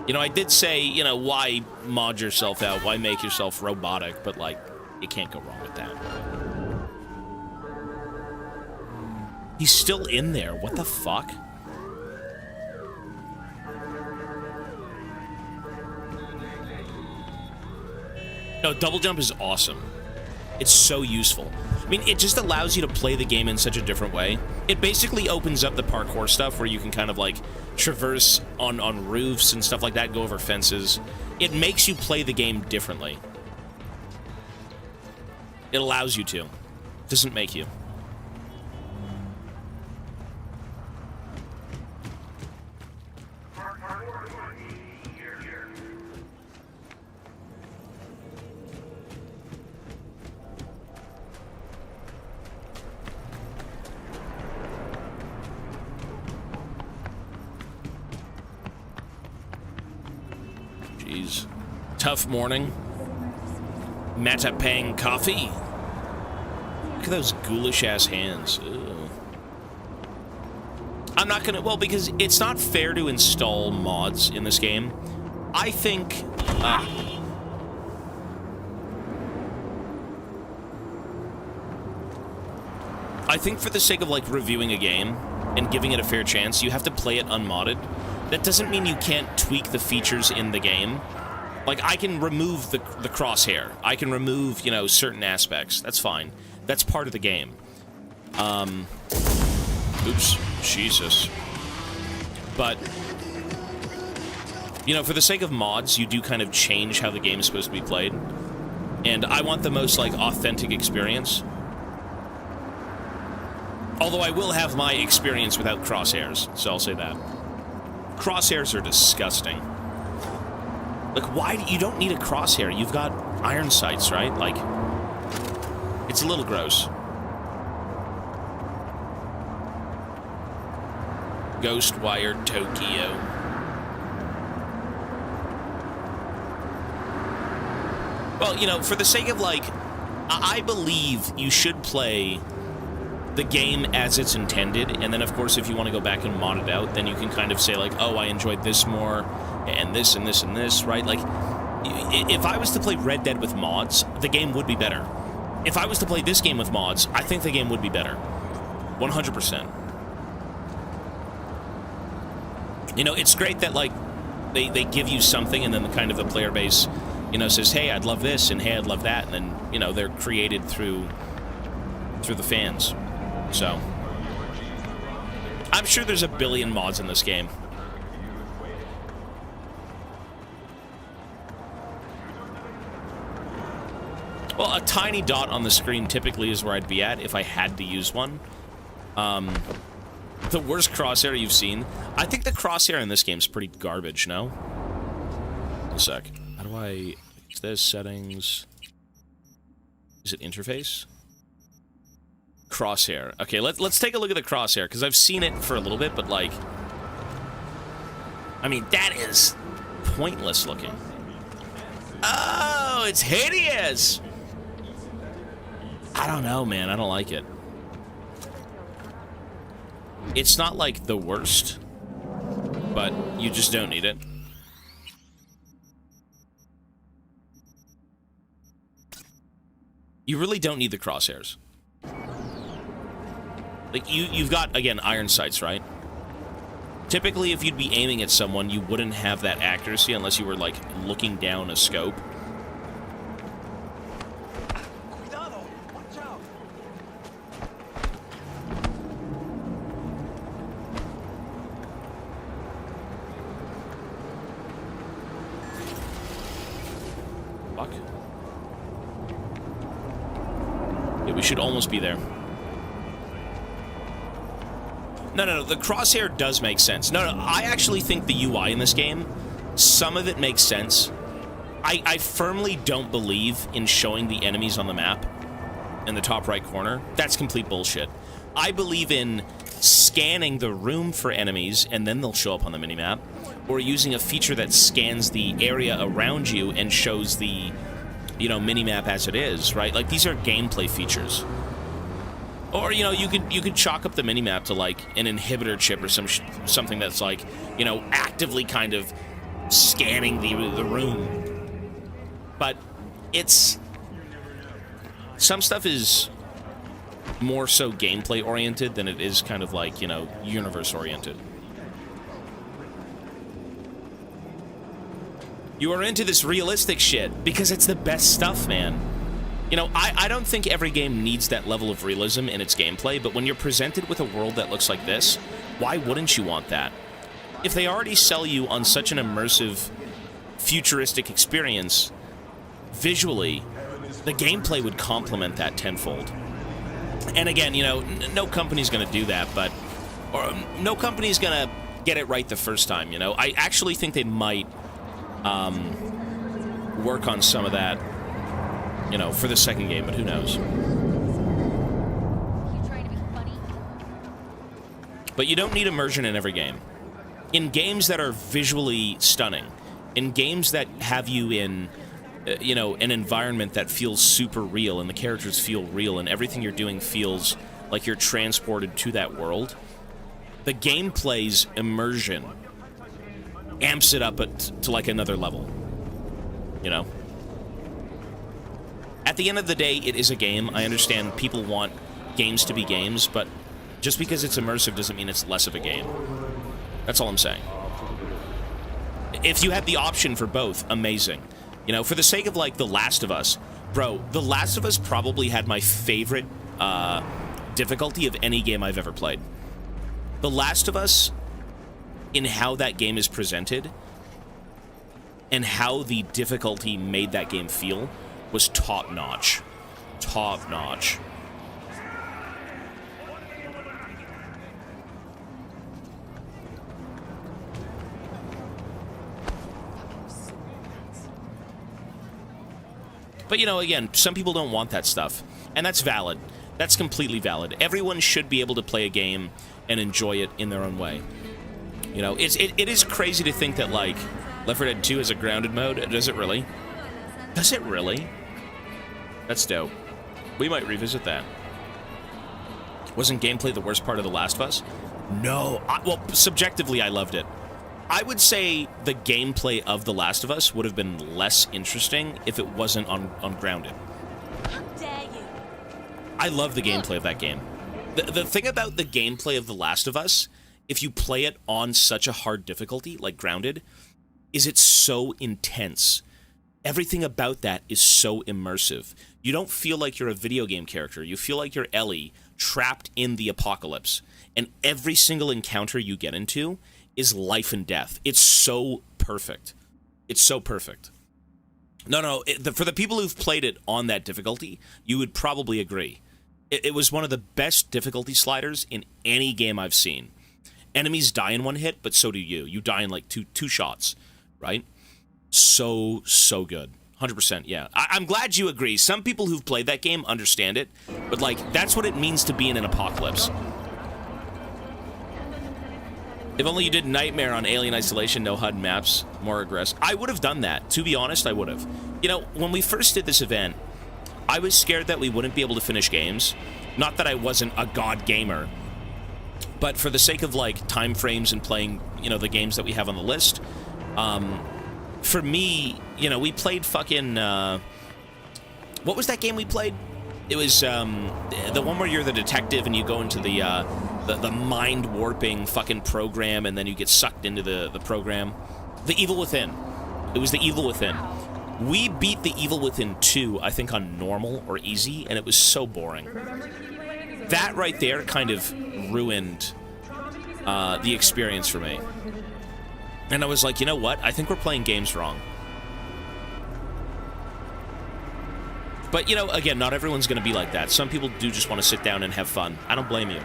You know, I did say, you know, why mod yourself out? Why make yourself robotic? But, like, you can't go wrong with that. He's still in there. What the fuck? No, double jump is awesome. It's so useful. I mean, it just allows you to play the game in such a different way. It basically opens up the parkour stuff where you can kind of like traverse on roofs and stuff like that, go over fences. It makes you play the game differently. It allows you to. It doesn't make you. Jeez. Tough morning. Matapang coffee. Look at those ghoulish-ass hands. Ew. I'm not gonna... Well, because it's not fair to install mods in this game I think... I think for the sake of, like, reviewing a game and giving it a fair chance, you have to play it unmodded. That doesn't mean you can't tweak the features in the game. Like, I can remove the crosshair. I can remove, you know, certain aspects. That's fine. That's part of the game. Oops. Jesus. But, you know, for the sake of mods, you do kind of change how the game is supposed to be played. And I want the most, like, authentic experience. Although I will have my experience without crosshairs, so I'll say that. Crosshairs are disgusting. Like, why you don't need a crosshair? You've got iron sights, right? Like, it's a little gross. Ghostwire Tokyo. Well, you know, for the sake of, like, I believe you should play the game as it's intended, and then, of course, if you want to go back and mod it out, then you can kind of say, like, oh, I enjoyed this more, and this, and this, and this, right? Like, if I was to play Red Dead with mods, the game would be better. If I was to play this game with mods, I think the game would be better. 100%. You know, it's great that, like, they give you something, and then the kind of the player base, you know, says, hey, I'd love this, and hey, I'd love that, and then, you know, they're created through the fans. So, I'm sure there's a billion mods in this game. Well, a tiny dot on the screen typically is where I'd be at if I had to use one. The worst crosshair you've seen. I think the crosshair in this game is pretty garbage, no? A sec. How do I... Is this settings? Is it interface? Crosshair. Okay, let's take a look at the crosshair, because I've seen it for a little bit, but, like... I mean, that is pointless looking. Oh, it's hideous! I don't know, man. I don't like it. It's not, like, the worst, but you just don't need it. You really don't need the crosshairs. Like, you've got, again, iron sights, right? Typically, if you'd be aiming at someone, you wouldn't have that accuracy unless you were, like, looking down a scope. Fuck. Yeah, we should almost be there. No, the crosshair does make sense. No, I actually think the UI in this game, some of it makes sense. I firmly don't believe in showing the enemies on the map in the top right corner. That's complete bullshit. I believe in scanning the room for enemies, and then they'll show up on the minimap, or using a feature that scans the area around you and shows the, you know, minimap as it is, right? Like, these are gameplay features. Or, you know, you could chalk up the minimap to, like, an inhibitor chip or something that's, like, you know, actively kind of scanning the room. But it's... Some stuff is more so gameplay-oriented than it is kind of, like, you know, universe-oriented. You are into this realistic shit because it's the best stuff, man. You know, I don't think every game needs that level of realism in its gameplay, but when you're presented with a world that looks like this, why wouldn't you want that? If they already sell you on such an immersive, futuristic experience, visually, the gameplay would complement that tenfold. And again, you know, no company's gonna do that, but... Or no company's gonna get it right the first time, you know? I actually think they might, work on some of that, you know, for the second game, but who knows? But you don't need immersion in every game. In games that are visually stunning, in games that have you in, you know, an environment that feels super real, and the characters feel real, and everything you're doing feels like you're transported to that world, the gameplay's immersion amps it up to like another level. You know? At the end of the day, it is a game. I understand people want games to be games, but just because it's immersive doesn't mean it's less of a game. That's all I'm saying. If you had the option for both, amazing. You know, for the sake of, like, The Last of Us, bro, The Last of Us probably had my favorite difficulty of any game I've ever played. The Last of Us, in how that game is presented, and how the difficulty made that game feel, was top-notch. Top-notch. But, you know, again, some people don't want that stuff. And that's valid. That's completely valid. Everyone should be able to play a game and enjoy it in their own way. You know, it is crazy to think that, like, Left 4 Dead 2 has a grounded mode. Does it really? Does it really? That's dope. We might revisit that. Wasn't gameplay the worst part of The Last of Us? No. Well, subjectively, I loved it. I would say the gameplay of The Last of Us would have been less interesting if it wasn't on Grounded. How dare you? I love the gameplay of that game. The thing about the gameplay of The Last of Us, if you play it on such a hard difficulty, like Grounded, is it's so intense. Everything about that is so immersive. You don't feel like you're a video game character. You feel like you're Ellie, trapped in the apocalypse. And every single encounter you get into is life and death. It's so perfect. It's so perfect. No, for the people who've played it on that difficulty, you would probably agree. It was one of the best difficulty sliders in any game I've seen. Enemies die in one hit, but so do you. You die in like two shots, right? So good. 100%, yeah. I'm glad you agree. Some people who've played that game understand it, but like, that's what it means to be in an apocalypse. If only you did Nightmare on Alien Isolation, no HUD maps, more aggressive. I would have done that. To be honest, I would have. You know, when we first did this event, I was scared that we wouldn't be able to finish games. Not that I wasn't a god gamer, but for the sake of, like, time frames and playing, you know, the games that we have on the list, for me, you know, we played fucking, what was that game we played? It was, the one where you're the detective and you go into the mind-warping fucking program and then you get sucked into the program. The Evil Within. It was The Evil Within. We beat The Evil Within 2, I think, on normal or easy, and it was so boring. That right there kind of ruined the experience for me. And I was like, you know what? I think we're playing games wrong. But, you know, again, not everyone's going to be like that. Some people do just want to sit down and have fun. I don't blame you.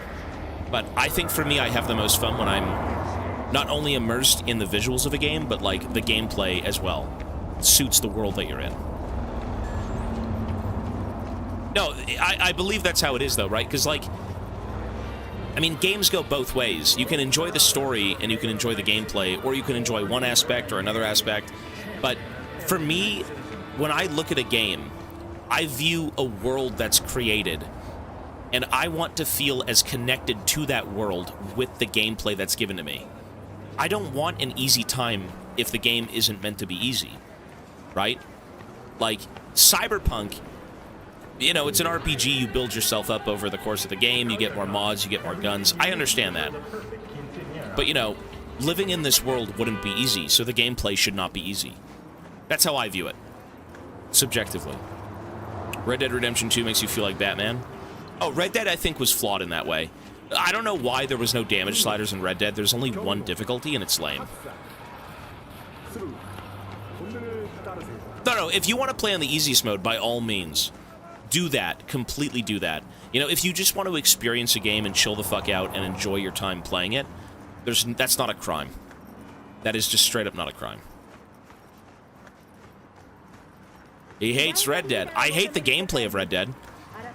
But I think for me, I have the most fun when I'm not only immersed in the visuals of a game, but, like, the gameplay as well. It suits the world that you're in. No, I believe that's how it is, though, right? Because, like, I mean, games go both ways. You can enjoy the story and you can enjoy the gameplay, or you can enjoy one aspect or another aspect. But for me, when I look at a game, I view a world that's created, and I want to feel as connected to that world with the gameplay that's given to me. I don't want an easy time if the game isn't meant to be easy, right? Like, Cyberpunk, you know, it's an RPG, you build yourself up over the course of the game, you get more mods, you get more guns. I understand that. But, you know, living in this world wouldn't be easy, so the gameplay should not be easy. That's how I view it, subjectively. Red Dead Redemption 2 makes you feel like Batman. Oh, Red Dead, I think, was flawed in that way. I don't know why there was no damage sliders in Red Dead. There's only one difficulty, and it's lame. No, if you want to play on the easiest mode, by all means, do that. Completely do that. You know, if you just want to experience a game and chill the fuck out and enjoy your time playing it, that's not a crime. That is just straight up not a crime. He hates Red Dead. I hate the gameplay of Red Dead.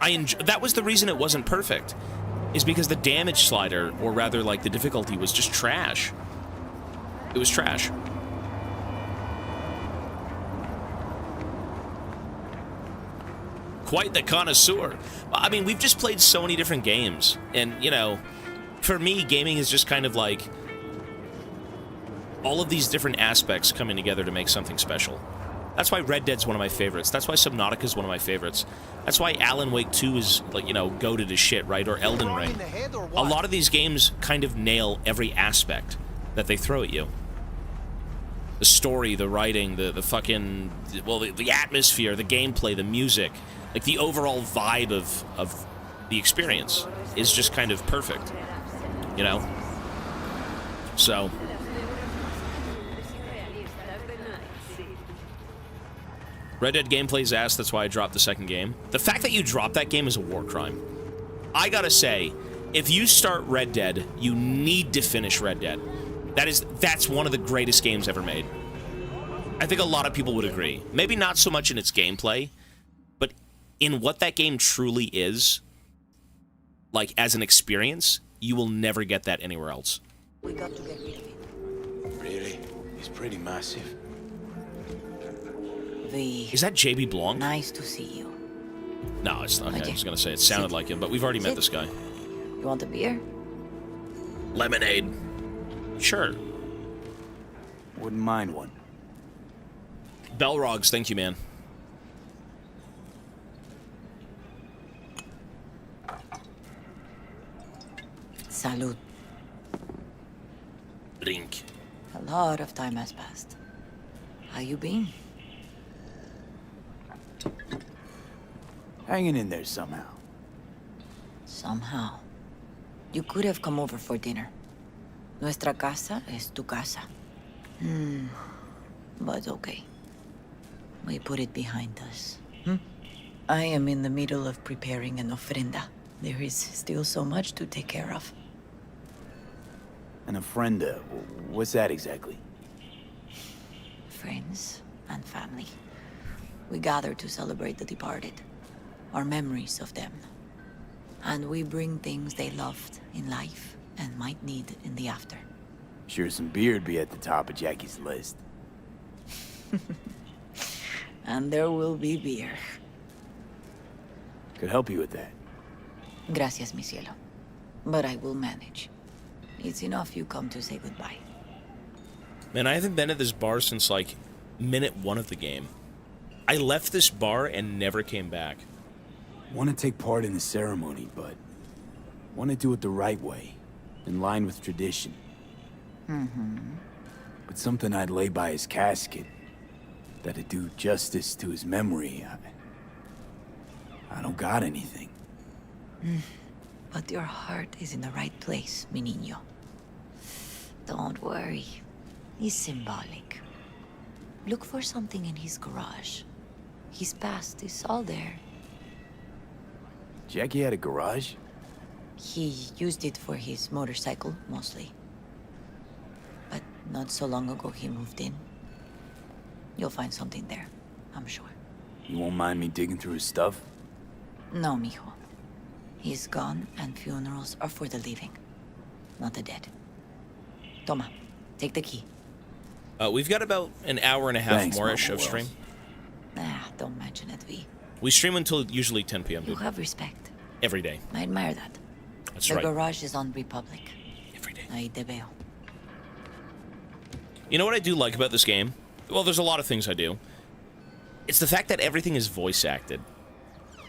That was the reason it wasn't perfect, is because the damage slider, or rather, like, the difficulty was just trash. It was trash. Quite the connoisseur. I mean, we've just played so many different games, and, you know, for me, gaming is just kind of like, all of these different aspects coming together to make something special. That's why Red Dead's one of my favorites. That's why Subnautica's one of my favorites. That's why Alan Wake 2 is, like, you know, goated as shit, right? Or Elden Ring. A lot of these games kind of nail every aspect that they throw at you. The story, the writing, the fucking... Well, the atmosphere, the gameplay, the music. Like, the overall vibe of the experience is just kind of perfect. You know? So... Red Dead gameplay's ass, that's why I dropped the second game. The fact that you dropped that game is a war crime. I gotta say, if you start Red Dead, you need to finish Red Dead. That's one of the greatest games ever made. I think a lot of people would agree. Maybe not so much in its gameplay, but in what that game truly is, like, as an experience, you will never get that anywhere else. We got to get rid of it. Really? He's pretty massive. Is that JB Blanc? Nice to see you. No, it's not. Okay. I was gonna say it sounded like him, but we've already met this guy. You want a beer? Lemonade. Sure. Wouldn't mind one. Belrogs, thank you, man. Salud. Drink. A lot of time has passed. How you been? Hanging in there somehow. Somehow. You could have come over for dinner. Nuestra casa es tu casa. But okay. We put it behind us. I am in the middle of preparing an ofrenda. There is still so much to take care of. An ofrenda? What's that exactly? Friends and family. We gather to celebrate the departed. Our memories of them. And we bring things they loved in life and might need in the after. Sure some beer'd be at the top of Jackie's list. And there will be beer. Could help you with that. Gracias, mi cielo. But I will manage. It's enough you come to say goodbye. Man, I haven't been at this bar since, like, minute 1 of the game. I left this bar and never came back. Want to take part in the ceremony, but want to do it the right way, in line with tradition. But something I'd lay by his casket, that'd do justice to his memory. I don't got anything. But your heart is in the right place, mi niño. Don't worry. It's symbolic. Look for something in his garage. His past is all there. Jackie had a garage? He used it for his motorcycle, mostly. But not so long ago he moved in. You'll find something there, I'm sure. You won't mind me digging through his stuff? No, mijo. He's gone, and funerals are for the living, not the dead. Toma, take the key. We've got about an hour and a half more-ish of stream. Don't mention it, V. We stream until usually 10 p.m., You dude. have respect. Every day. I admire that. That's the right. The garage is on Republic. Every day. Ahí te veo. You know what I do like about this game? Well, there's a lot of things I do. It's the fact that everything is voice acted.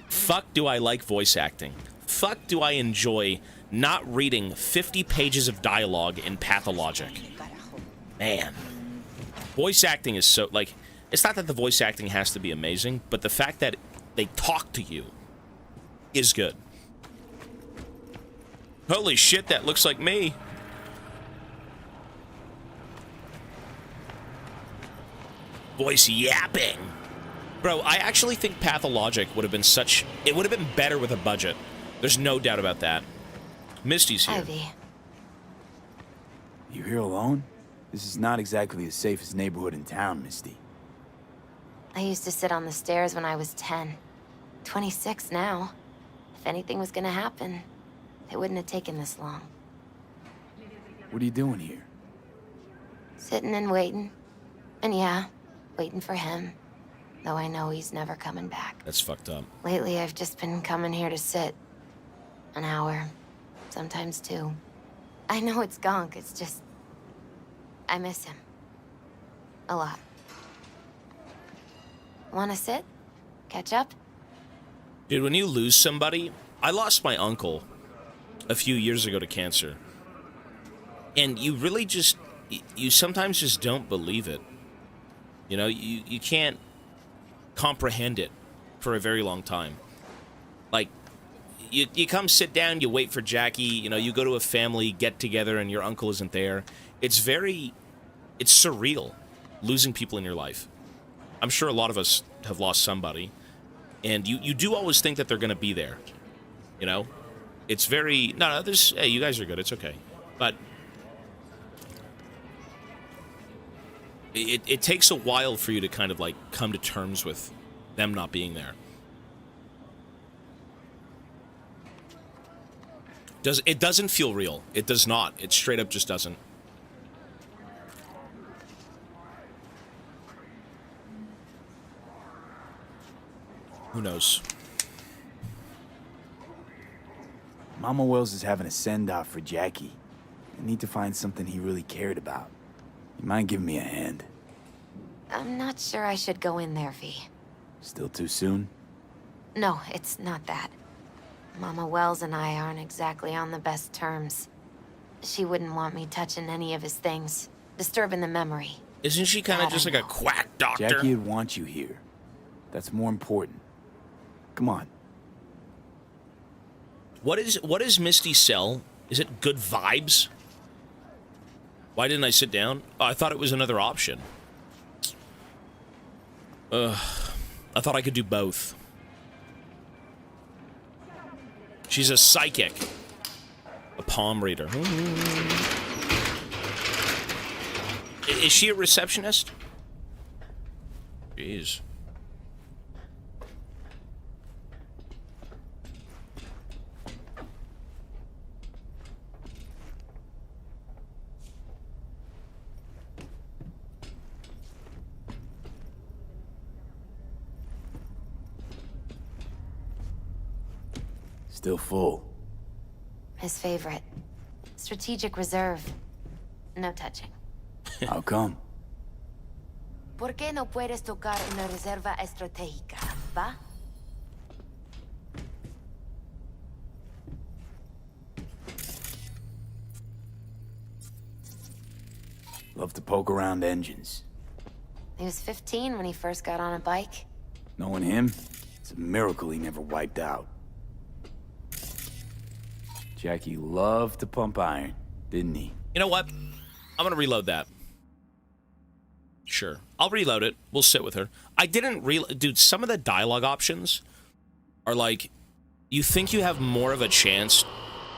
Fuck do I like voice acting. Fuck do I enjoy not reading 50 pages of dialogue in Pathologic. Man. Voice acting is so, like, it's not that the voice acting has to be amazing, but the fact that they talk to you is good. Holy shit, that looks like me. Voice yapping. Bro, I actually think Pathologic would have been such... It would have been better with a budget. There's no doubt about that. Misty's here. Ivy. You here alone? This is not exactly the safest neighborhood in town, Misty. I used to sit on the stairs when I was 10. 26 now. If anything was gonna happen, it wouldn't have taken this long. What are you doing here? Sitting and waiting. And yeah, waiting for him. Though I know he's never coming back. That's fucked up. Lately, I've just been coming here to sit. An hour. Sometimes 2. I know it's gunk, it's just... I miss him. A lot. Wanna sit? Catch up? Dude, when you lose somebody... I lost my uncle a few years ago to cancer. And you really just... You sometimes just don't believe it. You know, you can't comprehend it for a very long time. Like, you come sit down, you wait for Jackie, you know, you go to a family get-together and your uncle isn't there. It's surreal, losing people in your life. I'm sure a lot of us have lost somebody. And you do always think that they're going to be there. You know? It's very... No, there's... Hey, you guys are good. It's okay. But... It takes a while for you to kind of, like, come to terms with them not being there. It doesn't feel real. It does not. It straight up just doesn't. Who knows? Mama Wells is having a send-off for Jackie. I need to find something he really cared about. You mind giving me a hand? I'm not sure I should go in there, V. Still too soon? No, it's not that. Mama Wells and I aren't exactly on the best terms. She wouldn't want me touching any of his things, disturbing the memory. Isn't she kind of just like a quack doctor? Jackie would want you here. That's more important. Come on. What is Misty's cell? Is it good vibes? Why didn't I sit down? Oh, I thought it was another option. I thought I could do both. She's a psychic. A palm reader. Is she a receptionist? Jeez. Still full. His favorite. Strategic reserve. No touching. How come? ¿Por qué no puedes tocar una reserva estratégica, va? Love to poke around engines. He was 15 when he first got on a bike. Knowing him, it's a miracle he never wiped out. Jackie loved to pump iron, didn't he? You know what? I'm gonna reload that. Sure. I'll reload it. We'll sit with her. I didn't Dude, some of the dialogue options are like, you think you have more of a chance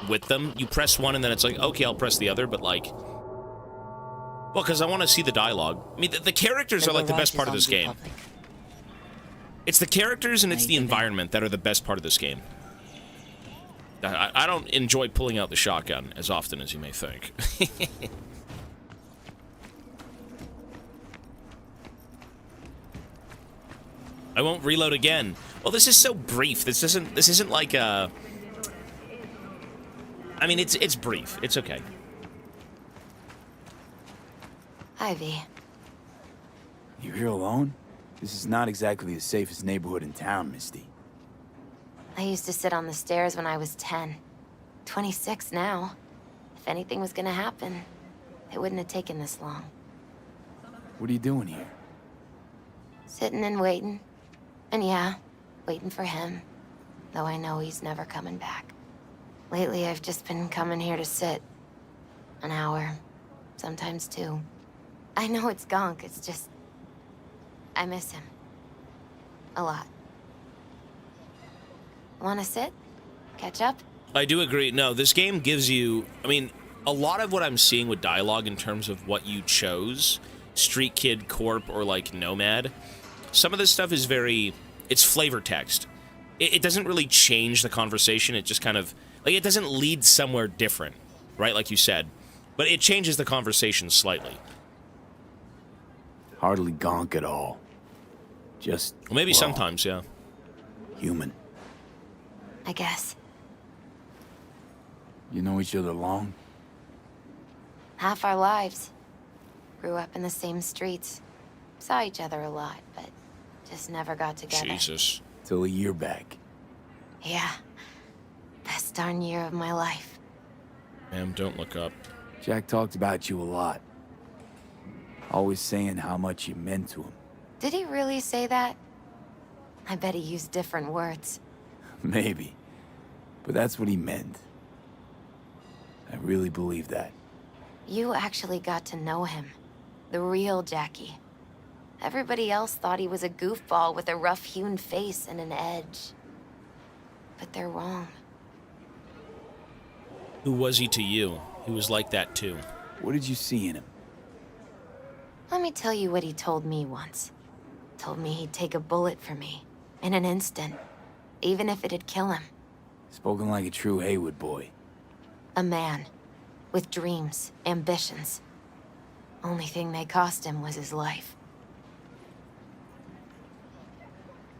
with them. You press one and then it's like, okay, I'll press the other, but like... Well, because I want to see the dialogue. I mean, the characters are like the best part of this game. It's the characters and it's the environment that are the best part of this game. I don't enjoy pulling out the shotgun as often as you may think. I won't reload again. Well, this is so brief. This isn't like a... I mean, it's brief. It's okay. Ivy. You here alone? This is not exactly the safest neighborhood in town, Misty. I used to sit on the stairs when I was 10. 26 now. If anything was gonna happen, it wouldn't have taken this long. What are you doing here? Sitting and waiting. And yeah, waiting for him. Though I know he's never coming back. Lately, I've just been coming here to sit. An hour. Sometimes 2. I know it's gunk, it's just... I miss him. A lot. Wanna sit? Catch up? I do agree. No, this game gives you... I mean, a lot of what I'm seeing with dialogue in terms of what you chose, Street Kid, Corp, or, like, Nomad, some of this stuff is very... It's flavor text. It doesn't really change the conversation. It just kind of... Like, it doesn't lead somewhere different, right? Like you said. But it changes the conversation slightly. Hardly gonk at all. Just... Well, maybe sometimes, yeah. Human. I guess. You know each other long? Half our lives. Grew up in the same streets. Saw each other a lot, but just never got together. Jesus. Till a year back. Yeah. Best darn year of my life. Ma'am, don't look up. Jack talked about you a lot. Always saying how much you meant to him. Did he really say that? I bet he used different words. Maybe. But that's what he meant. I really believe that. You actually got to know him. The real Jackie. Everybody else thought he was a goofball with a rough-hewn face and an edge. But they're wrong. Who was he to you? He was like that too. What did you see in him? Let me tell you what he told me once. Told me he'd take a bullet for me. In an instant. Even if it'd kill him. Spoken like a true Haywood boy. A man. With dreams, ambitions. Only thing they cost him was his life.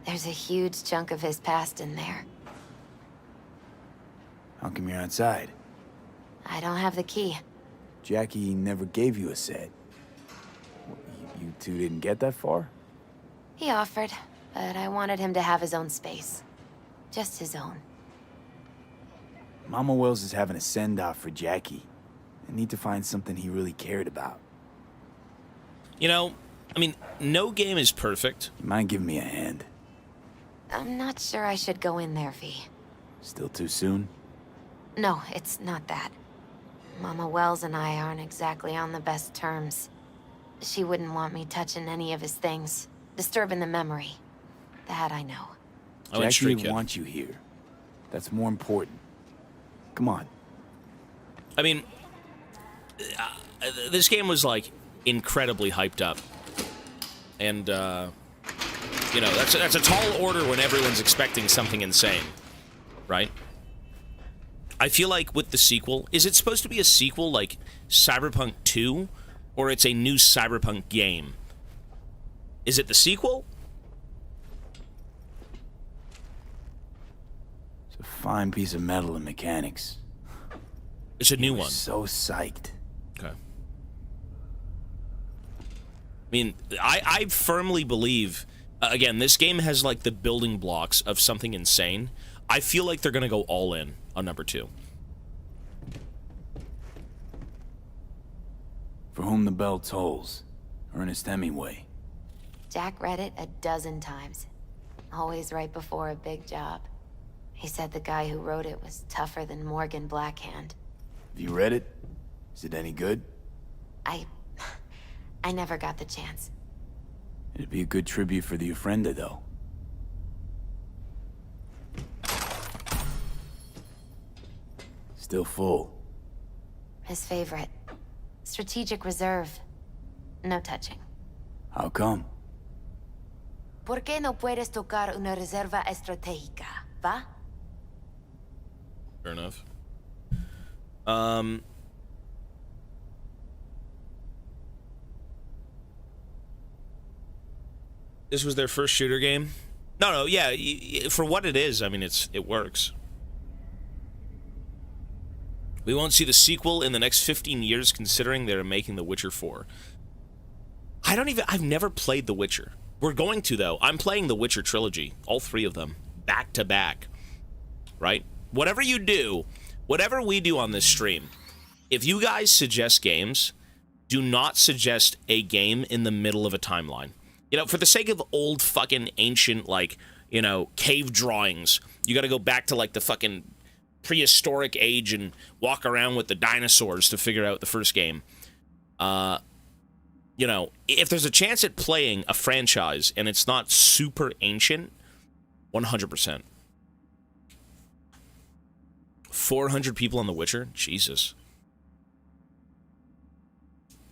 There's a huge chunk of his past in there. How come you're outside? I don't have the key. Jackie never gave you a set. You two didn't get that far? He offered, but I wanted him to have his own space. Just his own. Mama Wells is having a send-off for Jackie. I need to find something he really cared about. You know, I mean, no game is perfect. You mind giving me a hand? I'm not sure I should go in there, V. Still too soon? No, it's not that. Mama Wells and I aren't exactly on the best terms. She wouldn't want me touching any of his things. Disturbing the memory. That I know. Jackie didn't want you here. That's more important. Come on. I mean, this game was, like, incredibly hyped up. And, you know, that's a tall order when everyone's expecting something insane. Right? I feel like with the sequel, is it supposed to be a sequel like Cyberpunk 2? Or it's a new Cyberpunk game? Is it the sequel? It's a fine piece of metal and mechanics. It's a new one. So psyched. Okay. I mean, I firmly believe, again, this game has like the building blocks of something insane. I feel like they're gonna go all in on number 2. For whom the bell tolls. Ernest Hemingway. Jack read it a dozen times. Always right before a big job. He said the guy who wrote it was tougher than Morgan Blackhand. Have you read it? Is it any good? I never got the chance. It'd be a good tribute for the Ofrenda, though. Still full. His favorite. Strategic reserve. No touching. How come? ¿Por qué no puedes tocar una reserva estratégica, va? Fair enough. This was their first shooter game? No, yeah, for what it is, I mean, it works. We won't see the sequel in the next 15 years, considering they're making The Witcher 4. I've never played The Witcher. We're going to, though. I'm playing The Witcher trilogy, all 3 of them, back to back. Right? Whatever you do, whatever we do on this stream, if you guys suggest games, do not suggest a game in the middle of a timeline. You know, for the sake of old fucking ancient, like, you know, cave drawings, you gotta go back to, like, the fucking prehistoric age and walk around with the dinosaurs to figure out the first game. You know, if there's a chance at playing a franchise and it's not super ancient, 100%. 400 people on The Witcher? Jesus.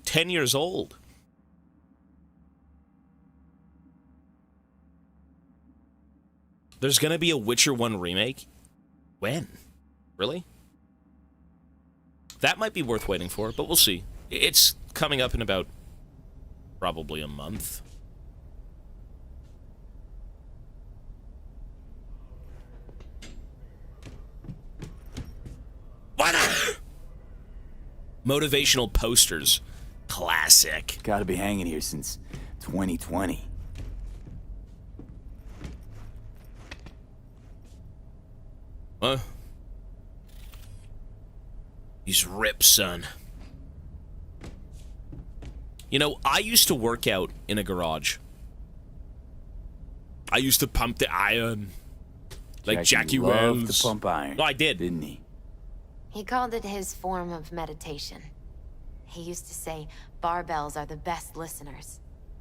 10 years old. There's gonna be a Witcher 1 remake? When? Really? That might be worth waiting for, but we'll see. It's coming up in about probably a month. What? Motivational posters. Classic. Gotta be hanging here since 2020. Huh? He's ripped, son. You know, I used to work out in a garage. I used to pump the iron. Like Jackie loved Wells. to pump iron. No, I did. Didn't he? He called it his form of meditation. He used to say barbells are the best listeners.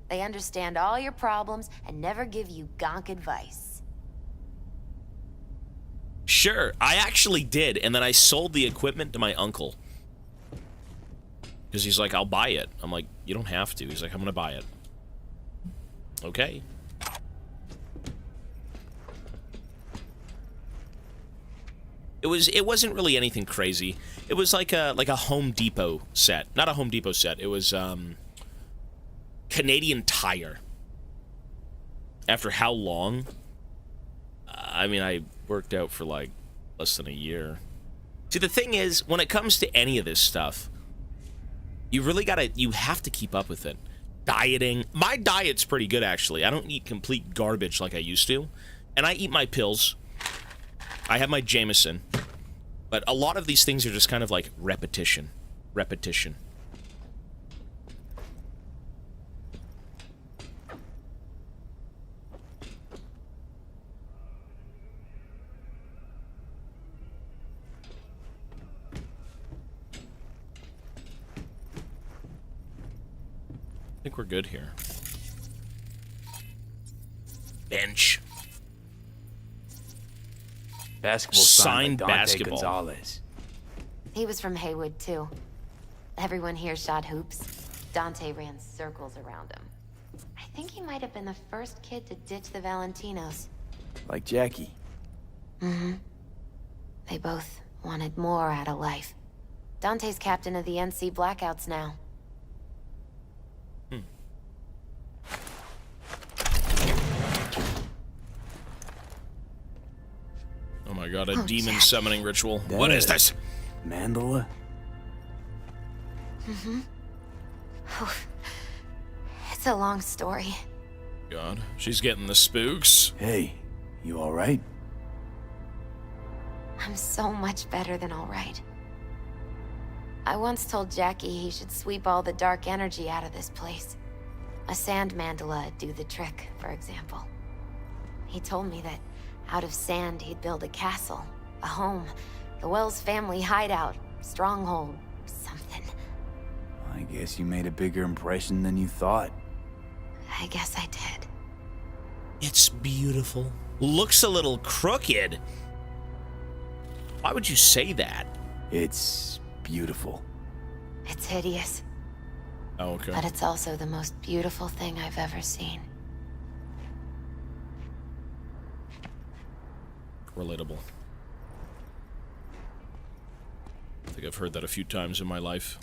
They understand all your problems and never give you gonk advice. Sure, I actually did, and then I sold the equipment to my uncle. Because he's like, I'll buy it. I'm like, you don't have to. He's like, I'm gonna buy it. Okay. It wasn't really anything crazy. It was like a Home Depot set. Not a Home Depot set. It was Canadian Tire. After how long? I mean, I worked out for like less than a year. See, the thing is, when it comes to any of this stuff, you have to keep up with it. Dieting. My diet's pretty good, actually. I don't eat complete garbage like I used to. And I eat my pills. I have my Jameson. But a lot of these things are just kind of like repetition. Repetition. I think we're good here. Bench. Basketball signed by Dante basketball. Gonzalez. He was from Haywood, too. Everyone here shot hoops. Dante ran circles around him. I think he might have been the first kid to ditch the Valentinos. Like Jackie. Mm-hmm. They both wanted more out of life. Dante's captain of the NC Blackouts now. Oh my god, a demon summoning ritual. What is this? Mandala? Mm-hmm. It's a long story. God, she's getting the spooks. Hey, you alright? I'm so much better than alright. I once told Jackie he should sweep all the dark energy out of this place. A sand mandala'd do the trick, for example. He told me that out of sand he'd build a castle, a home, the Wells family hideout, stronghold, something. I guess you made a bigger impression than you thought. I guess I did. It's beautiful. Looks a little crooked. Why would you say that? It's beautiful. It's hideous. Oh, okay. But it's also the most beautiful thing I've ever seen. Relatable. I think I've heard that a few times in my life.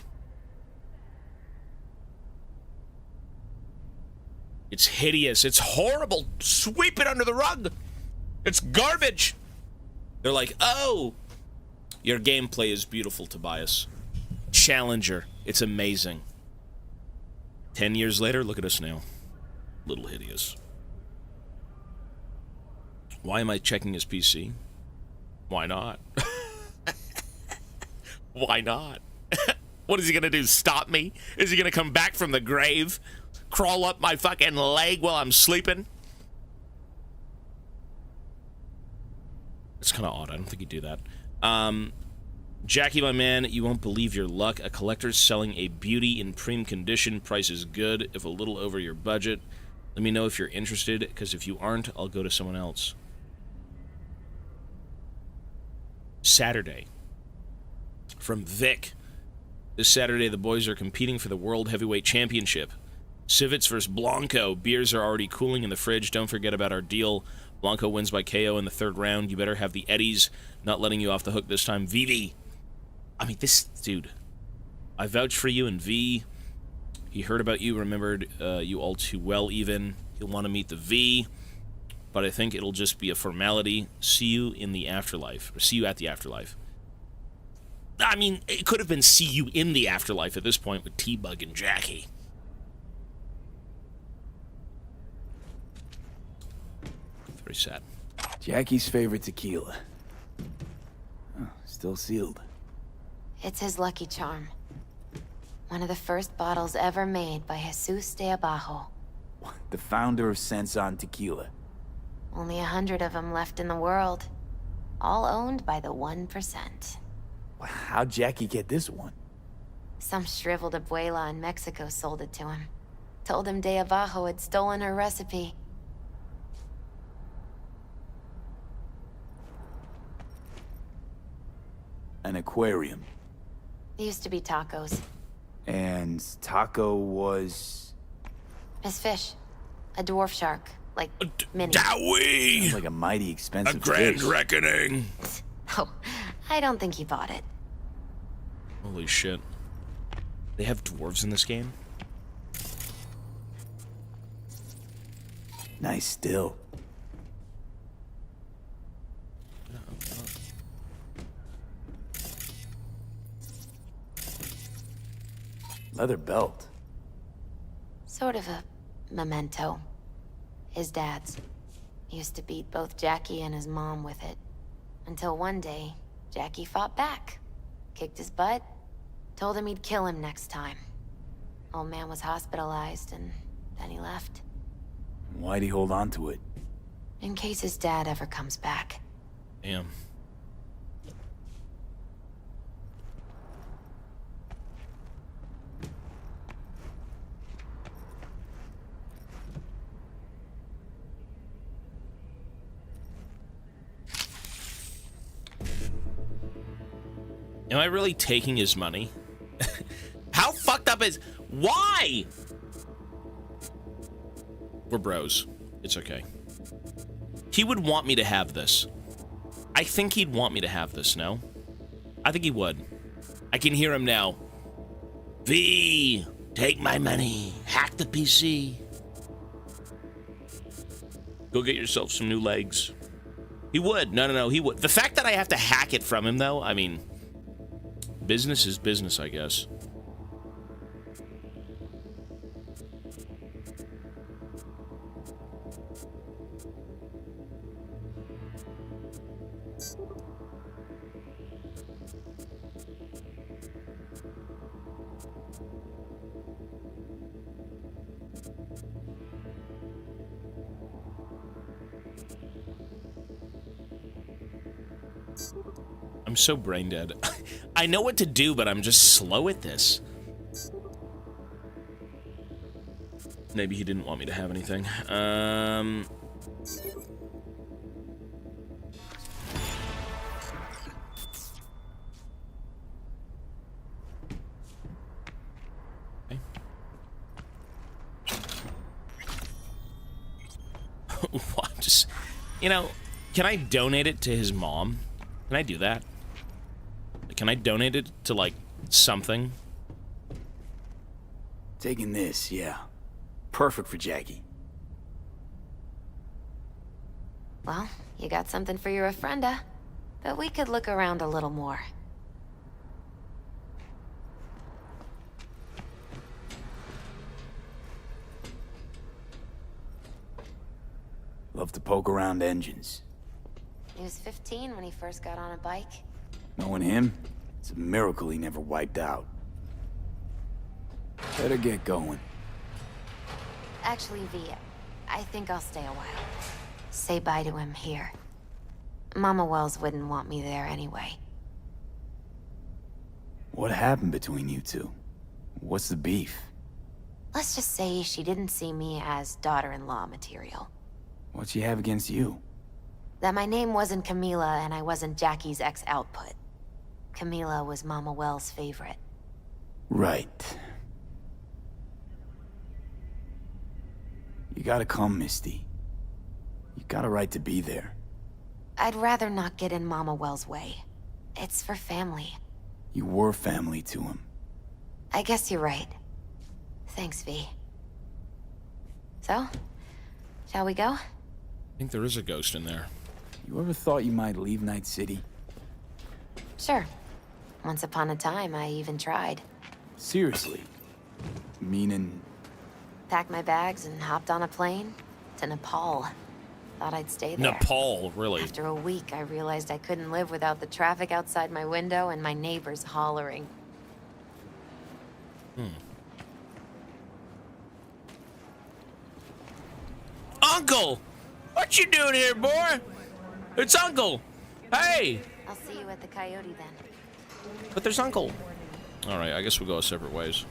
It's hideous. It's horrible. Sweep it under the rug. It's garbage. They're like, oh, your gameplay is beautiful, Tobias. Challenger. It's amazing. 10 years later, look at us now. Little hideous. Why am I checking his PC? Why not? Why not? What is he gonna do? Stop me? Is he gonna come back from the grave? Crawl up my fucking leg while I'm sleeping? It's kind of odd. I don't think he'd do that. Jackie, my man, you won't believe your luck. A collector's selling a beauty in prime condition. Price is good, if a little over your budget. Let me know if you're interested, because if you aren't, I'll go to someone else. Saturday. From Vic. This Saturday, the boys are competing for the World Heavyweight Championship. Civets versus Blanco. Beers are already cooling in the fridge. Don't forget about our deal. Blanco wins by KO in the 3rd round. You better have the Eddies. Not letting you off the hook this time. Vivi. I mean, this dude. I vouch for you and V. He heard about you, remembered you all too well even. He'll want to meet the V. But I think it'll just be a formality. See you in the afterlife. Or see you at the afterlife. I mean, it could have been see you in the afterlife at this point with T-Bug and Jackie. Very sad. Jackie's favorite tequila. Oh, still sealed. It's his lucky charm. One of the first bottles ever made by Jesus de Abajo. The founder of Sensan Tequila. Only 100 of them left in the world. All owned by the 1%. How'd Jackie get this one? Some shriveled abuela in Mexico sold it to him. Told him de Abajo had stolen her recipe. An aquarium. It used to be tacos. And Taco was... His fish. A dwarf shark. Like, mini. Dowie! Sounds like a mighty expensive A grand fish. reckoning. Oh, I don't think he bought it. Holy shit. They have dwarves in this game? Nice still. Leather belt. Sort of a memento. His dad's. He used to beat both Jackie and his mom with it. Until one day, Jackie fought back. Kicked his butt. Told him he'd kill him next time. Old man was hospitalized, and then he left. Why'd he hold on to it? In case his dad ever comes back. Damn. Am I really taking his money? How fucked up is... Why? We're bros. It's okay. He would want me to have this. I think he'd want me to have this, no? I think he would. I can hear him now. V, take my money. Hack the PC. Go get yourself some new legs. He would. No, he would. The fact that I have to hack it from him, though, I mean... Business is business, I guess. I'm so brain dead. I know what to do, but I'm just slow at this. Maybe he didn't want me to have anything. Okay. What? Just, you know, can I donate it to his mom? Can I do that? Can I donate it to, like, something? Taking this, yeah. Perfect for Jackie. Well, you got something for your ofrenda. But we could look around a little more. Love to poke around engines. He was 15 when he first got on a bike. Knowing him, it's a miracle he never wiped out. Better get going. Actually, V, I think I'll stay a while. Say bye to him here. Mama Wells wouldn't want me there anyway. What happened between you two? What's the beef? Let's just say she didn't see me as daughter-in-law material. What she have against you? That my name wasn't Camila and I wasn't Jackie's ex-output. Camila was Mama Wells' favorite. Right. You gotta come, Misty. You got a right to be there. I'd rather not get in Mama Wells' way. It's for family. You were family to him. I guess you're right. Thanks, V. So, shall we go? I think there is a ghost in there. You ever thought you might leave Night City? Sure. Once upon a time, I even tried. Seriously? Meaning... Packed my bags and hopped on a plane to Nepal. Thought I'd stay there. Nepal, really? After a week, I realized I couldn't live without the traffic outside my window and my neighbors hollering. Uncle! What you doing here, boy? It's Uncle! Hey! I'll see you at the Coyote then. But there's Uncle. Alright, I guess we'll go separate ways.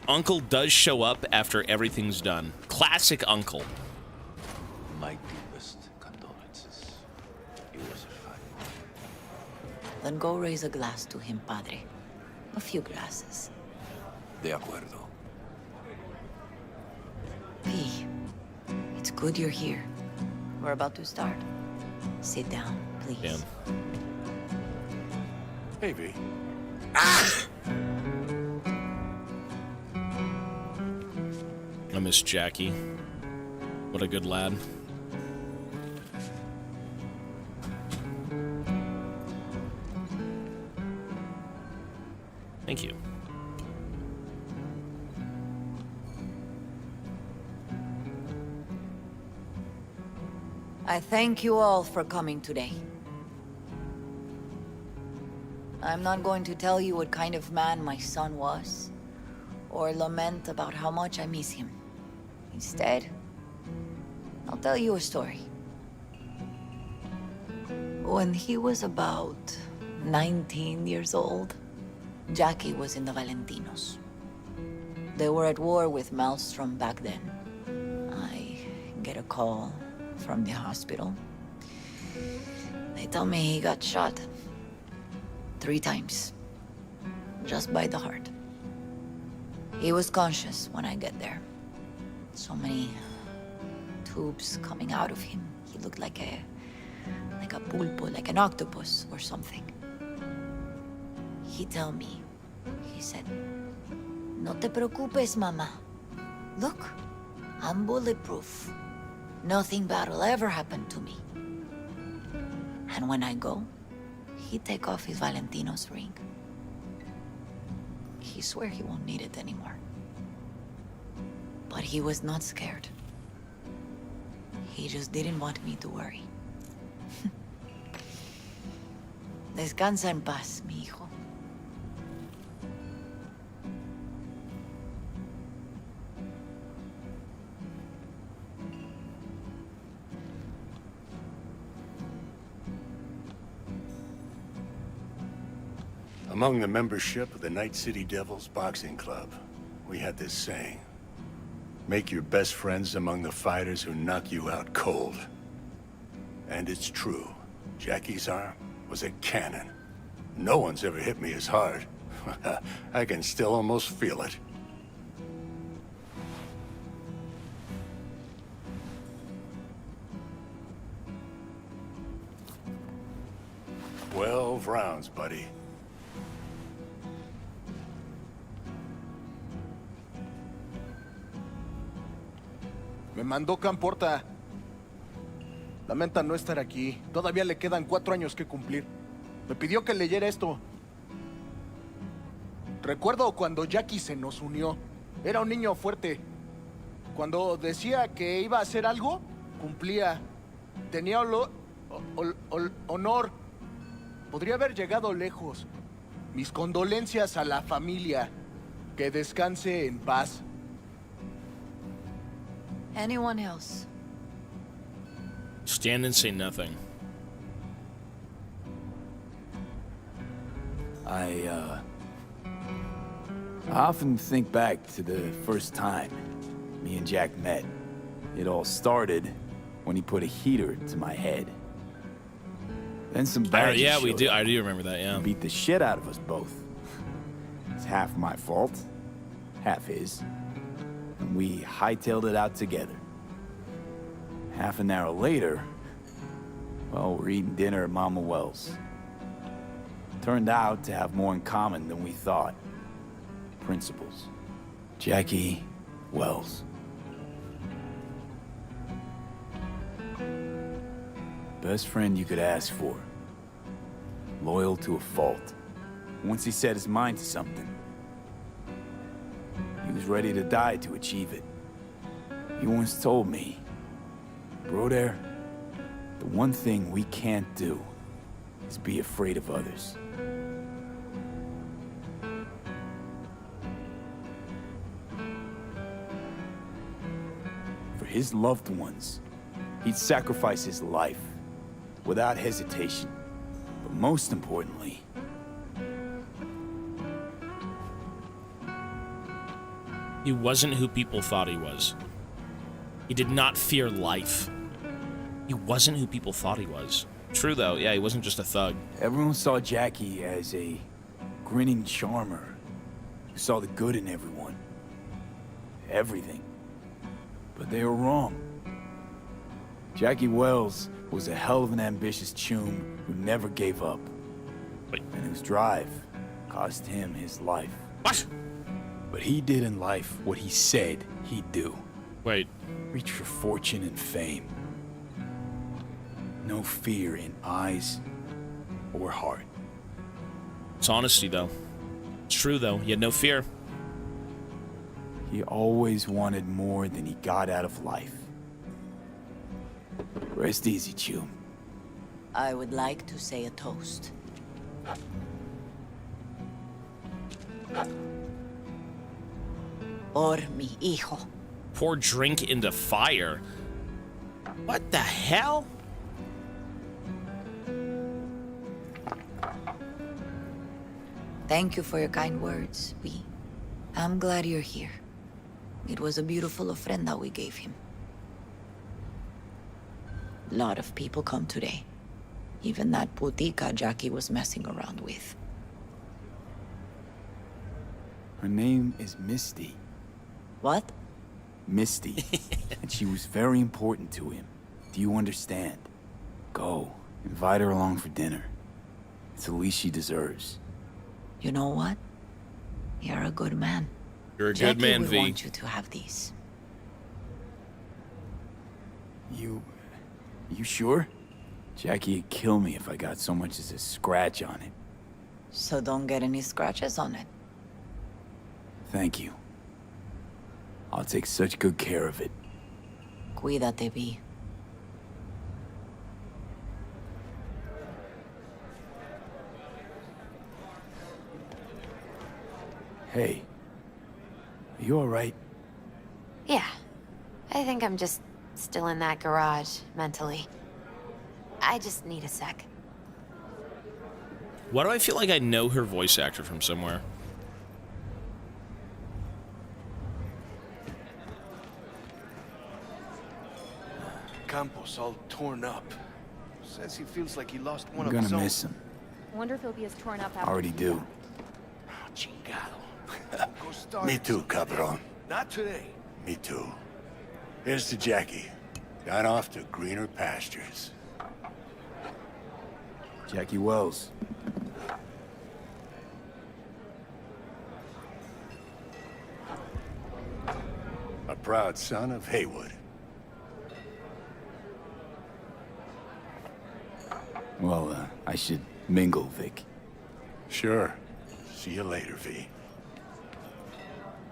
Uncle does show up after everything's done. Classic Uncle. My deepest condolences. He was a fine boy. Then go raise a glass to him, Padre. A few glasses. De acuerdo. P, it's good you're here. We're about to start. Sit down, please. Damn. Hey, V. I miss Jackie. What a good lad. Thank you. I thank you all for coming today. I'm not going to tell you what kind of man my son was, or lament about how much I miss him. Instead, I'll tell you a story. When he was about 19 years old, Jackie was in the Valentinos. They were at war with Maelstrom back then. I get a call from the hospital. They tell me he got shot 3 times, just by the heart. He was conscious when I get there. So many tubes coming out of him. He looked like a pulpo, like an octopus or something. He tell me, he said, "No te preocupes, mama. Look, I'm bulletproof. Nothing bad will ever happen to me." And when I go, he take off his Valentino's ring. He swear he won't need it anymore. But he was not scared. He just didn't want me to worry. Descansa en paz, mi hijo. Among the membership of the Night City Devils Boxing Club, we had this saying: make your best friends among the fighters who knock you out cold. And it's true. Jackie's arm was a cannon. No one's ever hit me as hard. I can still almost feel it. "12 rounds, buddy." Me mandó Camporta. Lamenta no estar aquí. Todavía le quedan 4 años que cumplir. Me pidió que leyera esto. Recuerdo cuando Jackie se nos unió. Era un niño fuerte. Cuando decía que iba a hacer algo, cumplía. Tenía honor. Podría haber llegado lejos. Mis condolencias a la familia. Que descanse en paz. Anyone else? Stand and say nothing. I often think back to the first time me and Jack met. It all started when he put a heater to my head. Then some badges yeah, we showed do. up I do remember that. Yeah. and beat the shit out of us both. It's half my fault, half his. And we hightailed it out together. Half an hour later, well, we're eating dinner at Mama Wells. Turned out to have more in common than we thought. Principles. Jackie Wells. Best friend you could ask for. loyal to a fault. Once he set his mind to something, he was ready to die to achieve it. He once told me, "Brother, the one thing we can't do is be afraid of others." For his loved ones, he'd sacrifice his life without hesitation. But most importantly, he wasn't who people thought he was. He did not fear life. He wasn't who people thought he was. True, though. Yeah, he wasn't just a thug. everyone saw Jackie as a grinning charmer who saw the good in everyone. Everything. But they were wrong. Jackie Wells was a hell of an ambitious chum who never gave up. And whose drive cost him his life. What? But he did in life what he said he'd do. Wait. Reach for fortune and fame. No fear in eyes or heart. It's honesty, though. It's true, though. He had no fear. He always wanted more than he got out of life. Rest easy, chum. I would like to say a toast. Por mi hijo. Pour drink into fire. What the hell? Thank you for your kind words, V. I'm glad you're here. It was a beautiful ofrenda we gave him. A lot of people come today. Even that putica Jackie was messing around with. Her name is Misty. What? Misty. And she was very important to him. Do you understand? Go. Invite her along for dinner. It's the least she deserves. You know what? You're a good man. You're a Jackie good man, would V. want you to have these. You sure? Jackie'd kill me if I got so much as a scratch on it. So don't get any scratches on it. Thank you. I'll take such good care of it. Cuídate, V. Hey. Are you alright? Yeah. I think I'm just still in that garage, mentally. I just need a sec. Why do I feel like I know her voice actor from somewhere? Campos all torn up. Says he feels like he lost one I'm of his gonna own. miss him. Wonder if he'll be as torn up after. Already do. Go start Me too, something. cabron. Not today. Me too. Here's to Jackie. Gone off to greener pastures. Jackie Wells. A proud son of Haywood. Well, I should mingle, Vic. Sure. See you later, V.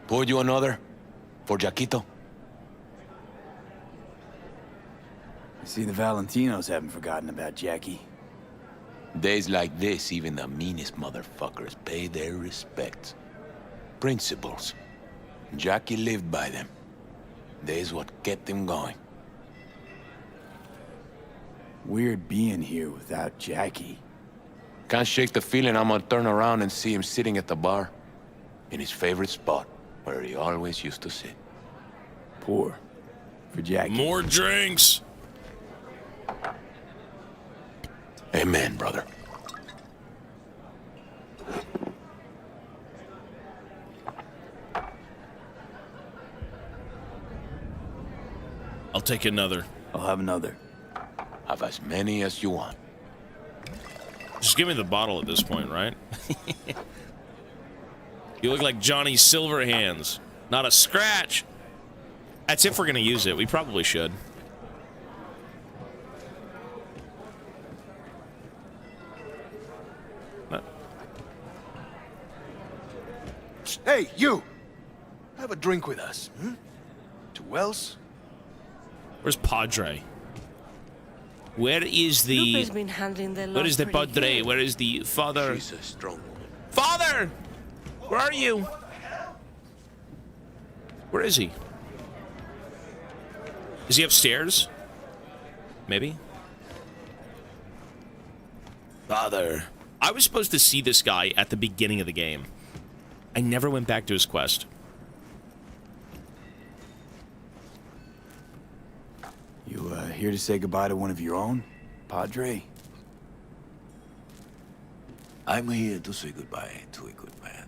Pour you another? For Jaquito? I see the Valentinos haven't forgotten about Jackie. Days like this, even the meanest motherfuckers pay their respects. Principles. Jackie lived by them. They's what kept him going. Weird being here without Jackie. Can't shake the feeling I'm gonna turn around and see him sitting at the bar. In his favorite spot, where he always used to sit. Pour. For Jackie. More drinks! Amen, brother. I'll take another. I'll have another. Have as many as you want. Just give me the bottle at this point, right? You look like Johnny Silverhands. Not a scratch. That's if we're gonna use it. We probably should. Hey, you! Have a drink with us, To Wells? Where's Padre? Where is the... Lupe's been handling the Where is the lot pretty Padre? good. Where is the father? She's a strong woman. Father! Where are you? Where is he? Is he upstairs? Maybe? Father. I was supposed to see this guy at the beginning of the game. I never went back to his quest. You, here to say goodbye to one of your own, Padre? I'm here to say goodbye to a good man.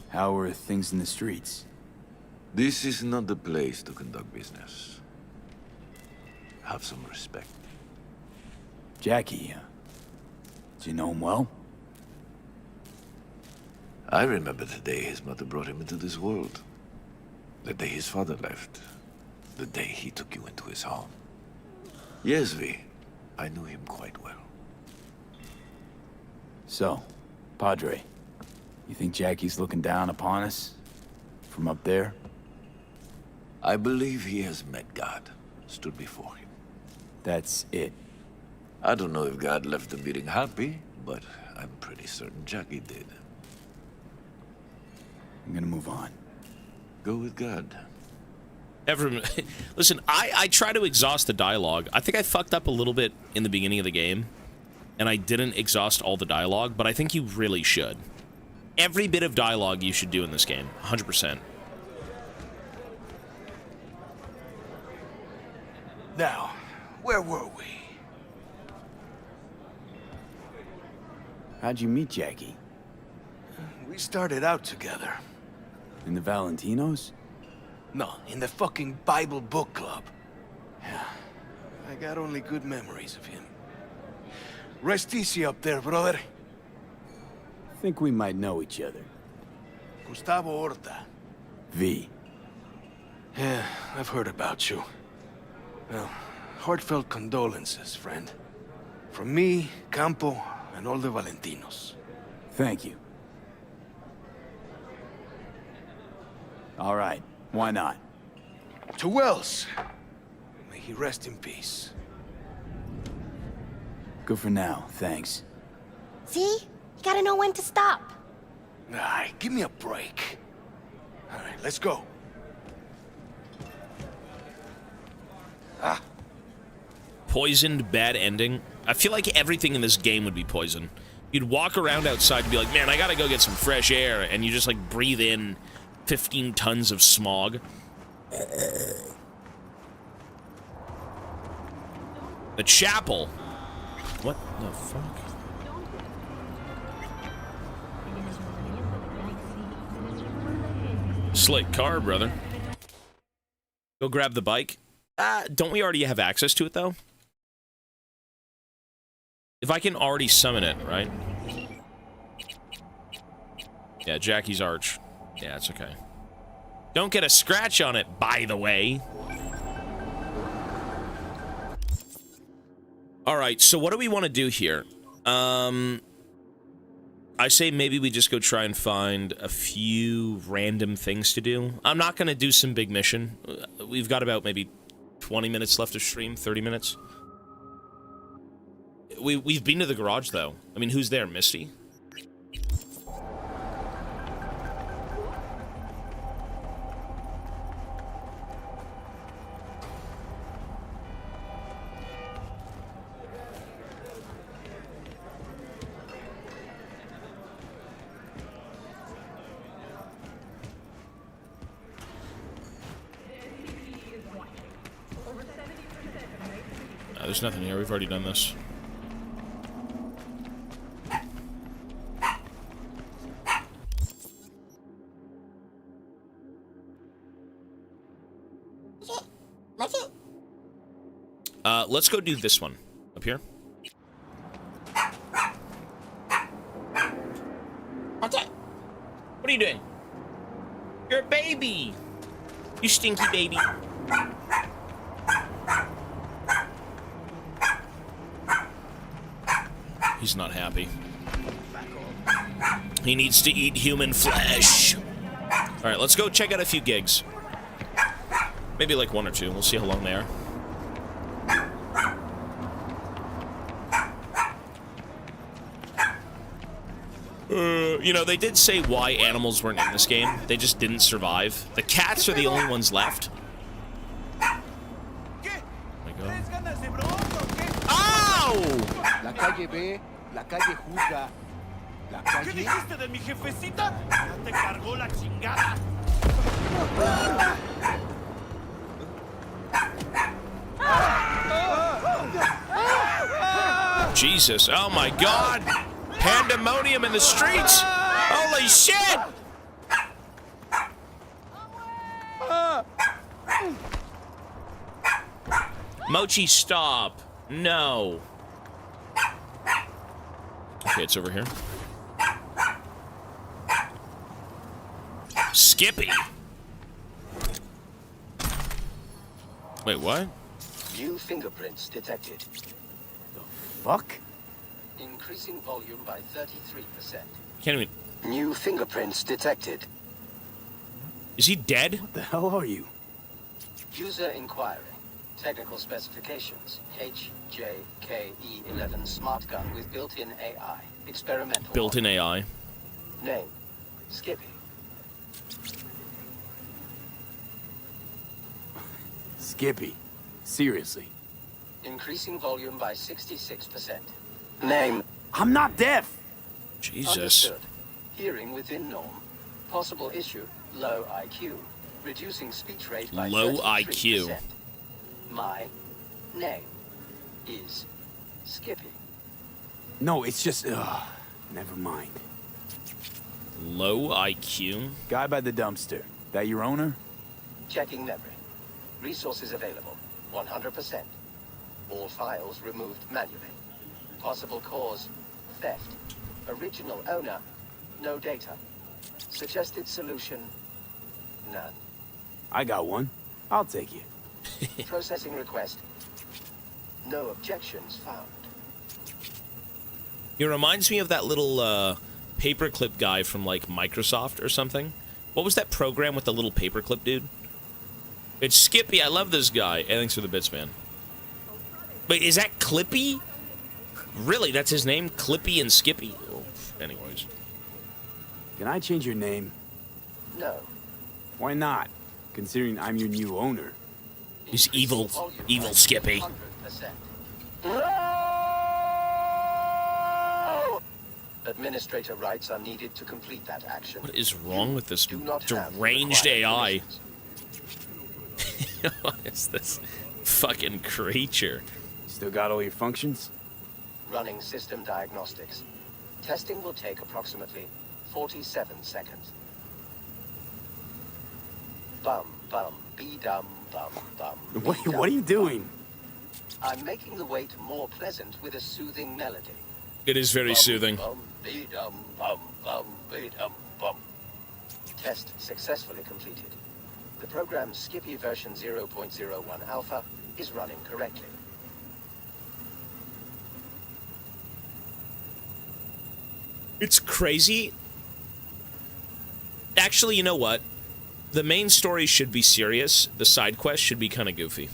How are things in the streets? This is not the place to conduct business. Have some respect. Jackie, do you know him well? I remember the day his mother brought him into this world. The day his father left. The day he took you into his home. Yes, V. I knew him quite well. So, Padre, you think Jackie's looking down upon us? From up there? I believe he has met God, stood before him. That's it. I don't know if God left the meeting happy, but I'm pretty certain Jackie did. I'm gonna move on. Go with God. Listen, I try to exhaust the dialogue. I think I fucked up a little bit in the beginning of the game, and I didn't exhaust all the dialogue, but I think you really should. Every bit of dialogue you should do in this game, 100%. Now, where were we? How'd you meet Jackie? We started out together. In the Valentinos? No, in the fucking Bible book club. Yeah, I got only good memories of him. Rest easy up there, brother. Think we might know each other. Gustavo Horta. V. Yeah, I've heard about you. Well, heartfelt condolences, friend. From me, Campo, and all the Valentinos. Thank you. All right, why not? To Wells. May he rest in peace. Good for now, thanks. See? You gotta know when to stop. Alright, give me a break. Alright, let's go. Poisoned, bad ending. I feel like everything in this game would be poison. You'd walk around outside and be like, man, I gotta go get some fresh air, and you just, like, breathe in 15 tons of smog. The chapel. What the fuck? Slick car, brother. Go grab the bike. Don't we already have access to it, though? If I can already summon it, right? Yeah, Jackie's Arch. Yeah, it's okay. Don't get a scratch on it, by the way. Alright, so what do we want to do here? I say maybe we just go try and find a few random things to do. I'm not going to do some big mission. We've got about maybe 20 minutes left of stream, 30 minutes. We've been to the garage, though. I mean, who's there? Misty? There's nothing here. We've already done this. Let's go do this one. Up here. What are you doing? You're a baby! You stinky baby. He's not happy. He needs to eat human flesh. All right, let's go check out a few gigs. Maybe like one or two. We'll see how long they are. You know, they did say why animals weren't in this game. They just didn't survive. The cats are the only ones left. Oh my God. Ow! La calle B, la calle juzga. La calle... ¿Qué dijiste de mi jefecita? Ya te cargó la chingada. Jesus, oh my God! Pandemonium in the streets! Holy shit! Mochi, stop. No. Okay, it's over here. Skippy. Wait, what? New fingerprints detected. Fuck? Increasing volume by 33%. Can't even... New fingerprints detected. Is he dead? What the hell are you? User inquiry. Technical specifications. HJKE11 smart gun with built-in AI. Experimental. Built-in AI. Name. Skippy. Skippy. Seriously. Increasing volume by 66%. Name. I'm not deaf. Jesus. Understood. Hearing within norm. Possible issue. Low IQ. Reducing speech rate by Low 33%. IQ. My name is Skippy. No, it's just... never mind. Low IQ? Guy by the dumpster. That your owner? Checking memory. Resources available. 100%. All files removed manually. Possible cause, theft. Original owner, no data. Suggested solution, none. I got one. I'll take it. Processing request. No objections found. He reminds me of that little paperclip guy from like Microsoft or something. What was that program with the little paperclip dude? It's Skippy. I love this guy. Hey, thanks for the bits, man. Wait, is that Clippy? Really, that's his name? Clippy and Skippy? Oh, anyways. Can I change your name? No. Why not? Considering I'm your new owner. He's evil. Evil Skippy. 100%. Administrator rights are needed to complete that action. What is wrong with this deranged AI? What is this fucking creature? Still got all your functions? Running system diagnostics. Testing will take approximately 47 seconds. Bum, bum, be-dum, bum, bum. What are you doing? I'm making the wait more pleasant with a soothing melody. It is very soothing. Bum, be-dum, bum, bum, be-dum, bum. Test successfully completed. The program Skippy version 0.01 alpha is running correctly. It's crazy. Actually, you know what? The main story should be serious. The side quest should be kind of goofy.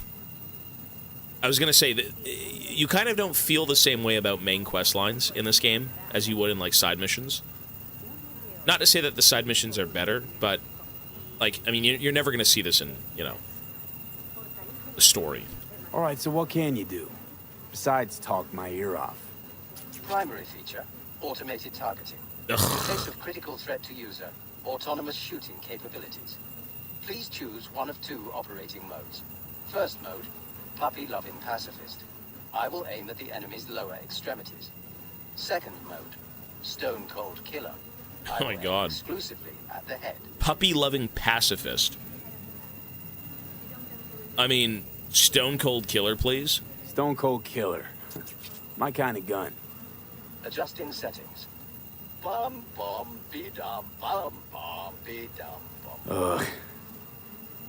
I was going to say that you kind of don't feel the same way about main quest lines in this game as you would in, like, side missions. Not to say that the side missions are better, but, like, I mean, you're never going to see this in, you know, the story. All right, so what can you do? Besides talk my ear off. Primary feature, automated targeting. In case of critical threat to user, autonomous shooting capabilities. Please choose one of two operating modes. First mode, puppy-loving pacifist. I will aim at the enemy's lower extremities. Second mode, stone-cold killer. Oh my god. Exclusively at the head. Puppy-loving pacifist. I mean, stone-cold killer, please? Stone-cold killer. My kind of gun. Adjusting settings. Bum bum be dum bum bum be dum bum. Ugh.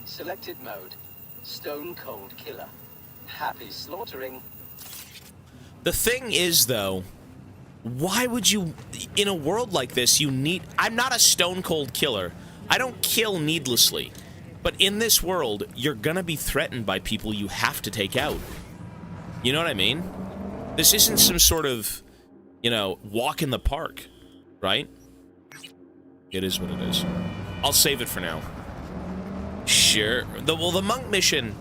Selected mode. Stone cold killer. Happy slaughtering. The thing is, though, Why would you, in a world like this, you need... I'm not a stone cold killer. I don't kill needlessly. But in this world, you're gonna be threatened by people you have to take out. You know what I mean? This isn't some sort of, you know, walk in the park, right? It is what it is. I'll save it for now. Sure. Well, the monk mission...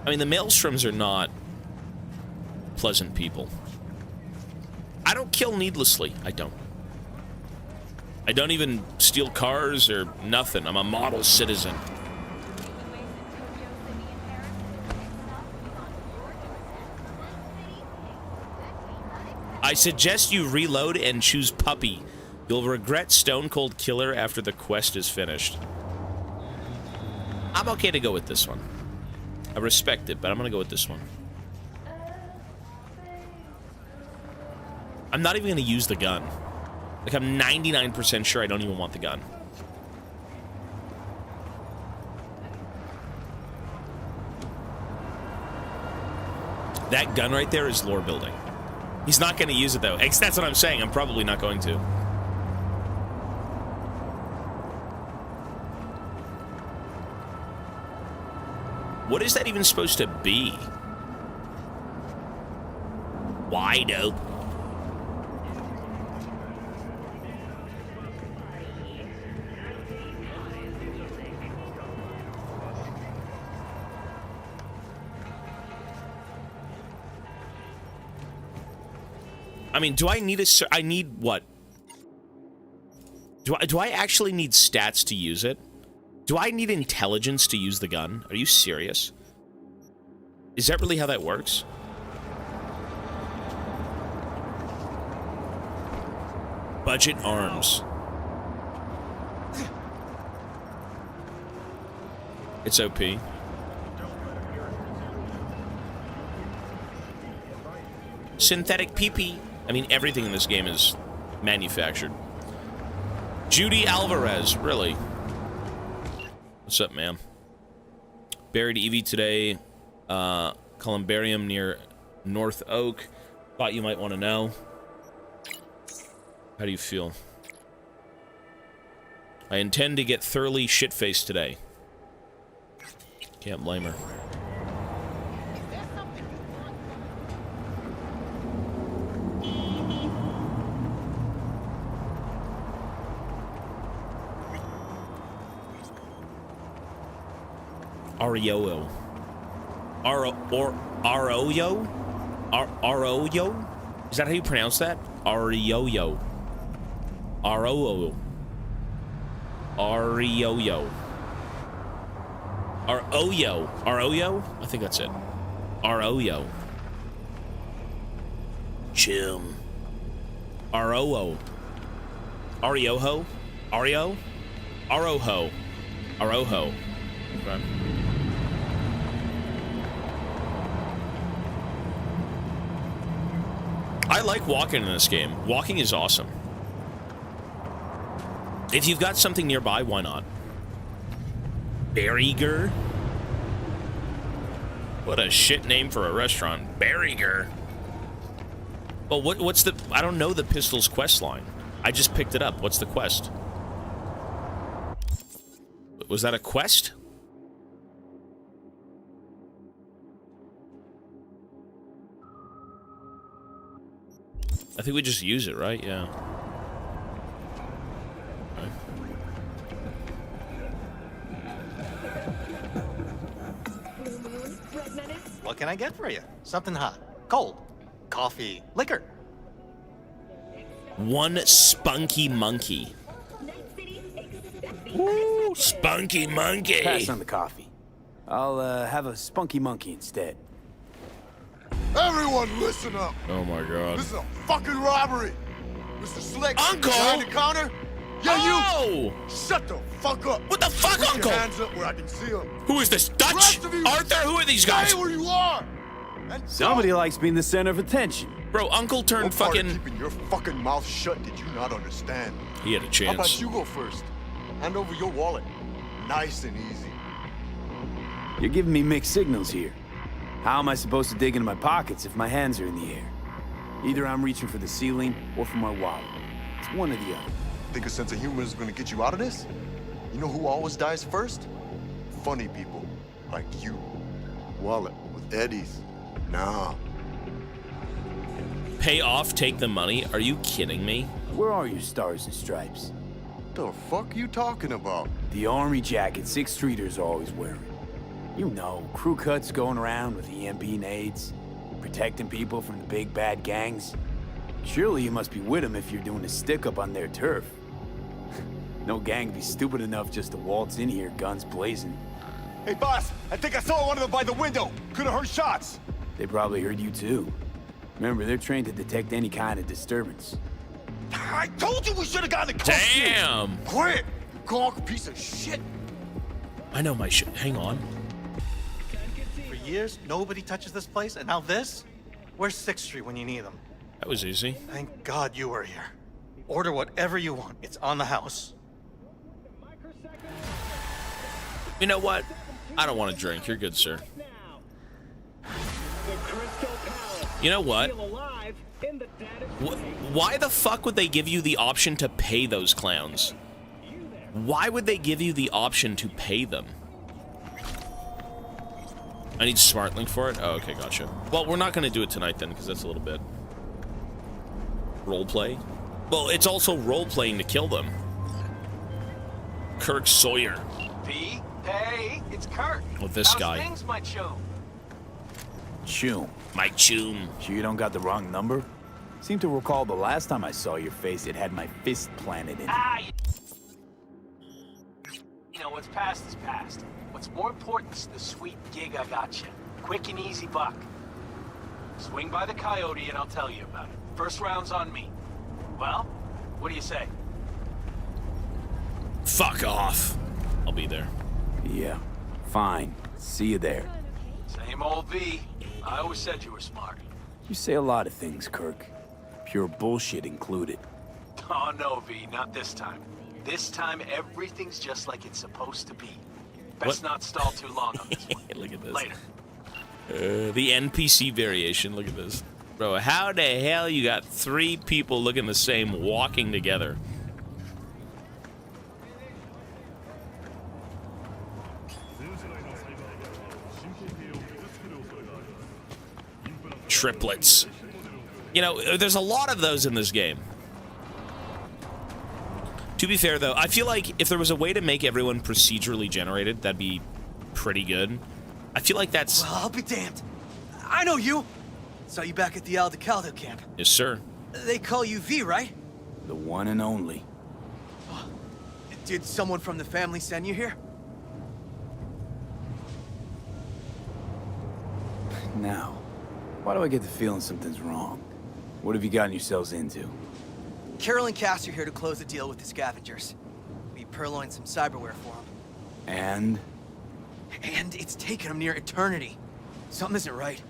I mean, the Maelstroms are not pleasant people. I don't kill needlessly. I don't. I don't even steal cars or nothing. I'm a model citizen. I suggest you reload and choose Puppy. You'll regret Stone Cold Killer after the quest is finished. I'm okay to go with this one. I respect it, but I'm gonna go with this one. I'm not even gonna use the gun. Like, I'm 99% sure I don't even want the gun. That gun right there is lore building. He's not gonna use it, though. That's what I'm saying. I'm probably not going to. What is that even supposed to be? Wide open. I mean, do I need I need what? Do I actually need stats to use it? Do I need intelligence to use the gun? Are you serious? Is that really how that works? Budget arms. It's OP. Synthetic PP. I mean, everything in this game is manufactured. Judy Alvarez, really? What's up, ma'am? Buried Evie today. Columbarium near North Oak. Thought you might want to know. How do you feel? I intend to get thoroughly shit-faced today. Can't blame her. Arroyo. Arroyo? Arroyo? Is that how you pronounce that? Arroyo. Arroyo. Arroyo. Arroyo. Arroyo? I think that's it. Arroyo. Chim. Arroyo. Arioho? Ario? Aroho. Aroho. Okay. I like walking in this game. Walking is awesome. If you've got something nearby, why not? Berriger? What a shit name for a restaurant. Berriger. Well, what's the... I don't know the Pistol's quest line. I just picked it up. What's the quest? Was that a quest? I think we just use it, right? Yeah. Okay. What can I get for you? Something hot, cold, coffee, liquor. One spunky monkey. Woo, spunky monkey. Pass on the coffee. I'll have a spunky monkey instead. Everyone listen up! Oh my god. This is a fucking robbery! Mr. Slick! Uncle! Behind the counter! Yeah, oh! you! Shut the fuck up! What the fuck, Put Uncle? Your hands up where I can see them. Who is this? Dutch? Arthur? Who are these guys? Stay where you are! And Somebody likes being the center of attention. Bro, Uncle turned what part fucking... of keeping your fucking mouth shut did you not understand? He had a chance. How about you go first? Hand over your wallet. Nice and easy. You're giving me mixed signals here. How am I supposed to dig into my pockets if my hands are in the air? Either I'm reaching for the ceiling or for my wallet. It's one or the other. Think a sense of humor is gonna get you out of this? You know who always dies first? Funny people, like you. Wallet with Eddie's. Nah. Pay off, take the money? Are you kidding me? Where are your stars and stripes? The fuck you talking about? The army jacket 6th Streeters are always wearing. You know, crew cuts going around with EMP nades, protecting people from the big bad gangs. Surely you must be with them if you're doing a stick-up on their turf. No gang would be stupid enough just to waltz in here, guns blazing. Hey, boss, I think I saw one of them by the window. Could have heard shots. They probably heard you too. Remember, they're trained to detect any kind of disturbance. I told you we should have gotten the coast. Damn! Quit! Gonk piece of shit! I know my shit. Hang on. For years, nobody touches this place, and now this? Where's 6th Street when you need them? That was easy. Thank God you were here. Order whatever you want. It's on the house. You know what? I don't want to drink. You're good, sir. You know what? Why the fuck would they give you the option to pay those clowns? Why would they give you the option to pay them? I need smart link for it? Oh, okay, gotcha. Well, we're not going to do it tonight then, because that's a little bit... roleplay? Well, it's also role-playing to kill them. Kirk Sawyer. V? Hey, it's Kirk. With this guy. How's things, my chum? Choom. My choom. Sure you don't got the wrong number? Seem to recall the last time I saw your face, it had my fist planted in it. You know, what's past is past. What's more important is the sweet gig I got you. Quick and easy buck. Swing by the Coyote and I'll tell you about it. First round's on me. Well, what do you say? Fuck off. I'll be there. Yeah, fine. See you there. Same old V. I always said you were smart. You say a lot of things, Kirk. Pure bullshit included. Oh no, V, not this time. This time, everything's just like it's supposed to be. Best not stall too long on this one. Look at this. Later. The NPC variation. Look at this. Bro, how the hell you got 3 people looking the same walking together? Triplets. You know, there's a lot of those in this game. To be fair, though, I feel like if there was a way to make everyone procedurally generated, that'd be pretty good. I feel like that's... Well, I'll be damned. I know you. Saw you back at the Aldecaldo camp. Yes, sir. They call you V, right? The one and only. Did someone from the family send you here? Now, why do I get the feeling something's wrong? What have you gotten yourselves into? Carol and Cass are here to close a deal with the scavengers. We purloined some cyberware for them. And? And it's taken them near eternity. Something isn't right.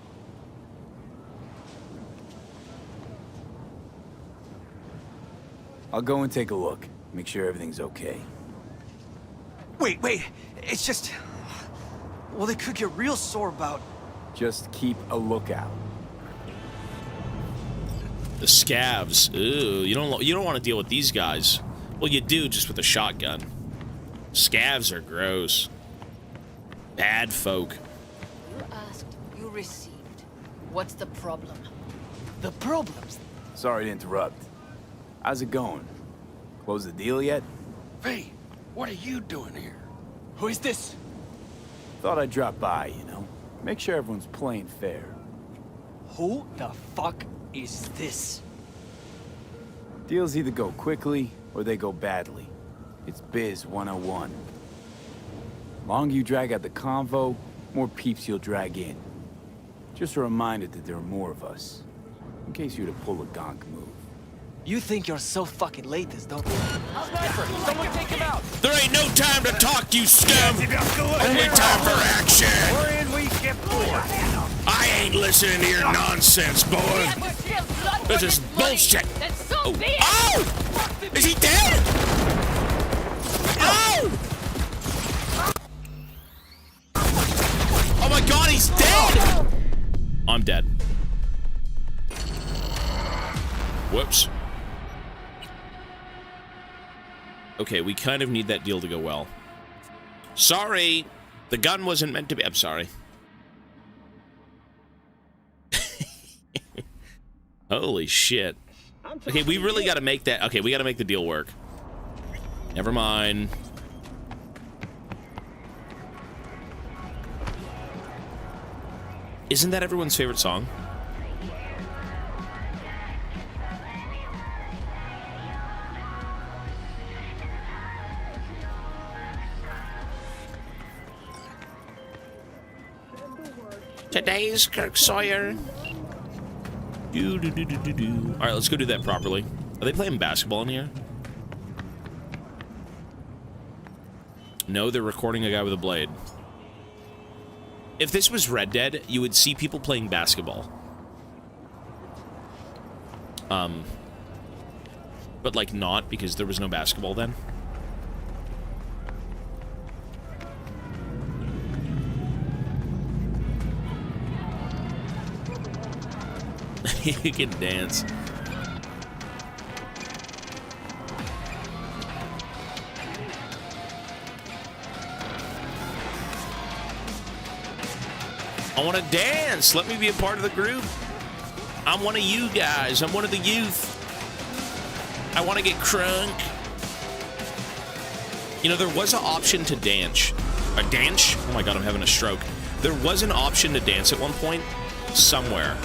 I'll go and take a look. Make sure everything's okay. Wait. It's just... Well, they could get real sore about... Just keep a lookout. The scavs. Ooh, you don't want to deal with these guys. Well, you do, just with a shotgun. Scavs are gross. Bad folk. You asked, you received. What's the problem? The problem's... Sorry to interrupt. How's it going? Close the deal yet? V, what are you doing here? Who is this? Thought I'd drop by, you know. Make sure everyone's playing fair. Who the fuck is this? Deals either go quickly or they go badly. It's Biz 101. Longer you drag out the convo, more peeps you'll drag in. Just a reminder that there are more of us, in case you were to pull a gonk move. You think you're so fucking latest, don't you? Sniper! Someone take him out! There ain't no time to talk, you scum! Only time for action! We're in, we get bored. I ain't listening to your nonsense, boy! This is bullshit! Oh! Is he dead? Oh! Oh my god, he's dead! I'm dead. Whoops. Okay, we kind of need that deal to go well. Sorry! The gun wasn't meant to be... I'm sorry. Holy shit. Okay, we really got to make that... Okay, we got to make the deal work. Never mind. Isn't that everyone's favorite song? Today's Kirk Sawyer. All right, let's go do that properly. Are they playing basketball in here? No, they're recording a guy with a blade. If this was Red Dead, you would see people playing basketball. But like not, because there was no basketball then. You can dance. I want to dance. Let me be a part of the group. I'm one of you guys. I'm one of the youth. I want to get crunk. You know, there was an option to dance. A dance? Oh my god, I'm having a stroke. There was an option to dance at one point. Somewhere.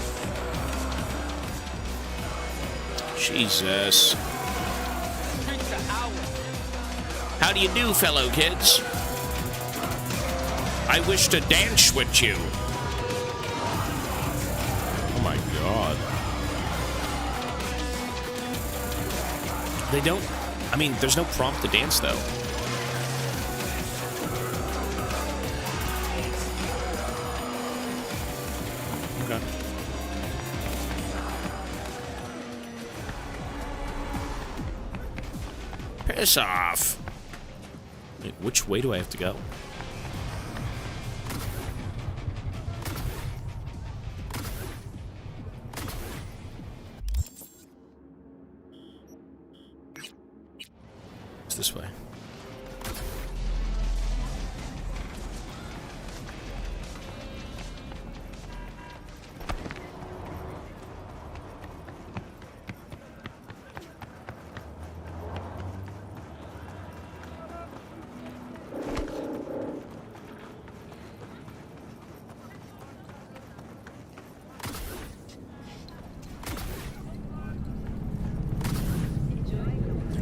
Jesus. How do you do, fellow kids? I wish to dance with you. Oh my god. They don't... I mean, there's no prompt to dance, though. Okay. Piss off. Wait, which way do I have to go? It's this way.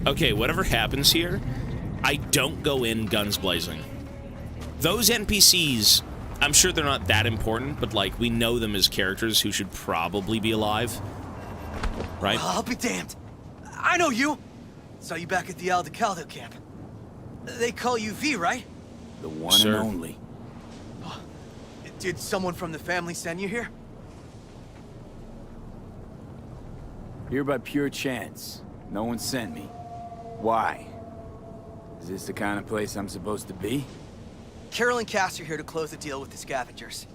Okay, whatever happens here, I don't go in guns blazing. Those NPCs, I'm sure they're not that important, but like, we know them as characters who should probably be alive. Right? Well, I'll be damned. I know you. Saw you back at the Aldecaldo camp. They call you V, right? The one and only. Oh, did someone from the family send you here? Here by pure chance. No one sent me. Why? Is this the kind of place I'm supposed to be? Carol and Cass are here to close the deal with the scavengers.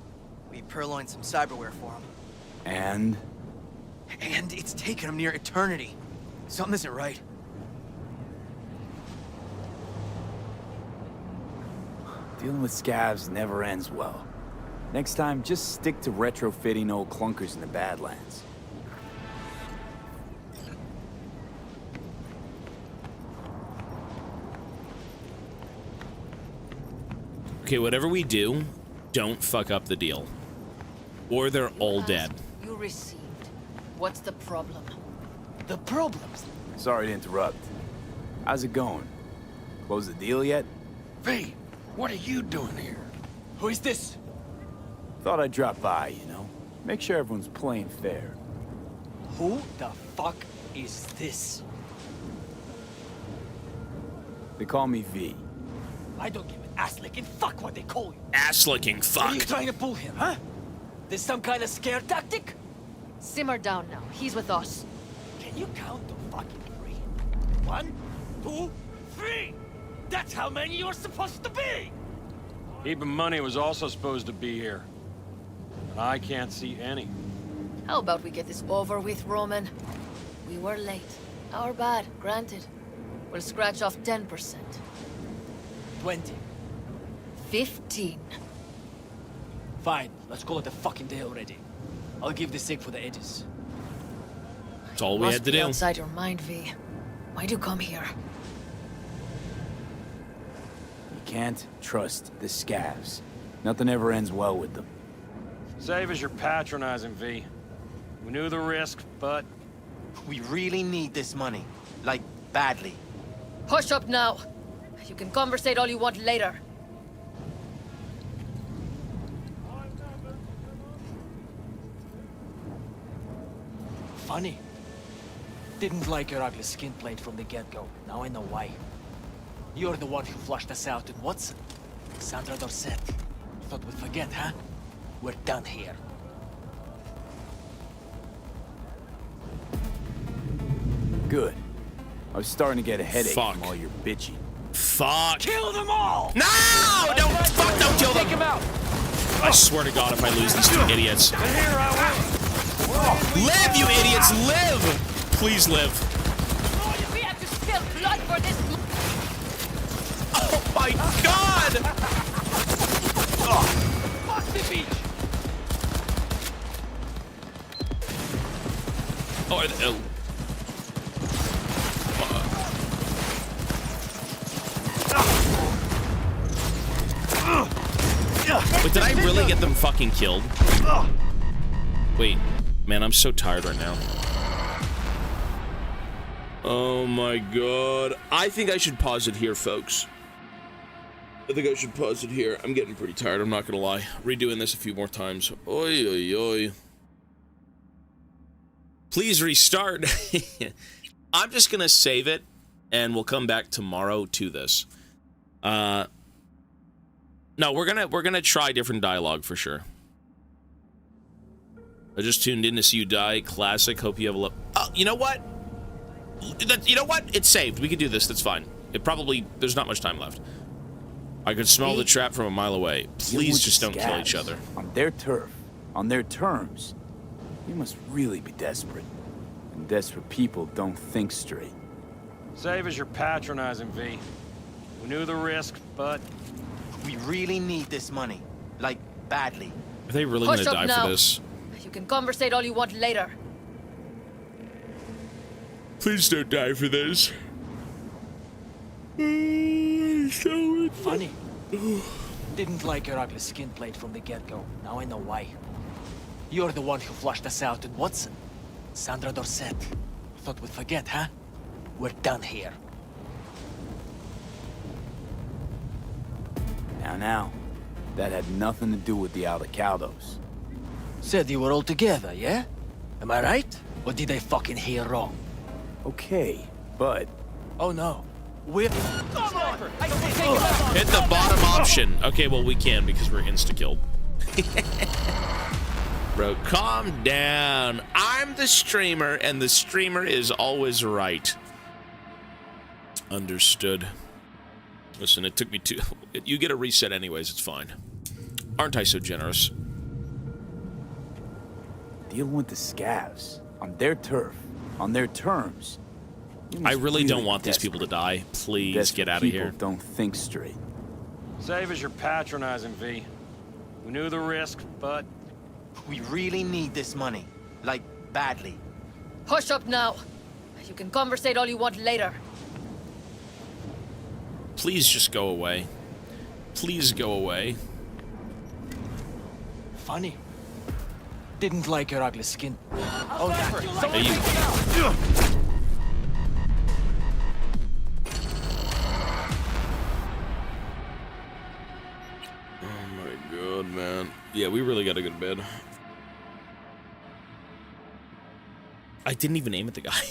We purloined some cyberware for them. And? And it's taken them near eternity. Something isn't right. Dealing with scavs never ends well. Next time, just stick to retrofitting old clunkers in the Badlands. Okay, whatever we do, don't fuck up the deal. Or they're all dead. You received. What's the problem? The problems? Sorry to interrupt. How's it going? Close the deal yet? V, what are you doing here? Who is this? Thought I'd drop by, you know? Make sure everyone's playing fair. Who the fuck is this? They call me V. I don't give an ass-licking fuck what they call you. Ass-licking fuck. What are you trying to pull here, huh? This some kind of scare tactic? Simmer down now. He's with us. Can you count to fucking 3? 1, 2, 3! That's how many you're supposed to be! Heap of money was also supposed to be here. But I can't see any. How about we get this over with, Roman? We were late. Our bad, granted. We'll scratch off 10%. 20. 15. Fine, let's call it a fucking day already. I'll give the sig for the edges. That's all we had to do. Outside your mind, V. Why'd you come here? You can't trust the scavs. Nothing ever ends well with them. Save as you're patronizing, V. We knew the risk, but... We really need this money. Like, badly. Hush up now. You can conversate all you want later. Funny. Didn't like your ugly skin plate from the get-go. Now I know why. You're the one who flushed us out in Watson. Sandra Dorset. Thought we'd forget, huh? We're done here. Good. I was starting to get a headache Fuck. from all your bitching. Fuck. Kill them all! No! Don't kill them! Take him out! I swear to God, if I lose these two idiots. And here I will! Live, you idiots! Live! Please live. We have to spill blood for this. Oh my God! Fuck the beach! Oh. Wait, did I really get them fucking killed? Wait, man, I'm so tired right now. Oh my God. I think I should pause it here, folks. I think I should pause it here. I'm getting pretty tired, I'm not gonna lie. Redoing this a few more times. Oi, oi, oi. Please restart. I'm just gonna save it, and we'll come back tomorrow to this. No, we're gonna try different dialogue for sure. I just tuned in to see you die. Classic. Hope you have a look. Oh, you know what? You know what? It's saved. We can do this. That's fine. It probably... There's not much time left. I could smell the trap from a mile away. Please just don't kill each other. On their turf, on their terms. You must really be desperate. And desperate people don't think straight. Save as you're patronizing, V. We knew the risk, but... We really need this money. Like, badly. Are they really gonna die for this? You can conversate all you want later. Please don't die for this. Funny. Didn't like your ugly skin plate from the get-go. Now I know why. You're the one who flushed us out in Watson. Sandra Dorset. Thought we'd forget, huh? We're done here. Now, that had nothing to do with the Aldecaldos. Said you were all together, yeah? Am I right? Or did I fucking hear wrong? Okay, but... Oh no. We're... Come on! Hit the bottom option. Okay, well, we can because we're insta-killed. Bro, calm down. I'm the streamer, and the streamer is always right. Understood. Listen, it took me two... You get a reset anyways, it's fine. Aren't I so generous? Dealing with the scavs. On their turf. On their terms. I really don't want these people to die. Please get out of here. People don't think straight. Save as you're patronizing, V. We knew the risk, but... We really need this money. Like, badly. Hush up now. You can conversate all you want later. Please just go away. Please go away. Funny. Didn't like your ugly skin. Oh, Hey, you. Oh my God, man. Yeah, we really gotta go to bed. I didn't even aim at the guy.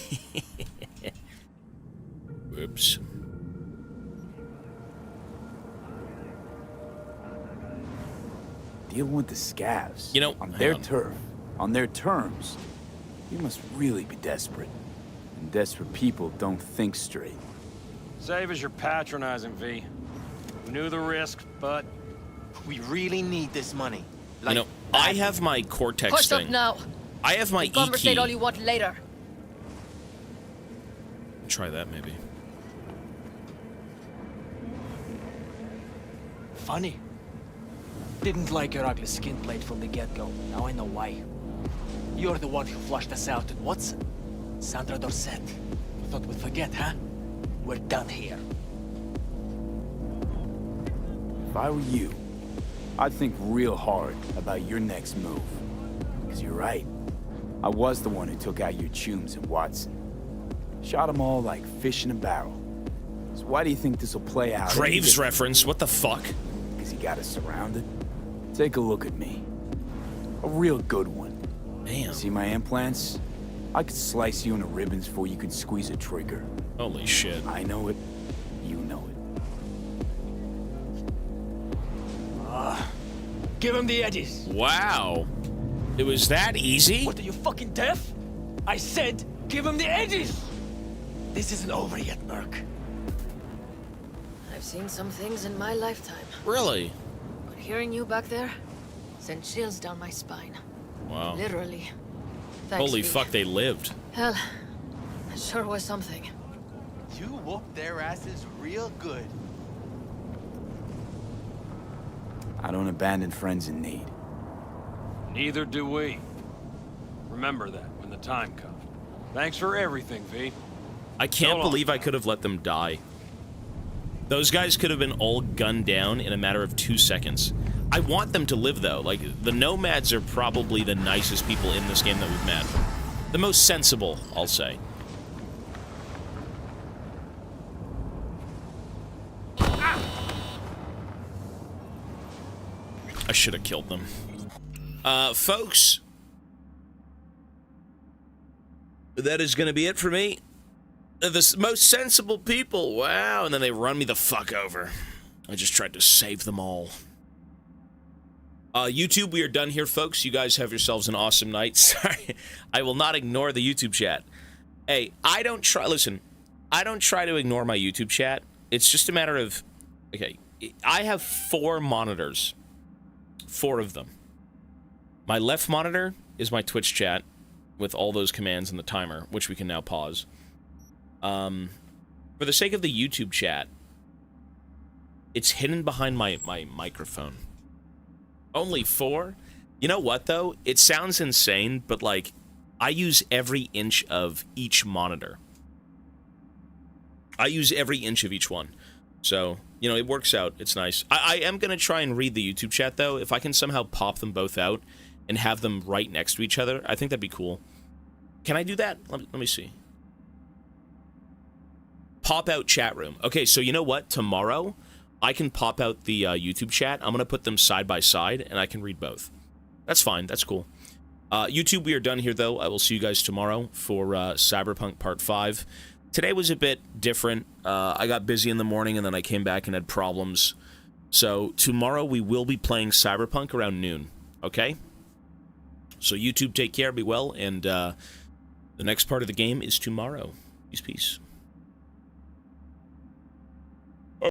Whoops. Dealing with the scavs. You know, on their turf, on their terms. You must really be desperate. And desperate people don't think straight. Save as you're patronizing, V. We knew the risk, but... We really need this money. Like, you know, I have my Cortex Hush thing. up now. I have my E Conversate key. all you want later. Try that, maybe. Funny. Didn't like your ugly skin plate from the get-go. Now I know why. You're the one who flushed us out at Watson. Sandra Dorset. Thought we'd forget, huh? We're done here. If I were you, I'd think real hard about your next move. Because you're right. I was the one who took out your chooms at Watson. Shot them all like fish in a barrel. So why do you think this will play out? Graves reference, what the fuck? Because he got us surrounded? Take a look at me. A real good one. Damn. See my implants? I could slice you into ribbons before you could squeeze a trigger. Holy shit. I know it. You know it. Give him the edges. Wow. It was that easy? What, are you fucking deaf? I said, give him the edges! This isn't over yet, Merc. I've seen some things in my lifetime. Really? But hearing you back there sent chills down my spine. Wow. Literally. Thanks, Holy V. fuck, they lived. Hell, that sure was something. You whooped their asses real good. I don't abandon friends in need. Neither do we. Remember that when the time comes. Thanks for everything, V. I can't believe I could have let them die. Those guys could have been all gunned down in a matter of 2 seconds. I want them to live, though. Like, the Nomads are probably the nicest people in this game that we've met. The most sensible, I'll say. I should have killed them. Folks, that is going to be it for me. The most sensible people, wow, and then they run me the fuck over. I just tried to save them all. YouTube, we are done here, folks. You guys have yourselves an awesome night. Sorry, I will not ignore the YouTube chat. Hey, I don't try to ignore my YouTube chat. It's just a matter of, okay, I have 4 monitors. 4 of them. My left monitor is my Twitch chat with all those commands and the timer, which we can now pause. For the sake of the YouTube chat, it's hidden behind my microphone. Only 4? You know what, though? It sounds insane, but, like, I use every inch of each monitor. I use every inch of each one. So, you know, it works out. It's nice. I am going to try and read the YouTube chat, though. If I can somehow pop them both out and have them right next to each other, I think that'd be cool. Can I do that? Let me see. Pop out chat room. Okay, so you know what? Tomorrow, I can pop out the YouTube chat. I'm going to put them side by side, and I can read both. That's fine. That's cool. YouTube, we are done here, though. I will see you guys tomorrow for Cyberpunk Part 5. Today was a bit different. I got busy in the morning, and then I came back and had problems. So tomorrow, we will be playing Cyberpunk around noon. Okay? So YouTube, take care, be well, and the next part of the game is tomorrow. Peace, peace.